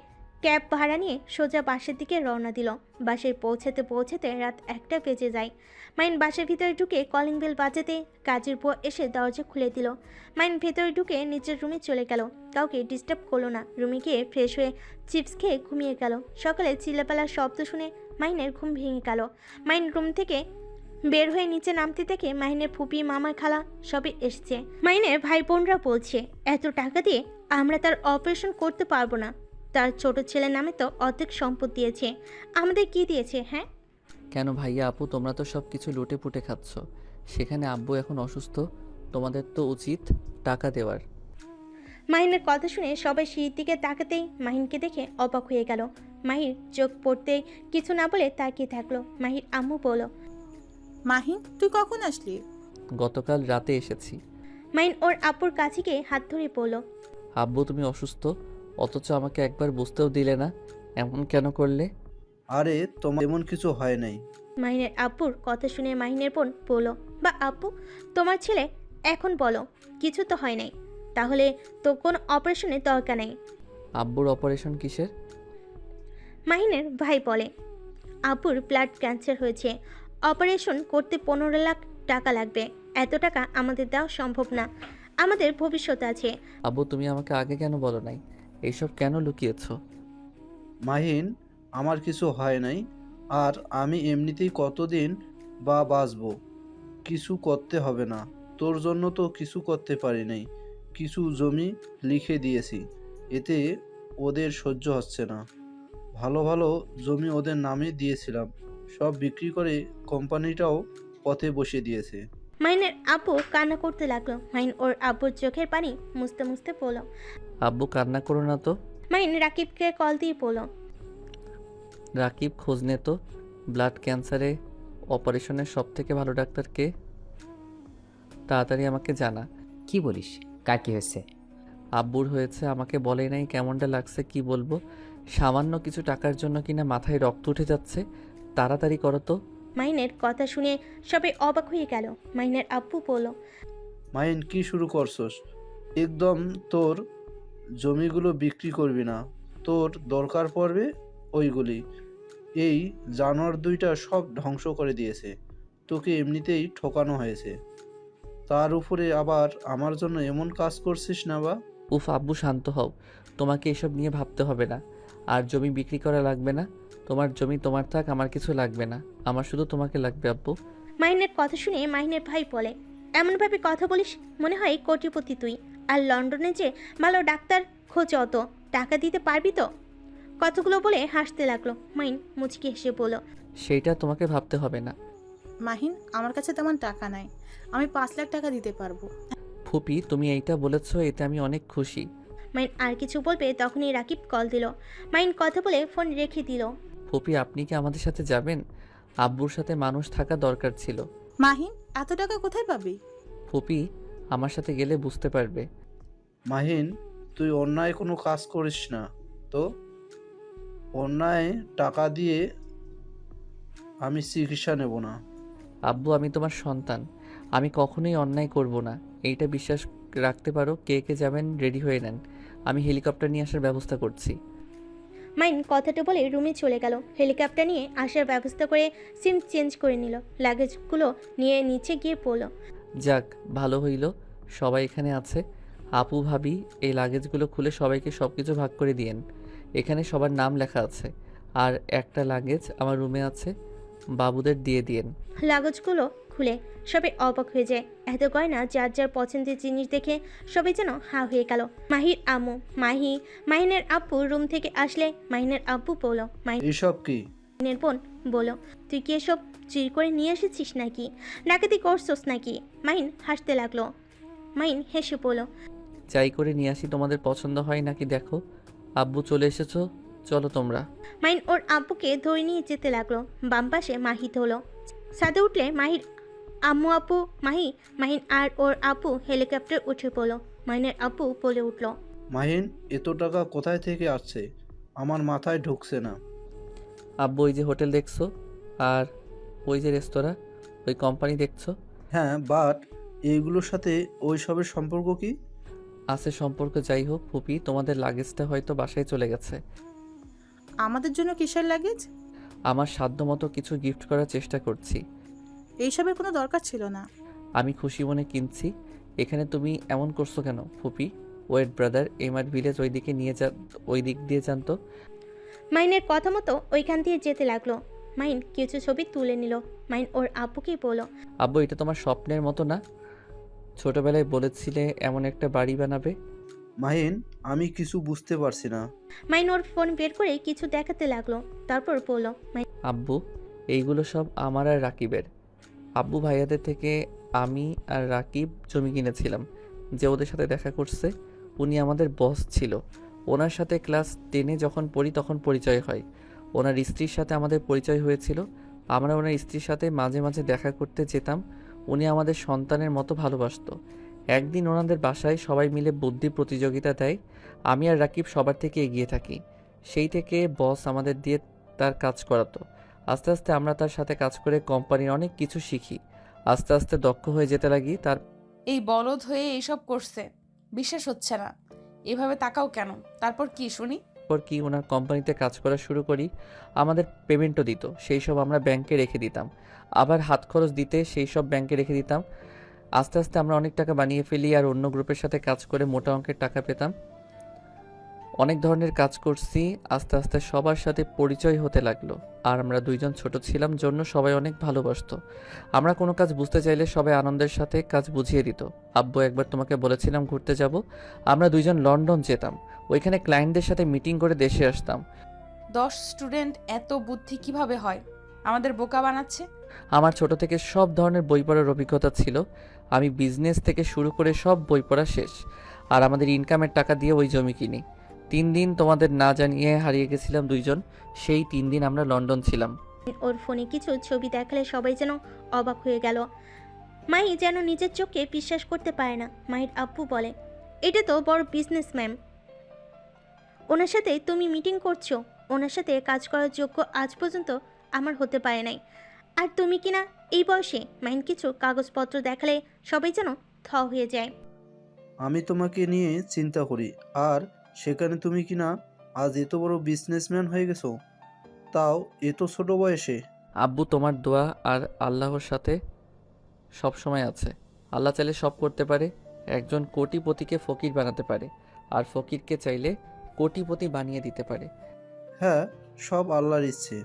C: ক্যাব ভাড়া নিয়ে সোজা বাসের দিকে রওনা দিল। বাসে পৌঁছাতে পৌঁছাতে রাত 1টা বেজে যায়। মাহিন বাসের ভিতরে ঢুকে কলিং বেল বাজাতে কাজের বুয়া এসে দরজা খুলে দিল। মাহিন ভেতরে ঢুকে নিজের রুমে চলে গেল। কাউকে ডিস্টার্ব করলো না। রুমে গিয়ে ফ্রেশ হয়ে চিপস খেয়ে ঘুমিয়ে গেল। সকালে চিল্লাপালার শব্দ শুনে মাহিনের ঘুম ভেঙে গেল। মাহিন রুম থেকে বের হয়ে নিচে নামতে দেখে মাহিনের ফুপি, মামা, খালা সবই এসছে। মাহিনের ভাই বোনরা বলছে, এত টাকা দিয়ে আমরা তার অপারেশন করতে পারবো না। তার ছোট ছেলের নামে তো অর্ধেক সম্পদ দিয়েছে, আমাদের কি দিয়েছে? হ্যাঁ,
B: কেন ভাইয়া আপু, তোমরা তো সব কিছু লুটে পুটে খাচ্ছ, সেখানে আব্বু এখন অসুস্থ, তোমাদের তো উচিত টাকা দেওয়ার।
C: মাহিনের কথা শুনে সবাই সিঁড়ির দিকে তাকাতেই মাহিনকে দেখে অবাক হয়ে গেল। মাহির চোখ পড়তে কিছু না বলে তাকিয়ে থাকলো। মাহির আম্মু বলল,
D: মাহিন, তুই কখন আসলি?
B: গতকাল রাতে এসেছি।
C: মাহিন ওর আব্বুর কাছে গিয়ে হাত ধরে পড়ল।
B: আব্বু তুমি অসুস্থ, অথচ আমাকে একবার বুঝতেও দিলে না, এমন কেন করলে?
E: আরে তোমার এমন কিছু হয় নাই।
C: মাহিনের আব্বুর কথা শুনে মাহিনের বোন বলল, বা আব্বু, তোমার ছেলে এখন বলো কিছু তো হয় নাই, তাহলে তো কোনো অপারেশনের দরকার নেই।
B: আব্বুর অপারেশন কিসের?
C: মাহিনের ভাই বলে, আব্বুর ব্লাড ক্যান্সার হয়েছে, অপারেশন করতে 15 লাখ টাকা লাগবে। এত টাকা আমাদের দেওয়া সম্ভব না, আমাদের ভবিষ্যৎ আছে।
B: আব্বু তুমি আমাকে আগে কেন বলো নাই? এইসব কেন লুকিয়েছো?
E: মাহিন, আমার কিছু হয় নাই, আর আমি এমনিতেই কতদিন বা বাঁচবো। কিছু করতে হবে না, তোর জন্য তো কিছু করতে পারি নাই। কিছু জমি লিখে দিয়েছি, এতে ওদের সহ্য হচ্ছে না। ভালো ভালো জমি ওদের নামে দিয়েছিলাম, সব বিক্রি করে কোম্পানিটাও পথে বসিয়ে দিয়েছে।
C: মাহিনের আব্বু কান্না করতে লাগলো। মাহিন ওর আব্বুর চোখের পানি মুছতে মুছতে বলল।
B: আব্বু কান্না করো না তো।
C: মাহিন রাকিবকে কল দিয়ে বলল,
B: রাকিব খোঁজ নে তো, ব্লাড ক্যান্সারে অপারেশনের সব থেকে ভালো ডাক্তার কে? তাড়াতাড়ি আমাকে জানা।
H: কি বলিস? কার কি হয়েছে?
B: আব্বুর হয়েছে, আমাকে বলে নাই কেমনটা লাগছে কি বলবো। সামান্য কিছু টাকার জন্য কিনা মাথায় রক্ত উঠে যাচ্ছে। তাড়াতাড়ি করো তো।
C: মাহিনের কথা শুনে সবাই অবাক হয়ে গেল। মাহিনের আব্বু বলল,
E: মাহিন কি শুরু করছস? একদম তোর জমিগুলো বিক্রি করবি না, তোর দরকার পড়বে ওইগুলি। এই জানোয়ার দুইটা সব ধ্বংস করে দিয়েছে, তোকে এমনিতেই ঠকানো হয়েছে, তার উপরে আবার আমার জন্য এমন কাজ করছিস না বা?
B: উফ আব্বু শান্ত হও, তোমাকে এসব নিয়ে ভাবতে হবে না। আর জমি বিক্রি করা লাগবে না। তোমার জমি তোমার থাক, আমার কিছু লাগবে না। আমার শুধু তোমাকে লাগবে আব্বু।
C: মাহিনের কথা শুনে মাহিনের ভাই বলে, এমনভাবে কথা বলিস মনে হয় কোটিপতি তুই। আর লন্ডনে যে ভালো ডাক্তার খোঁজে, অত টাকা দিতে পারবি তো? কথাগুলো বলে হাসতে লাগলো। মাহিন মুচকি হেসে বলল,
B: সেইটা তোমাকে ভাবতে হবে না।
D: মাহিন, আমার কাছে তেমন টাকা নাই, আমি 5 লাখ টাকা দিতে পারবো।
B: ফুপি তুমি এইটা বলেছো, এতে আমি অনেক খুশি।
C: মাহিন আর কিছু বলবে তখনই রাকিব কল দিল। মাহিন কথা বলে ফোন রেখে দিল।
B: ফুপি আপনি কি আমাদের সাথে যাবেন? আব্বুর সাথে মানুষ থাকা দরকার ছিল।
D: মাহিন, এত টাকা কোথায় পাবি?
B: ফুপি আমার সাথে গেলে বুঝতে পারবে।
E: মাহিন, তুই অন্যায় কোনো কাজ করিস না তো। অন্যায় টাকা দিয়ে আমি চিকিৎসা নেব না।
B: আব্বু আমি তোমার সন্তান, আমি কখনোই অন্যায় করব না, এইটা বিশ্বাস রাখতে পারো। কে কে যাবেন রেডি হয়ে নেন, আমি হেলিকপ্টার নিয়ে আসার ব্যবস্থা করছি।
C: মাইন কথাটা বলে রুমে চলে গেল। হেলিকপ্টার নিয়ে আসার ব্যবস্থা করে সিম চেঞ্জ করে নিল। লাগেজগুলো নিয়ে নিচে গিয়ে পড়ল।
B: যাক ভালো হইল সবাই এখানে আছে। আপু ভাবি এই লাগেজগুলো খুলে সবাইকে সব কিছু ভাগ করে দিয়েন। এখানে সবার নাম লেখা আছে। আর একটা লাগেজ আমার রুমে আছে, বাবুদের দিয়ে দিয়েন।
C: লাগেজগুলো খুলে সবাই অবাক হয়ে যায়। এত গয়না যার যার পছন্দের জিনিস দেখে সবাই যেন হা হয়ে গেল। মাহির আম্মু মাহিনের আব্বু রুম থেকে আসলে মাহিনের আব্বু বলল,
E: এইসব কি?
C: মাহিনের বোন বলল, তুই কি এসব চুরি করে নিয়ে এসেছিস নাকি? ডাকাতি করছস নাকি? মাহিন হাসতে লাগলো। মাহিন হেসে বলল,
B: চাই করে নিয়ে আসি, তোমাদের পছন্দ হয় নাকি দেখো। আব্বু চলে এসেছো, চলো তোমরা।
C: মাহিন ওর আব্বুকে ধরে নিয়ে যেতে লাগলো। বাম পাশে মাহিত হলো। ছাদে উঠলে মাহির আম্মু আব্বু মাহিন আর ওর আব্বু হেলিকপ্টার উঠে পড়লো। মাহিনের আব্বু বলে উঠল,
E: মাহিন, এত টাকা কোথায় থেকে আসছে? আমার মাথায় ঢুকছে না।
B: আব্বু ওই যে হোটেল দেখছো, আর ওই যে রেস্তোরাঁ, ওই কোম্পানি দেখছো।
E: হ্যাঁ, বাট এইগুলোর সাথে ওই সবের সম্পর্ক কি?
B: আছে সম্পর্ক, যাই হোক ফুপি তোমাদের লাগেজটা হয়তো বাসায় চলে গেছে।
D: আমাদের জন্য কিসের লাগেজ?
B: আমার সাধ্যমতো কিছু গিফট করার চেষ্টা করছি।
D: এইসবের কোনো দরকার ছিল না।
B: আমি খুশি মনে কিনছি। এখানে তুমি এমন করছো কেন ফুপি? ওয়েট ব্রাদার, এমআর ভিলেজ ওই দিকে নিয়ে যান, ওই দিক দিয়ে যান তো।
C: মাহিনের কথা মতো ওইখান দিয়ে যেতে লাগলো। মাহিন কিছু ছবি তুলে নিল। মাহিন ওর আব্বুকেই বলল,
B: আব্বু এটা তোমার স্বপ্নের মতো না? ছোটবেলায় বলেছিলে এমন একটা বাড়ি বানাবে।
E: মাহিন, আমি কিছু বুঝতে পারছি না।
C: মাহিন ওর ফোন বের করে কিছু দেখাতে লাগলো। তারপর বলল,
B: আব্বু এইগুলো সব আমার আর রাকিবের। আব্বু ভাইয়াদের থেকে আমি আর রাকিব জমি কিনেছিলাম। যে ওদের সাথে দেখা করছে উনি আমাদের বস ছিল। ওনার সাথে ক্লাস 10-এ যখন পড়ি তখন পরিচয় হয়। ওনার স্ত্রীর সাথে আমাদের পরিচয় হয়েছিল। আমরা ওনার স্ত্রীর সাথে মাঝে মাঝে দেখা করতে যেতাম। উনি আমাদের সন্তানের মতো ভালোবাসতো। একদিন ওনাদের বাসায় সবাই মিলে বুদ্ধি প্রতিযোগিতা দেয়। আমি আর রাকিব সবার থেকে এগিয়ে থাকি। সেই থেকে বস আমাদের দিয়ে তার কাজ করাতো। আস্তে আস্তে আমরা তার সাথে কাজ করে কোম্পানির অনেক কিছু শিখি। আস্তে আস্তে দক্ষ হয়ে যেতে লাগি।
A: এই বলদ হয়ে এইসব করছে, বিশ্বাস হচ্ছে না। এভাবে তাকাও কেন? তারপর কি শুনি?
B: তারপর কি ওনার কোম্পানিতে কাজ করা শুরু করি। আমাদের পেমেন্টও দিত, সেই সব আমরা ব্যাংকে রেখে দিতাম। আবার হাত খরচ দিতে সেই সব ব্যাংকে রেখে দিতাম। আস্তে আস্তে আমরা অনেক টাকা বানিয়ে ফেলি আর অন্য গ্রুপের সাথে কাজ করে মোটা অঙ্কের টাকা পেতাম। অনেক ধরনের কাজ করছি। আস্তে আস্তে সবার সাথে পরিচয় হতে লাগলো। আর আমরা দুইজন ছোট ছিলাম জন্য সবাই অনেক ভালোবাসতো। আমরা কোনো কাজ বুঝতে চাইলে সবাই আনন্দের সাথে কাজ বুঝিয়ে দিত। আব্বু একবার তোমাকে বলেছিলাম ঘুরতে যাব। আমরা দুইজন লন্ডন যেতাম, ওইখানে ক্লায়েন্টদের সাথে মিটিং করে দেশে আসতাম।
A: 10 স্টুডেন্ট এত বুদ্ধি কিভাবে হয়? আমাদের বোকা বানাচ্ছে।
B: আমার ছোট থেকে সব ধরনের বই পড়ার অভিজ্ঞতা ছিল। আমি বিজনেস থেকে শুরু করে সব বই পড়া শেষ। আর আমাদের ইনকামের টাকা দিয়ে ওই জমি কিনি। 3 দিন তোমাদের না জানিয়ে হারিয়ে গেছিলাম দুইজন। সেই 3 দিন আমরা লন্ডন ছিলাম।
C: ওর ফোনে কিছু ছবি দেখালে সবাই যেন অবাক হয়ে গেল। মাহি যেন নিজের চোখে বিশ্বাস করতে পারে না। মাহির আব্বু বলে, এটা তো বড় বিজনেসম্যান, ওনার সাথে তুমি মিটিং করছো? ওনার সাথে কাজ করার যোগ্য আজ পর্যন্ত আমার হতে পারে নাই, আর তুমি কিনা এই বয়সে। মাইন কিছু কাগজপত্র দেখালে সবাই যেন থ হয়ে যায়।
E: আমি তোমাকে নিয়ে চিন্তা করি, আর সেখানে তুমি কিনা আজ এত বড় বিজনেসম্যান হয়ে গেছো, তাও এত ছোট বয়সে।
B: আব্বু তোমার দোয়া আর আল্লাহর সাথে সব সময় আছে। আল্লাহ চাইলে সব করতে পারে। একজন কোটিপতিকে ফকির বানাতে পারে, আর ফকিরকে চাইলে কোটিপতি বানিয়ে দিতে পারে।
E: হ্যাঁ, সব আল্লাহর ইচ্ছে।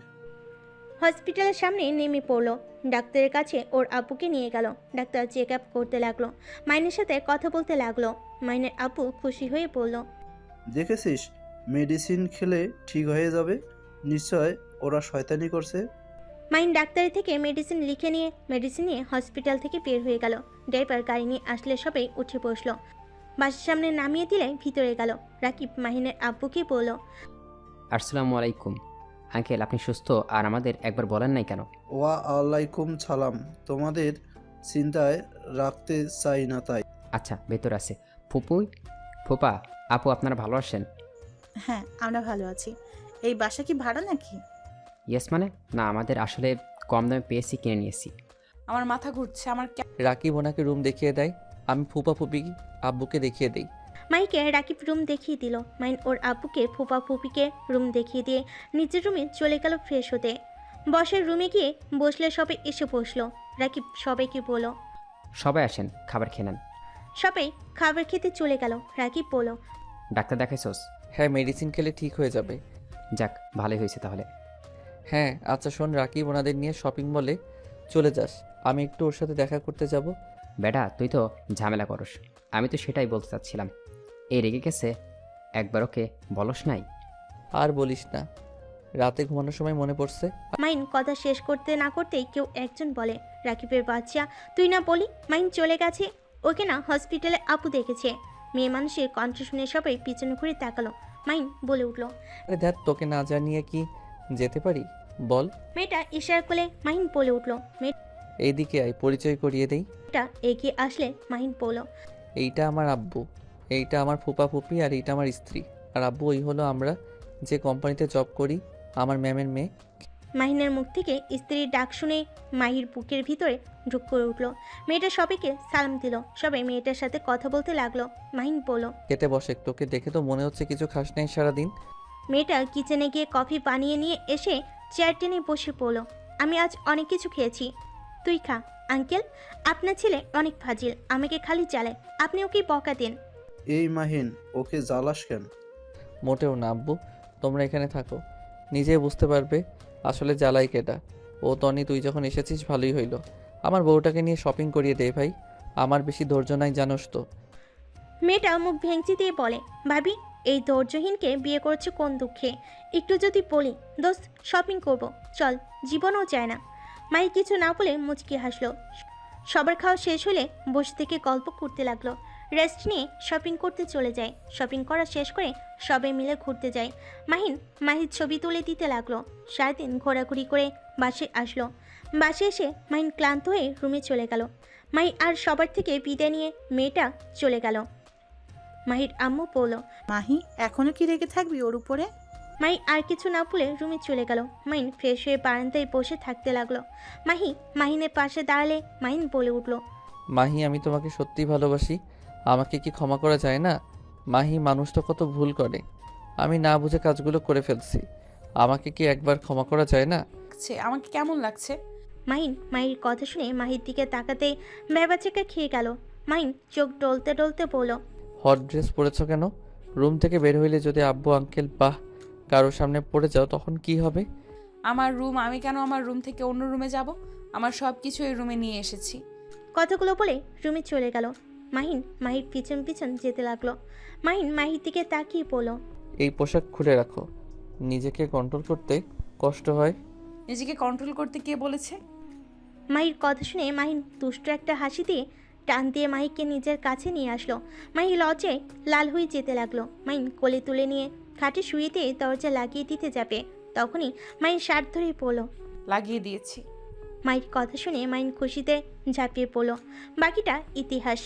C: হসপিটালের সামনে নেমে পড়লো। ডাক্তারের কাছে ওর আব্বুকে নিয়ে গেল। ডাক্তার চেক আপ করতে লাগলো, মাইনের সাথে কথা বলতে লাগলো। মাইনের আব্বু খুশি হয়ে বলল,
E: দেখেছিস, মেডিসিন খেলে ঠিক হয়ে যাবে। নিশ্চয় ওরা শয়তানি করছে।
C: মাইন ডাক্তারের থেকে মেডিসিন লিখে নিয়ে মেডিসিন নিয়ে হসপিটাল থেকে বের হয়ে গেল। ড্রাইভার গাড়ি নিয়ে আসলে সবাই উঠে বসলো। বাসের সামনে নামিয়ে দিলে ভিতরে গেল। রাকিব মাহিনের আব্বুকে বলল,
H: আসসালামু আলাইকুম আঙ্কেল, আপনি সুস্থ? আর আমাদের একবার বলেন নাই কেন?
E: ওয়া আলাইকুম সালাম। তোমাদের চিন্তায় রাখতে চাই না তাই।
H: আচ্ছা, ভেতর আছে। ফুপা, আপু, আপনারা ভালো আছেন?
D: হ্যাঁ, আমরা ভালো আছি। এই বাসা কি ভাড়া নাকি?
H: ইয়েস মানে? না, আমাদের আসলে কম দামে পেয়েছি, কিনে নিয়েছি।
A: আমার মাথা ঘুরছে, আমার
B: রাকিব ওনাকে রুম দেখিয়ে দেয়, আমি ফুপা ফুপি আব্বুকে দেখিয়ে দিই।
C: মাইকে রাকিব রুম দেখিয়ে দিল। মাইন ওর আব্বুকে ফুপা ফুপিকে রুম দেখিয়ে দিয়ে নিজের রুমে চলে গেল ফ্রেশ হতে। বসের রুমে গিয়ে বসলে সবাই এসে বসলো। রাকিব সবাইকে বলল,
H: সবাই আসেন, খাবার খেয়ে নেন।
C: সবাই খাবার খেতে চলে গেল। রাকিব বলল,
H: ডাক্তার দেখাইছোস?
B: হ্যাঁ, মেডিসিন খেলে ঠিক হয়ে যাবে।
H: যাক, ভালোই হয়েছে তাহলে।
B: হ্যাঁ, আচ্ছা শোন, রাকিব ওনাদের নিয়ে শপিং মলে চলে যাস, আমি একটু ওর সাথে দেখা করতে যাব।
H: বেটা, তুই তো ঝামেলা করস। আমি তো সেটাই বলতে চাচ্ছিলাম। এই রেগে গেছে, একবার ওকে বলস নাই?
B: আর বলিস না, রাতে ঘুমানোর সময় মনে পড়ছে।
C: মাইন কথা শেষ করতে না করতেই কেউ একজন বলে, রাকিবের বাচ্চা তুই না বলি। মাইন চলে গেছে, ওকে না হসপিটালে আপু দেখেছে। মেয়ে মানুষের কণ্ঠ শুনে সবাই পিছনে ঘুরে তাকালো। মাইন বলে উঠল,
B: আরে ধ্যাত, তোকে না জানিয়ে কি যেতে পারি বল?
C: মেয়েটা ইশারা করলে মাহিন বলে উঠল।
B: এইদিকে আয়, পরিচয় করিয়ে দেই।
C: মেয়েটা এগিয়ে আসলে মাহিন বলল,
B: এইটা আমার আব্বু, এইটা আমার ফুপা ফুপি, আর এইটা আমার স্ত্রী। আর আব্বু, ওই হলো আমরা যে কোম্পানিতে জব করি, আমার ম্যামের মেয়ে।
C: মাহিনের মুখ থেকে স্ত্রীর ডাক শুনে মাহির বুকের ভিতরে ঢুক করে উঠল। মেয়েটা সবাইকে সালাম দিল। সবাই মেয়েটার সাথে কথা বলতে লাগলো। মাহিন বলল,
B: খেতে বসে, তোকে দেখে তো মনে হচ্ছে কিছু খাস নাই সারাদিন।
C: মেয়েটা কিচেনে গিয়ে কফি বানিয়ে নিয়ে এসে চেয়ার টেনে বসে পড়ল। আমি আজ অনেক কিছু খেয়েছি, তুই খা। আঙ্কেল, আপনার ছেলে অনেক ফাজিল, আমাকে খালি চালায়, আপনি ওকে বকা দেন।
E: এই মাহিন, ওকে জ্বালাস কেন?
B: মোটেও না আব্বু, তোমরা এখানে থাকো, নিজেই বুঝতে পারবে আসলে জ্বালাই কেটা। ও তনি, তুই যখন এসেছিস ভালোই হইলো। আমার বউটাকে নিয়ে শপিং করিয়ে দে ভাই, আমার বেশি ধৈর্য নাই জানোস তো।
C: মেয়েটা মুখ ভেঙচি দিয়ে বলে, ভাবি, এই ধৈর্যহীনকে বিয়ে করেছে কোন দুঃখে? একটু যদি বলি, দোস্ত শপিং করব, চল, জীবনও চায় না। মাই কিছু না বলে মুচকি হাসলো। সবার খাওয়া শেষ হলে বসে থেকে গল্প করতে লাগলো। রেস্ট নিয়ে শপিং করতে চলে যায়। শপিং করা শেষ করে সবাই মিলে ঘুরতে যায়। মাহির ছবি তুলে দিতে লাগলো। সারাদিন ঘোরাঘুরি করে বাসে আসলো। বাসে এসে মাহিন ক্লান্ত হয়ে রুমে চলে গেল। মাহি আর সবার থেকে বিদায় নিয়ে মেয়েটা চলে গেল। মাহির আম্মু বলল,
D: মাহি, এখনো কি রেগে থাকবি ওর উপরে?
C: মাহি আর কিছু না বলে রুমে চলে গেল। মাহিন ফ্রেশ হয়ে বারান্দায় বসে থাকতে লাগলো। মাহিনের পাশে দাঁড়ালে মাহিন বলে উঠল,
B: মাহি, আমি তোমাকে সত্যিই ভালোবাসি, আমাকে কি ক্ষমা করা যায় না? মাহি, মানুষ তো কত ভুল করে, আমি না বুঝে কাজগুলো করে ফেলছি, আমাকে কি একবার ক্ষমা করা যায় না?
A: আমাকে কেমন লাগছে?
C: মাহির কথা শুনে মাহির দিকে তাকাতেই ভ্যাবাচেকা খেয়ে গেল। মাহিন চোখ ডলতে ডলতে বলল,
B: হট ড্রেস পরেছ কেন? রুম থেকে বের হইলে যদি আব্বু আঙ্কেল বাহ কারোর সামনে পড়ে যাও তখন কি হবে?
A: আমার রুম, আমি কেন আমার রুম থেকে অন্য রুমে যাব? আমার সব কিছু এই রুমে নিয়ে এসেছি।
C: কথাগুলো বলে রুমে চলে গেল। মাহির পিছন পিছন যেতে লাগলো। মাহির দিকে তাকিয়ে বলল,
B: এই পোশাক খুলে রাখো, নিজেকে কন্ট্রোল করতে কষ্ট হয়।
A: নিজেকে কন্ট্রোল করতে কে বলেছে?
C: মাহির কথা শুনে মাহিন দুষ্ট একটা হাসি দিয়ে টান দিয়ে মাহিকে নিজের কাছে নিয়ে আসলো। মাহি লজ্জায় লাল হয়ে যেতে লাগলো। মাহিন কোলে তুলে নিয়ে খাটে শুয়ে দিয়ে দরজা লাগিয়ে দিতে যাবে, তখনই মাহির শার্ট ধরে পড়ল।
A: লাগিয়ে দিয়েছি।
C: মায়ের কথা শুনে মাইন খুশিতে ঝাঁপিয়ে পড়ল। বাকিটা ইতিহাস।